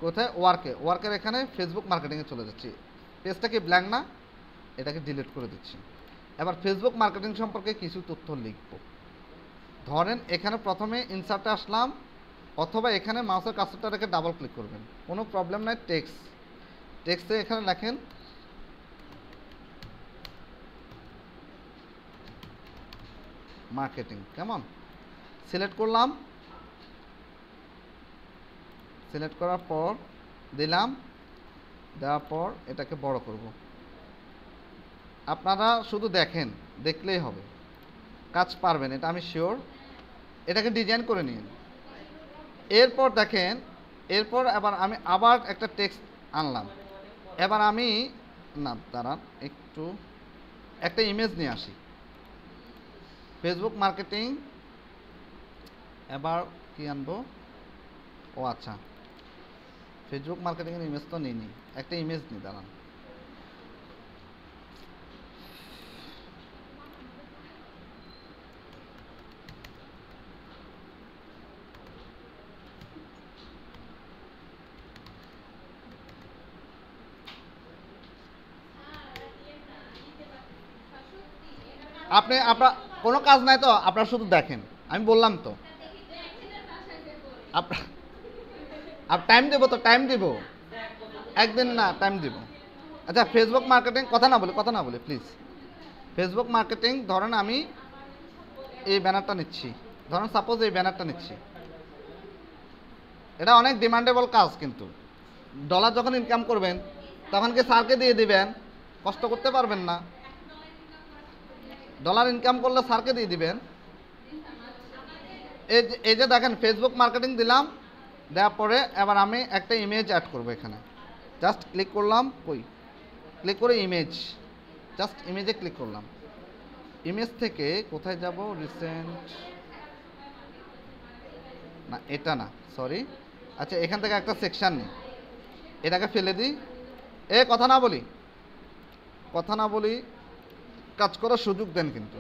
কোথায়, ওয়ার্কের এখানে ফেসবুক মার্কেটিংয়ে চলে যাচ্ছি। পেজটা কি ব্ল্যাঙ্ক না, এটাকে ডিলিট করে দিচ্ছি। এবার ফেসবুক মার্কেটিং সম্পর্কে কিছু তথ্য লিখব। ধরেন এখানে প্রথমে ইনসার্টে আসলাম, অথবা এখানে মাউসের কার্সরটা রেখে ডাবল ক্লিক করবেন, কোনো প্রবলেম নাই। টেক্সটে এখানে লেখেন মার্কেটিং, কেমন? সিলেক্ট করলাম, সিলেক্ট করার পর দিলাম, দেওয়ার পর এটাকে বড় করব। আপনারা শুধু দেখেন, দেখলেই হবে, কাজ পারবেন, এটা আমি শিওর। এটাকে ডিজাইন করে নিন। এরপর দেখেন, এরপর আমি আবার একটা টেক্সট আনলাম। এবার আমি দাঁড়ান একটু, একটা ইমেজ নিয়ে আসি। ফেসবুক মার্কেটিং, এবার কি আনবো? ও আচ্ছা, ফেসবুক মার্কেটিংয়ের ইমেজ তো নিইনি, একটা ইমেজ নিই, দাঁড়ান। আপনার কোনো কাজ নাই তো, আপনারা শুধু দেখেন, আমি বললাম তো। আপনার টাইম দেবো তো, টাইম দিব, একদিন না, টাইম দিব। আচ্ছা, ফেসবুক মার্কেটিং, কথা না বলি প্লিজ। ফেসবুক মার্কেটিং ধরেন আমি এই ব্যানারটা নিচ্ছি, ধরেন সাপোজ এই ব্যানারটা নিচ্ছি। এটা অনেক ডিমান্ডেবল কাজ, কিন্তু ডলার যখন ইনকাম করবেন তখন কি স্যারকে দিয়ে দিবেন? কষ্ট করতে পারবেন না। ডলার ইনকাম করলে স্যারকে দিয়ে দিবেন। এই যে দেখেন, ফেসবুক মার্কেটিং দিলাম, দেওয়ার পরে এবার আমি একটা ইমেজ অ্যাড করব। এখানে জাস্ট ক্লিক করলাম, ক্লিক করে ইমেজ, জাস্ট ইমেজে ক্লিক করলাম। ইমেজ থেকে কোথায় যাব? রিসেন্ট না, এটা না, সরি। আচ্ছা, এখান থেকে একটা সেকশন নিই, এটাকে ফেলে দিই। কথা না বলি, কাজ করার সুযোগ দেন কিন্তু।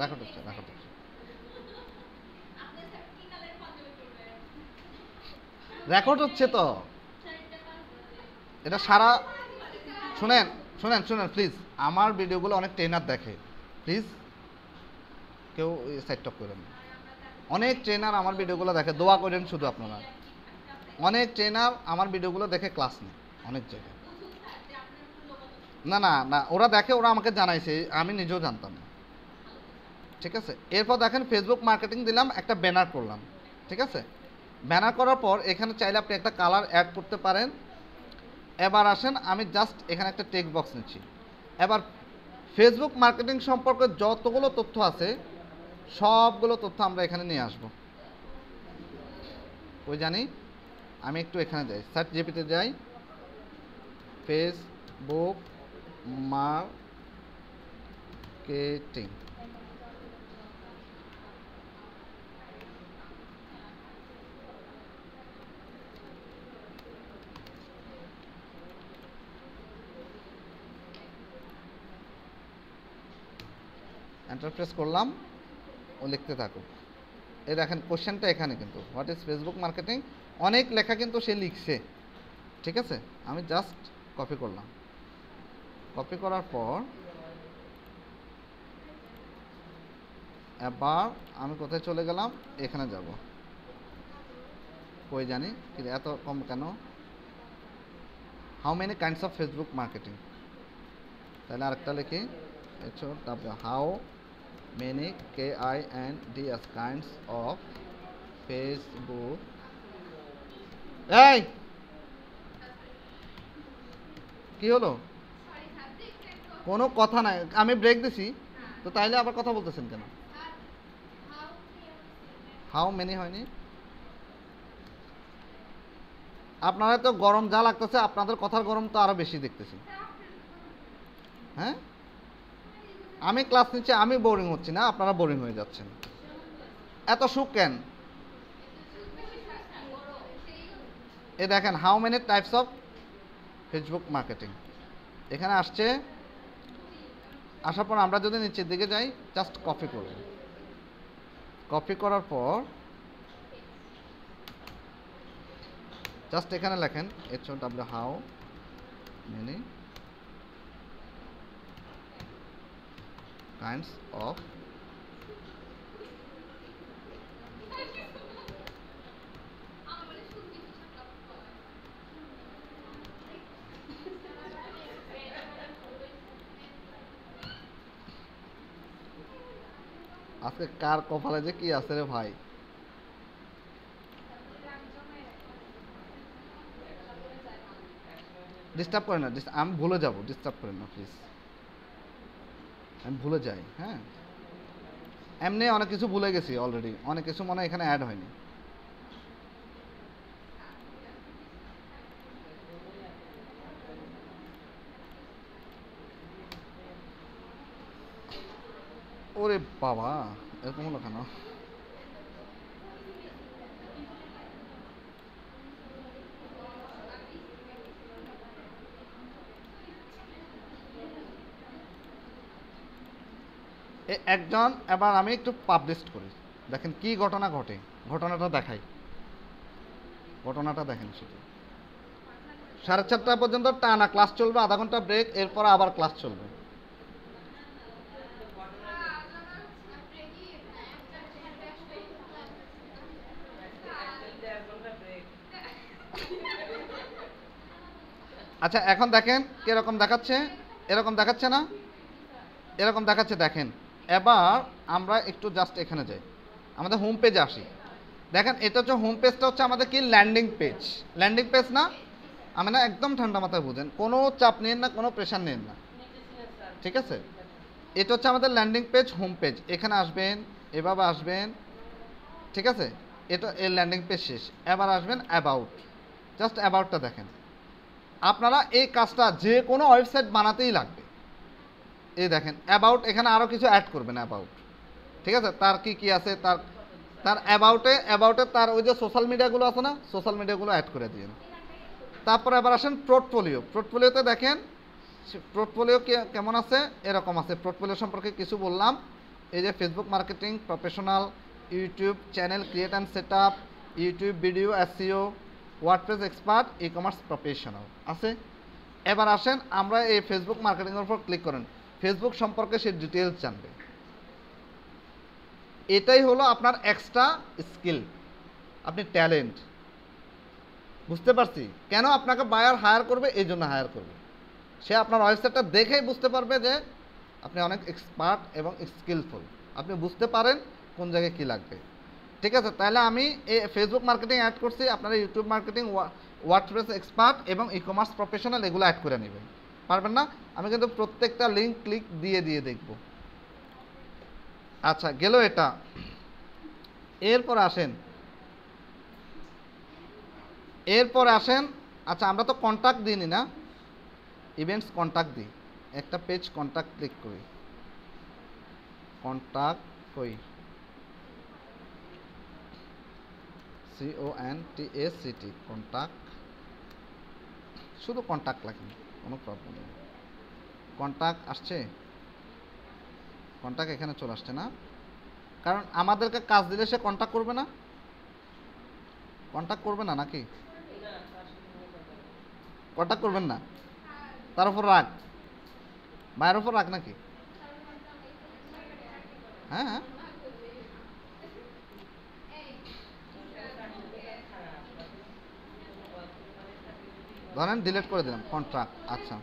রেকর্ড হচ্ছে রেকর্ড হচ্ছে তো এটা সারা। শুনেন প্লিজ, আমার ভিডিওগুলো অনেক ট্রেনার দেখে, প্লিজ কেউ সাইড টপ করেন। অনেক ট্রেনার আমার ভিডিওগুলো দেখে, দোয়া করেন শুধু আপনারা। অনেক ট্রেনার আমার ভিডিওগুলো দেখে ক্লাস নেয় অনেক জায়গায়। না, ওরা দেখে, ওরা আমাকে জানাইছে, আমি নিজেও জানতাম না। ঠিক আছে, এরপর দেখেন ফেসবুক মার্কেটিং দিলাম, একটা ব্যানার করলাম। ঠিক আছে, ব্যানার করার পর এখানে চাইলে আপনি একটা কালার অ্যাড করতে পারেন। এবার আসেন, আমি জাস্ট এখানে একটা টেক্সট বক্স নিচ্ছি। এবার ফেসবুক মার্কেটিং সম্পর্কে যতগুলো তথ্য আছে সবগুলো তথ্য আমরা এখানে নিয়ে আসব। জানি, আমি একটু এখানে যাই, সার্চ জিপিতে যাই, ফেসবুক মার্কেটিং। এন্টার প্রেস করলাম, ও লিখতে থাকুক। এই দেখেন কোশ্চেনটা এখানে, কিন্তু হোয়াট ইজ ফেসবুক মার্কেটিং, অনেক লেখা কিন্তু সে লিখছে। ঠিক আছে, আমি জাস্ট কপি করলাম। কপি করার পর এবার আমি কোথায় চলে গেলাম? এখানে যাব। জানি এত কম কেন? How many kinds of Facebook marketing. তাহলে আরেকটা লিখি, how many KINDS kinds of Facebook. এই কি হলো? কোনো কথা নাই, আমি ব্রেক দিছি তো, তাইলে আবার কথা বলতেছেন কেন? হাউ মেনি হয়নি? আপনারা তো গরম যা লাগতেছে, আপনাদের কথার গরম তো আরো বেশি দেখতেছি। হ্যাঁ, আমি ক্লাস নিচ্ছি, আমি বোরিং হচ্ছি না, আপনারা বোরিং হয়ে যাচ্ছেন। এত সুখ কেন? এ দেখেন, how many types of Facebook marketing এখানে আসছে। আসার পর আমরা যদি নিচের দিকে যাই, জাস্ট কপি করব। কপি করার পর জাস্ট এখানে লেখেন HOW how many kinds of আজকে কার কপালে যে কি আছে রে ভাই। ডিস্টার্ব করেন না, আমি ভুলে যাব, ডিস্টার্ব করেন না প্লিজ, আমি ভুলে যাই। হ্যাঁ, এমনি অনেক কিছু ভুলে গেছি অলরেডি, অনেক কিছু মনে হয় এখানে অ্যাড হয়নি। ওরে বাবা, এরকম হলো কেন? একজন, এবার আমি একটু পাবলিশ করি, দেখেন কি ঘটনা ঘটে, ঘটনাটা দেখাই, ঘটনাটা দেখেন শুধু। 4:30 পর্যন্ত টানা ক্লাস চলবে, আধা ঘন্টা ব্রেক, এরপর আবার ক্লাস চলবে। আচ্ছা এখন দেখেন কিরকম দেখাচ্ছে, এরকম দেখাচ্ছে না, এরকম দেখাচ্ছে দেখেন। এবার আমরা একটু জাস্ট এখানে যাই, আমাদের হোম পেজে আসি। দেখেন এটা হচ্ছে হোম পেজটা, হচ্ছে আমাদের কি ল্যান্ডিং পেজ, ল্যান্ডিং পেজ না, আমি না একদম ঠান্ডা মাথায় বুঝেন, কোনো চাপ নেন না, কোনো প্রেশার নেন না, ঠিক আছে? এটা হচ্ছে আমাদের ল্যান্ডিং পেজ, হোম পেজ। এখানে আসবেন, এভাবে আসবেন, ঠিক আছে? এটা এর ল্যান্ডিং পেজ শেষ। এবার আসবেন অ্যাবাউট, জাস্ট অ্যাবাউটটা দেখেন। আপনারা এই কাজটা যে কোনো ওয়েবসাইট বানাতেই লাগবে। এই দেখেন অ্যাবাউট, এখানে আরও কিছু অ্যাড করবেন অ্যাবাউট, ঠিক আছে? তার কি কি আছে, তার তার অ্যাবাউটে তার ওই যে সোশ্যাল মিডিয়াগুলো আছে না, সোশ্যাল মিডিয়াগুলো অ্যাড করে দিন। তারপর এবার আসেন পোর্টফোলিও, পোর্টফোলিওতে দেখেন পোর্টফোলিও কেমন আছে, এরকম আছে। পোর্টফোলিও সম্পর্কে কিছু বললাম, এই যে Facebook marketing professional, YouTube channel create and set up, YouTube video SEO, WordPress expert, e commerce professional আছে। এবার আসেন আমরা এই ফেসবুক মার্কেটিংয়ের উপর ক্লিক করেন, ফেসবুক সম্পর্কে সে ডিটেলস জানবে। এটাই হলো আপনার এক্সট্রা স্কিল, আপনি ট্যালেন্ট। বুঝতে পারছি কেন আপনাকে বায়ার হায়ার করবে, এই জন্য হায়ার করবে। সে আপনার ওয়েবসাইটটা দেখেই বুঝতে পারবে যে আপনি অনেক এক্সপার্ট এবং স্কিলফুল, আপনি বুঝতে পারেন কোন জায়গায় কী লাগবে, ঠিক আছে? তাহলে আমি এই ফেসবুক মার্কেটিং অ্যাড করছি, আপনারা ইউটিউব মার্কেটিং, ওয়ার্ডপ্রেস এক্সপার্ট এবং ই কমার্স প্রফেশনাল এগুলো অ্যাড করে নেবেন। পারবেন না? আমি কিন্তু প্রত্যেকটা লিঙ্ক ক্লিক দিয়ে দিয়ে দেখব। আচ্ছা গেল এটা। এরপর আসেন, আচ্ছা আমরা তো কন্ট্যাক্ট দিইনি না, ইভেন্টস কন্ট্যাক্ট দিই, একটা পেজ কন্ট্যাক্ট ক্লিক করি, কন্ট্যাক্ট কই, CONTACT, কন্ট্যাক্ট, শুধু কন্ট্যাক্ট লাগে, কোনো প্রবলেম নেই। কন্ট্যাক্ট আসছে, কন্ট্যাক্ট এখানে চলে আসছে না, কারণ আমাদেরকে কাজ দিলে সে কন্ট্যাক্ট করবে না, কন্ট্যাক্ট করবে না নাকি? কন্ট্যাক্ট করবেন না, তার উপর রাগ, মায়ের উপর রাগ নাকি? হ্যাঁ হ্যাঁ, ধরেন ডিলিট করে দিলাম কন্ট্রাক্ট। আচ্ছা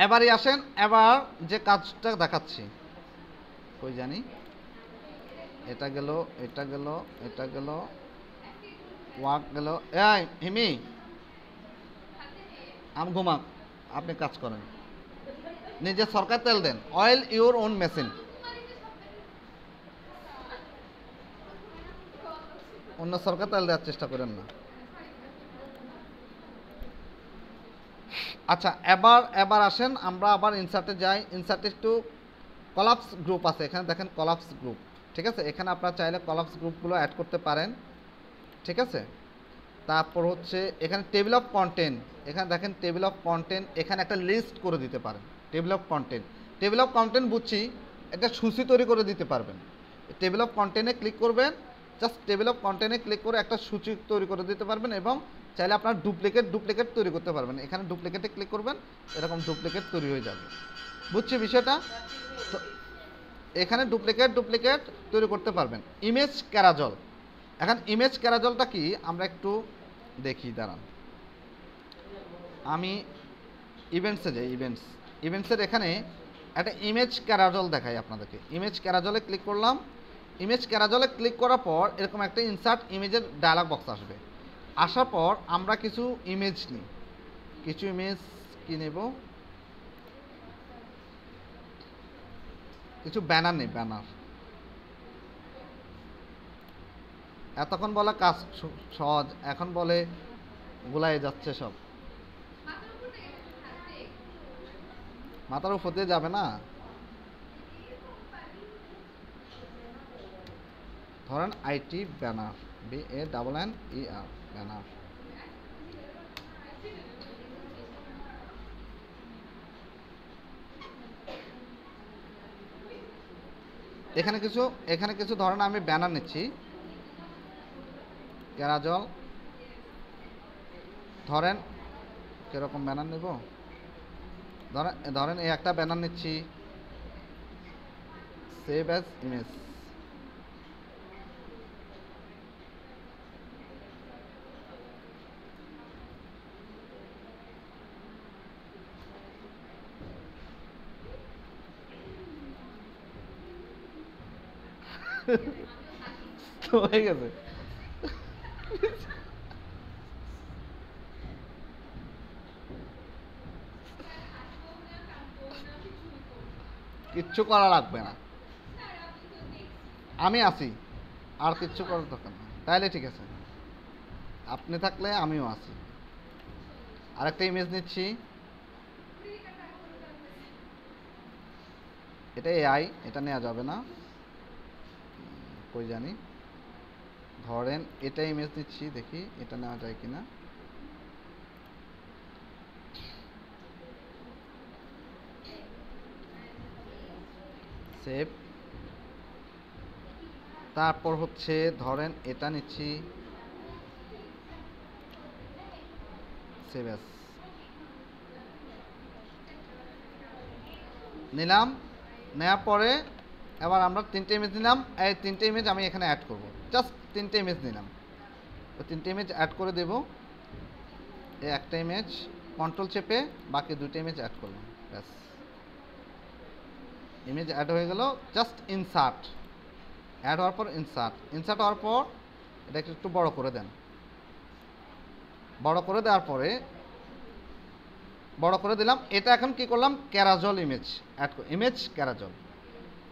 এবারই আসেন, এবার যে কাজটা দেখাচ্ছি, কই জানি, এটা গেল, এটা গেল, এটা গেল, ওয়াক গেল। এই হিমি, আম ঘুমাক, আপনি কাজ করেন, নিজে সরকার তেল দেন, অয়েল ইউর ওন মেশিন, অন্য সরকার তেল দেওয়ার চেষ্টা করেন না। আচ্ছা এবার আসেন আমরা আবার ইনসার্টে যাই, ইনসার্টে একটু কলাপস গ্রুপ আছে, এখানে দেখেন কলাপস গ্রুপ, ঠিক আছে? এখানে আপনারা চাইলে কলাপস গ্রুপগুলো অ্যাড করতে পারেন, ঠিক আছে? তারপর হচ্ছে এখানে টেবিল অফ কন্টেন্ট, এখানে দেখেন টেবিল অফ কন্টেন্ট, এখানে একটা লিস্ট করে দিতে পারেন। টেবিল অফ কন্টেন্ট বুঝছি, একটা সূচি তৈরি করে দিতে পারবেন। টেবিল অফ কন্টেন্টে ক্লিক করবেন, জাস্ট টেবিল অফ কন্টেন্টে ক্লিক করে একটা সূচি তৈরি করে দিতে পারবেন, এবং চাইলে আপনার ডুপ্লিকেট তৈরি করতে পারবেন। এখানে ডুপ্লিকেটে ক্লিক করবেন, এরকম ডুপ্লিকেট তৈরি হয়ে যাবে। বুঝছি বিষয়টা? তো এখানে ডুপ্লিকেট তৈরি করতে পারবেন। ইমেজ ক্যারাজল, এখন ইমেজ ক্যারাজলটা কি আমরা একটু দেখি, দাঁড়ান আমি ইভেন্টসে যাই। ইভেন্টসের এখানে একটা ইমেজ ক্যারাজল দেখাই আপনাদেরকে। ইমেজ ক্যারাজলে ক্লিক করলাম। ইমেজ ক্যারাজলে ক্লিক করার পর এরকম একটা ইনসার্ট ইমেজের ডায়ালগ বক্স আসবে। আসার পর আমরা কিছু ইমেজ নিই, কিছু ইমেজ কি নেব, কিছু ব্যানার নেই। ব্যানার এতক্ষণ বলা কাজ সহজ, এখন বলে গুলাই যাচ্ছে সব। মাথার উপর দিয়ে যাবে না। ধরেন আইটি ব্যানার, BANNER ব্যানার। এখানে কিছু ধরেন আমি ব্যানার নিচ্ছি ক্যারাজল। ধরেন কিরকম ব্যানার নেব, ধরেন এই একটা ব্যানার নিচ্ছি, সেভ অ্যাজ ইমেজ। হয়ে গেছে। কিচ্ছু করা লাগবে না, আমি আছি, আর কিচ্ছু করার দরকার না। তাইলে ঠিক আছে, আপনি থাকলে আমিও আছি। আরেকটা ইমেজ নিচ্ছি, এটা AI, এটা নেওয়া যাবে না, কই জানি। ধরেন এটা ইমেজ নিচ্ছি, দেখি এটা নেওয়া যায় কিনা। সেভ। তারপর হচ্ছে ধরেন এটা নিচ্ছি, সেভ অ্যাজ নিলাম। নেওয়ার পরে এবার আমরা 3টে ইমেজ নিলাম। এই 3টে ইমেজ আমি এখানে অ্যাড করব। জাস্ট 3টে ইমেজ নিলাম, তো 3টে ইমেজ অ্যাড করে দেব। এই একটা ইমেজ কন্ট্রোল চেপে বাকি 2টা ইমেজ অ্যাড করলাম, ব্যাস ইমেজ অ্যাড হয়ে গেল। জাস্ট ইনসার্ট, অ্যাড হওয়ার পর ইনসার্ট হওয়ার পর এটাকে একটু বড় করে দেন। বড় করে দেওয়ার পরে বড় করে দিলাম। এটা এখন কি করলাম, ক্যারাজল ইমেজ ক্যারাজল।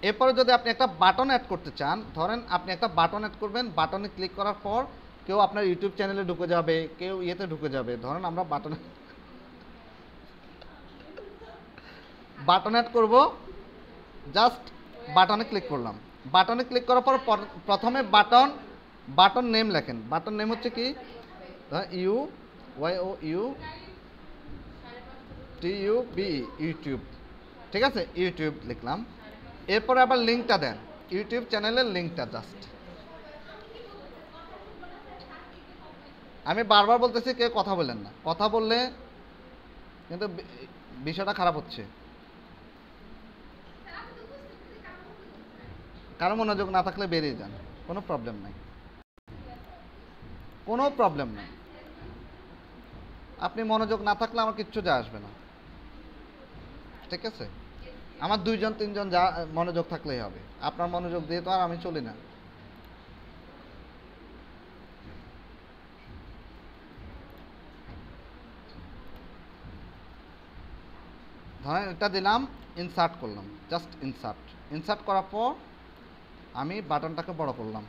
এরপরে যদি আপনি একটা বাটন অ্যাড করতে চান, ধরেন আপনি একটা বাটন অ্যাড করবেন, বাটনে ক্লিক করার পর কেউ আপনার ইউটিউব চ্যানেলে ঢুকে যাবে, কেউ ইয়েতে ঢুকে যাবে। ধরেন আমরা বাটন অ্যাড করব, জাস্ট বাটনে ক্লিক করলাম। বাটনে ক্লিক করার পর প্রথমে বাটন নেম লেখেন। বাটন নেম হচ্ছে কি, YOUTUB, ইউটিউব, ঠিক আছে, ইউটিউব লিখলাম। এরপরে আবার লিঙ্কটা দেন, ইউটিউব চ্যানেলের লিঙ্কটা। জাস্ট আমি বারবার বলতেছি, কেউ কথা বললেন না, কথা বললে কিন্তু বিষয়টা খারাপ হচ্ছে। কারো মনোযোগ না থাকলে বেরিয়ে যান, কোনো প্রবলেম নাই, কোনো প্রবলেম নাই। আপনি মনোযোগ না থাকলে আমার কিচ্ছু যায় আসবে না, ঠিক আছে। আমার 2-3 যা মনোযোগ থাকলেই হবে। আপনার মনোযোগ দিয়ে তো আর আমি চলি না। ধরেন এটা দিলাম, ইনসার্ট করলাম, জাস্ট ইনসার্ট করার পর আমি বাটনটাকে বড় করলাম।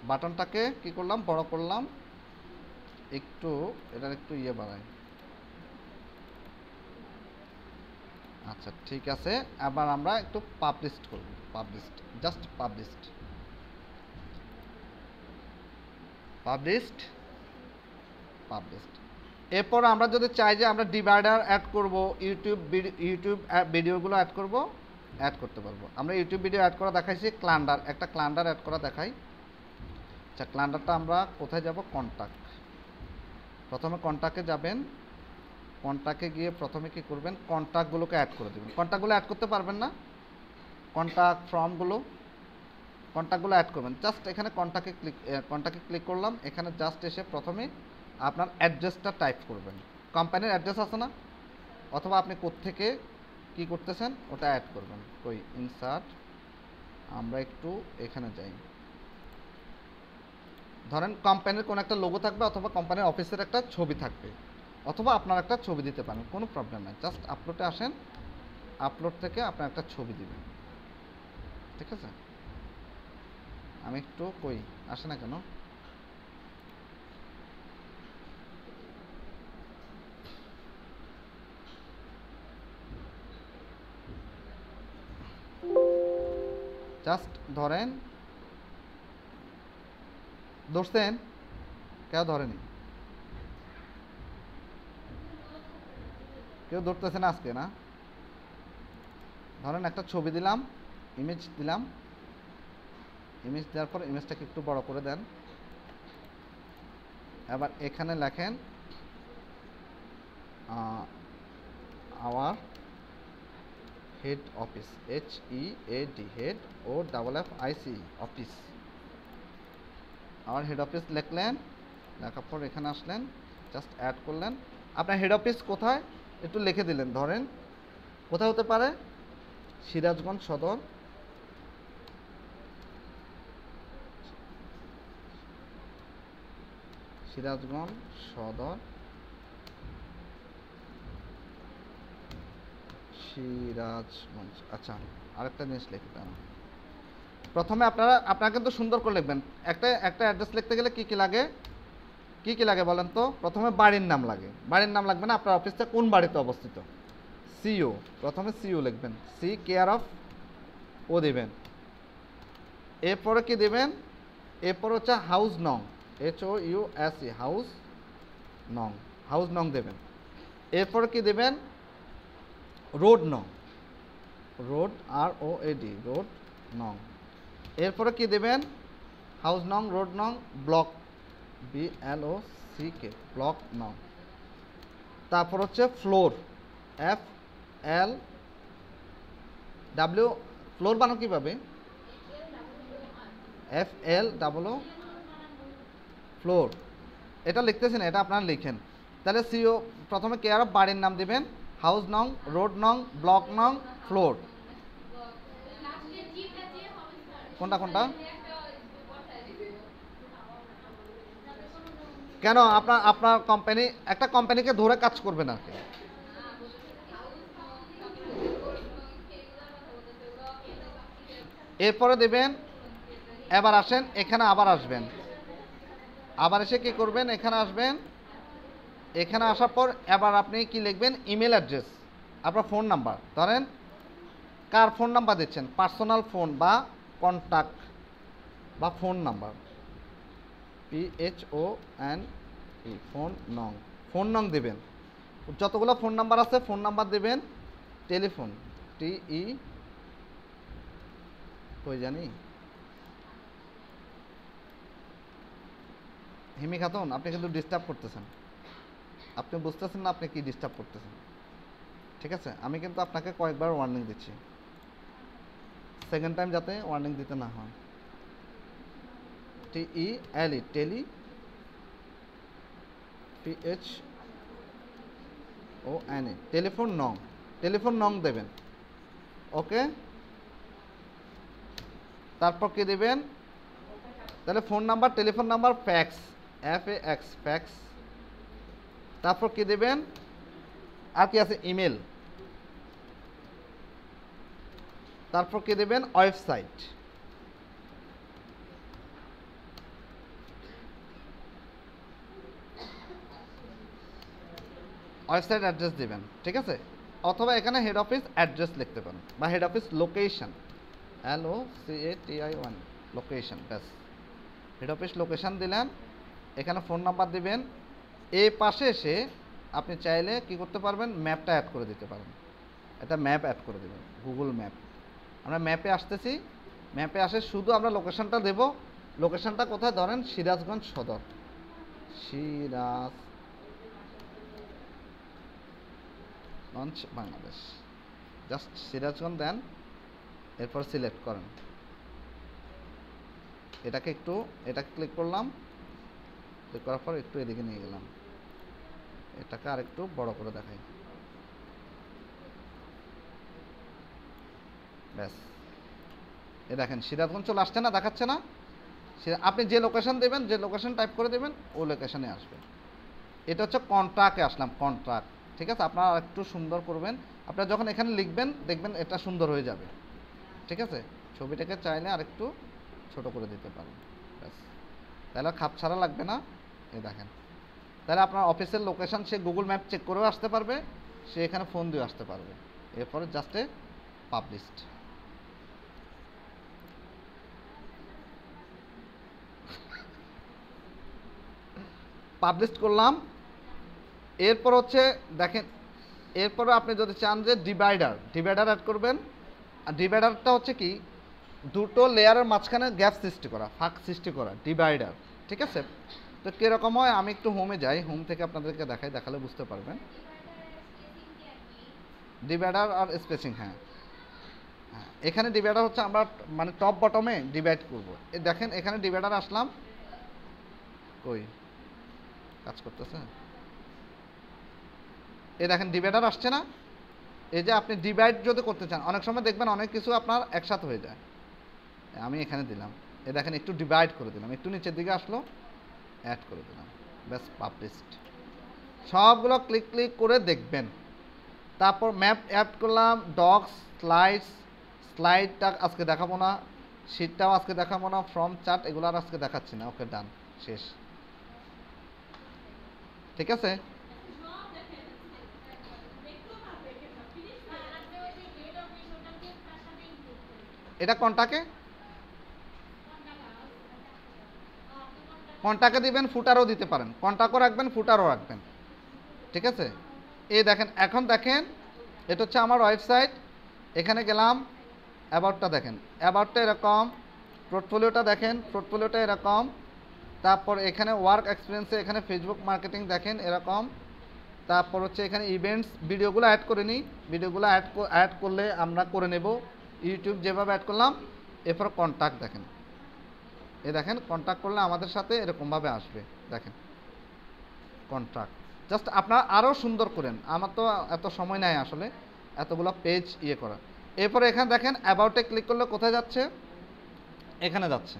বাটনটাকে কি করলাম, বড় করলাম একটু, এটার একটু ইয়ে বাড়াই। আচ্ছা ঠিক আছে, এবার আমরা একটু পাবলিশড করব। Just published. এরপর আমরা যদি চাই যে আমরা ডিভাইডার অ্যাড করব, ইউটিউব ভিডিওগুলো অ্যাড করব, অ্যাড করতে পারবো। আমরা ইউটিউব ভিডিও অ্যাড করা দেখাইছি, ক্লান্ডার, একটা ক্লান্ডার অ্যাড করা দেখাই। আচ্ছা, ক্লান্ডারটা আমরা কোথায় যাব? কন্ট্যাক্ট। প্রথমে কন্ট্যাক্টে যাবেন, কন্ট্যাক্টে গিয়ে প্রথমে কি করবেন? কন্ট্যাক্টগুলোকে অ্যাড করে দেবেন। কন্ট্যাক্টগুলো অ্যাড করতে পারবেন না? কন্ট্যাক্ট ফর্মগুলো, কন্ট্যাক্টগুলো অ্যাড করবেন। জাস্ট এখানে কন্ট্যাক্টে ক্লিক করলাম। এখানে জাস্ট এসে প্রথমে আপনার অ্যাড্রেসটা টাইপ করবেন। কোম্পানির অ্যাড্রেস আছে না, অথবা আপনি কোত্থেকে কি করতেছেন ওটা অ্যাড করবেন। ওই ইনসার্ট, আমরা একটু এখানে যাই। ধরেন কোম্পানির কোনো একটা লোগো থাকবে, অথবা কোম্পানির অফিসের একটা ছবি থাকবে, অথবা আপনার একটা ছবি দিতে পারেন, কোনো প্রবলেম নাই। জাস্ট আপলোডে আসেন, আপলোড থেকে আপনার একটা ছবি দিবেন। ঠিক আছে, আমি একটু কই আসে না কেন? জাস্ট ধরেন, ধরছেন? কেউ ধরেনি, কেউ ধরতেছে না আজকে না? ধরেন একটা ছবি দিলাম, ইমেজ দিলাম, ইমেজ দেওয়ার পর ইমেজটাকে একটু বড় করে দেন। এবার এখানে লেখেন our head office, HEAD, head, OFFIC, office. Our head office লিখলেন, লেখার পর এখানে আসলেন, জাস্ট অ্যাড করলেন। আপনার হেড অফিস কোথায় একটু লিখে দিলেন। ধরেন কোথায় হতে পারে? সিরাজগঞ্জ সদর, সিরাজগঞ্জ সদর, সিরাজগঞ্জ। আচ্ছা, আরেকটা জিনিস লিখতে হবে। প্রথমে আপনারা কিন্তু সুন্দর করে লিখবেন। একটা অ্যাড্রেস লিখতে গেলে কি কি লাগে, কি কি লাগে বলেন তো? প্রথমে বাড়ির নাম লাগে। বাড়ির নাম লাগবে না, আপনার অফিসটা কোন বাড়িতে অবস্থিত। সিও, প্রথমে সিও লিখবেন, সি কেয়ার অফ ও দেবেন। এরপরে কি দেবেন? এরপর হচ্ছে হাউস নং, HOUSE, হাউস নং, হাউস নং দেবেন। এরপরে কি দেবেন? রোড নং, রোড, ROAD, রোড নং। এরপরে কি দেবেন? হাউস নং, রোড নং, ব্লক, BLOCK, ব্লক নং। তারপর হচ্ছে ফ্লোর, FLW, ফ্লোর বানান কীভাবে? FLOO, floor. এটা লিখতেছেন, এটা আপনারা লিখেন। তাহলে সিও প্রথমে কেয়ার অফ বাড়ির নাম দিবেন, হাউস নং, রোড নং, ব্লক নং, ফ্লোর। কোনটা কোনটা? কেন আপনার কোম্পানি, একটা কোম্পানিকে ধরে কাজ করবেন আর কি। এরপরে দেবেন, এবার আসেন এখানে, আবার আসবেন, আবার এসে কি করবেন? এখানে আসবেন। এখানে আসার পর এবার আপনি কি লিখবেন? ইমেল অ্যাড্রেস, আপনার ফোন নাম্বার। ধরেন কার ফোন নাম্বার দিচ্ছেন, পার্সোনাল ফোন বা কন্ট্যাক্ট বা ফোন নাম্বার, PHONE, ফোন নং, ফোন নং দেবেন। যতগুলো ফোন নাম্বার আছে ফোন নাম্বার দেবেন। টেলিফোন, TE, কই জানি, হিমি খাতুন, আপনি কিন্তু ডিস্টার্ব করতেছেন। আপনি বুঝতেছেন না আপনি কি ডিস্টার্ব করতেছেন। ঠিক আছে, আমি কিন্তু আপনাকে কয়েকবার ওয়ার্নিং দিচ্ছি, সেকেন্ড টাইম যাতে ওয়ার্নিং দিতে না হয়। TELE, টেলি, PHONE, টেলিফোন নং, টেলিফোন নং দেবেন। ওকে, তারপর কি দেবেন? তাহলে phone number, telephone number, fax, FAX, fax. তারপর কি দেবেন? আর কি আছে? ইমেল। তারপর কি দেবেন? ওয়েবসাইট। ওয়েবসাইট অ্যাড্রেস দেবেন। ঠিক আছে, অথবা এখানে হেড অফিস অ্যাড্রেস লিখতে পারেন, বা head office location, LOCATION, location. ব্যাস, হেড অফিস লোকেশন দিলেন। এখানে ফোন নাম্বার দিবেন। এই পাশে এসে আপনি চাইলে কি করতে পারবেন? ম্যাপটা অ্যাড করে দিতে পারেন। এটা ম্যাপ অ্যাড করে দেবেন, গুগল ম্যাপ। আমরা ম্যাপে আসতেছি, ম্যাপে আসে শুধু আমরা লোকেশনটা দেব। লোকেশনটা কোথায় ধরেন সিরাজগঞ্জ সদর, সিরাজগঞ্জ বাংলাদেশ, জাস্ট সিরাজগঞ্জ দেন, এরপর সিলেক্ট করেন। এটাকে ক্লিক করলাম, ক্লিক করার পর একটু এদিকে নিয়ে গেলাম, এটাকে আর একটু বড় করে দেখাই, ব্যাস। এ দেখেন সিরাজগঞ্জ চলে আসছে না, দেখাচ্ছে না? আপনি যে লোকেশন দেবেন, যে লোকেশন টাইপ করে দেবেন, ওই লোকেশনে আসবে। এটা হচ্ছে কন্ট্রাক্টে আসলাম, কন্ট্রাক্ট। ঠিক আছে, আপনারা একটু সুন্দর করবেন। আপনারা যখন এখানে লিখবেন দেখবেন এটা সুন্দর হয়ে যাবে। ঠিক আছে, ছবিটাকে চাইলে আর একটু ছোট করে দিতে পারেন, ব্যাস। তাহলে খাপ ছাড়া লাগবে না। এই দেখেন, তাহলে আপনার অফিসের লোকেশন সে গুগল ম্যাপ চেক করেও আসতে পারবে, সে এখানে ফোন দিয়ে আসতে পারবে। এরপরে জাস্ট পাবলিশড। পাবলিশ করলাম। এরপর হচ্ছে দেখেন, এরপরে আপনি যদি চান যে ডিভাইডার অ্যাড করবেন। আর ডিভাইডারটা হচ্ছে কি, দুটো লেয়ারের মাঝখানে গ্যাপ সৃষ্টি করা, ফাঁক সৃষ্টি করা, ডিভাইডার। ঠিক আছে, তো কীরকম হয়, আমি একটু হোমে যাই, হোম থেকে আপনাদেরকে দেখাই, দেখালে বুঝতে পারবেন। ডিভাইডার আর স্পেসিং, হ্যাঁ হ্যাঁ, এখানে ডিভাইডার হচ্ছে আমরা মানে টপ বটমে ডিভাইড করবো। দেখেন এখানে ডিভাইডার আসলাম, কই কাজ করতেছে, এই দেখেন ডিভাইডার আসছে না? এই যে আপনি ডিভাইড যদি করতে চান, অনেক সময় দেখবেন অনেক কিছু আপনার একসাথে হয়ে যায়। আমি এখানে দিলাম, এই দেখেন একটু ডিভাইড করে দিলাম, একটু নিচের দিকে আসলো, অ্যাড করে দিলাম, ব্যাস পাবলিশড। সবগুলো ক্লিক করে দেখবেন। তারপর ম্যাপ অ্যাড করলাম, ডক্স, স্লাইডটা আজকে দেখাবো না, শিটটাও আজকে দেখাবো না, ফ্রম চার্ট এগুলো আর আজকে দেখাচ্ছি না। ওকে, ডান, শেষ। ঠিক আছে, এটা কন্টাকে দিবেন, ফুটারও দিতে পারেন, কন্টাক্টও রাখবেন, ফুটারও রাখবেন। ঠিক আছে, এই দেখেন, এখন দেখেন এটা হচ্ছে আমার ওয়েবসাইট। এখানে গেলাম, অ্যাবাউটটা দেখেন, অ্যাবাউটটা এরকম, পোর্টফোলিওটা দেখেন, পোর্টফোলিওটা এরকম। তারপর এখানে ওয়ার্ক এক্সপিরিয়েন্সে এখানে ফেসবুক মার্কেটিং দেখেন এরকম। তারপর হচ্ছে এখানে ইভেন্টস, ভিডিওগুলো অ্যাড করে নিই, ভিডিওগুলো অ্যাড করলে আমরা করে নেব, ইউটিউব যেভাবে অ্যাড করলাম। এরপর কন্ট্যাক্ট দেখেন, এ দেখেন কন্ট্যাক্ট করলে আমাদের সাথে এরকমভাবে আসবে, দেখেন কন্ট্যাক্ট। জাস্ট আপনারা আরও সুন্দর করেন, আমার তো এত সময় নেই আসলে এতগুলো পেজ ইয়ে করা। এরপরে এখানে দেখেন অ্যাবাউটে ক্লিক করলে কোথায় যাচ্ছে, এখানে যাচ্ছে।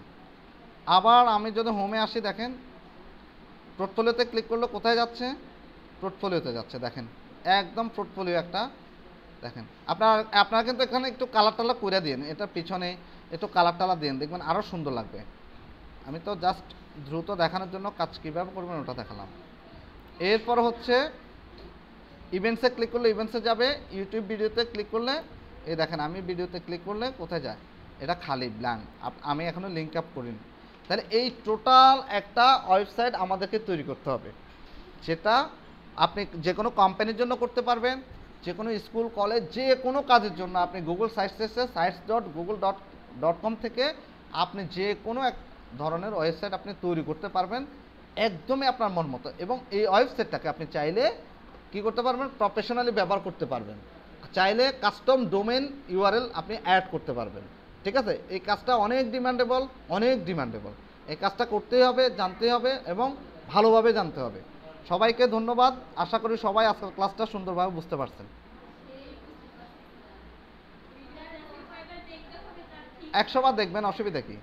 আবার আমি যদি হোমে আসি, দেখেন পোর্টফোলিওতে ক্লিক করলে কোথায় যাচ্ছে, পোর্টফোলিওতে যাচ্ছে। দেখেন একদম পোর্টফোলিও একটা, দেখেন আপনারা কিন্তু এখানে একটু কালার টালার করে দিন, এটা পিছনে একটু কালার টালার দিন, দেখবেন আরও সুন্দর লাগবে। আমি তো জাস্ট দ্রুত দেখানোর জন্য কাজ কীভাবে করবেন ওটা দেখালাম। এরপর হচ্ছে ইভেন্টসে ক্লিক করলে ইভেন্টসে যাবে, ইউটিউব ভিডিওতে ক্লিক করলে এই দেখেন, আমি ভিডিওতে ক্লিক করলে কোথায় যায়, এটা খালি ব্ল্যাঙ্ক, আমি এখনও লিঙ্ক আপ করিনি। তাহলে এই টোটাল একটা ওয়েবসাইট আমাদেরকে তৈরি করতে হবে, যেটা আপনি যে কোনো কোম্পানির জন্য করতে পারবেন, যে কোনো স্কুল কলেজ যে কোনো কাজের জন্য আপনি গুগল sites.google.com থেকে আপনি যে কোনো এক ধরনের ওয়েবসাইট আপনি তৈরি করতে পারবেন একদমই আপনার মন মতো। এবং এই ওয়েবসাইটটাকে আপনি চাইলে কি করতে পারবেন, প্রফেশনালি ব্যবহার করতে পারবেন, চাইলে কাস্টম ডোমেন ইউআরএল আপনি অ্যাড করতে পারবেন। ঠিক আছে, এই কাজটা অনেক ডিমান্ডেবল, এই কাজটা করতেই হবে, জানতে হবে এবং ভালোভাবে জানতে হবে। সবাইকে ধন্যবাদ, আশা করি সবাই আজকের ক্লাসটা সুন্দরভাবে বুঝতে পারছেন। 100 বার দেখবেন, অসুবিধা কি।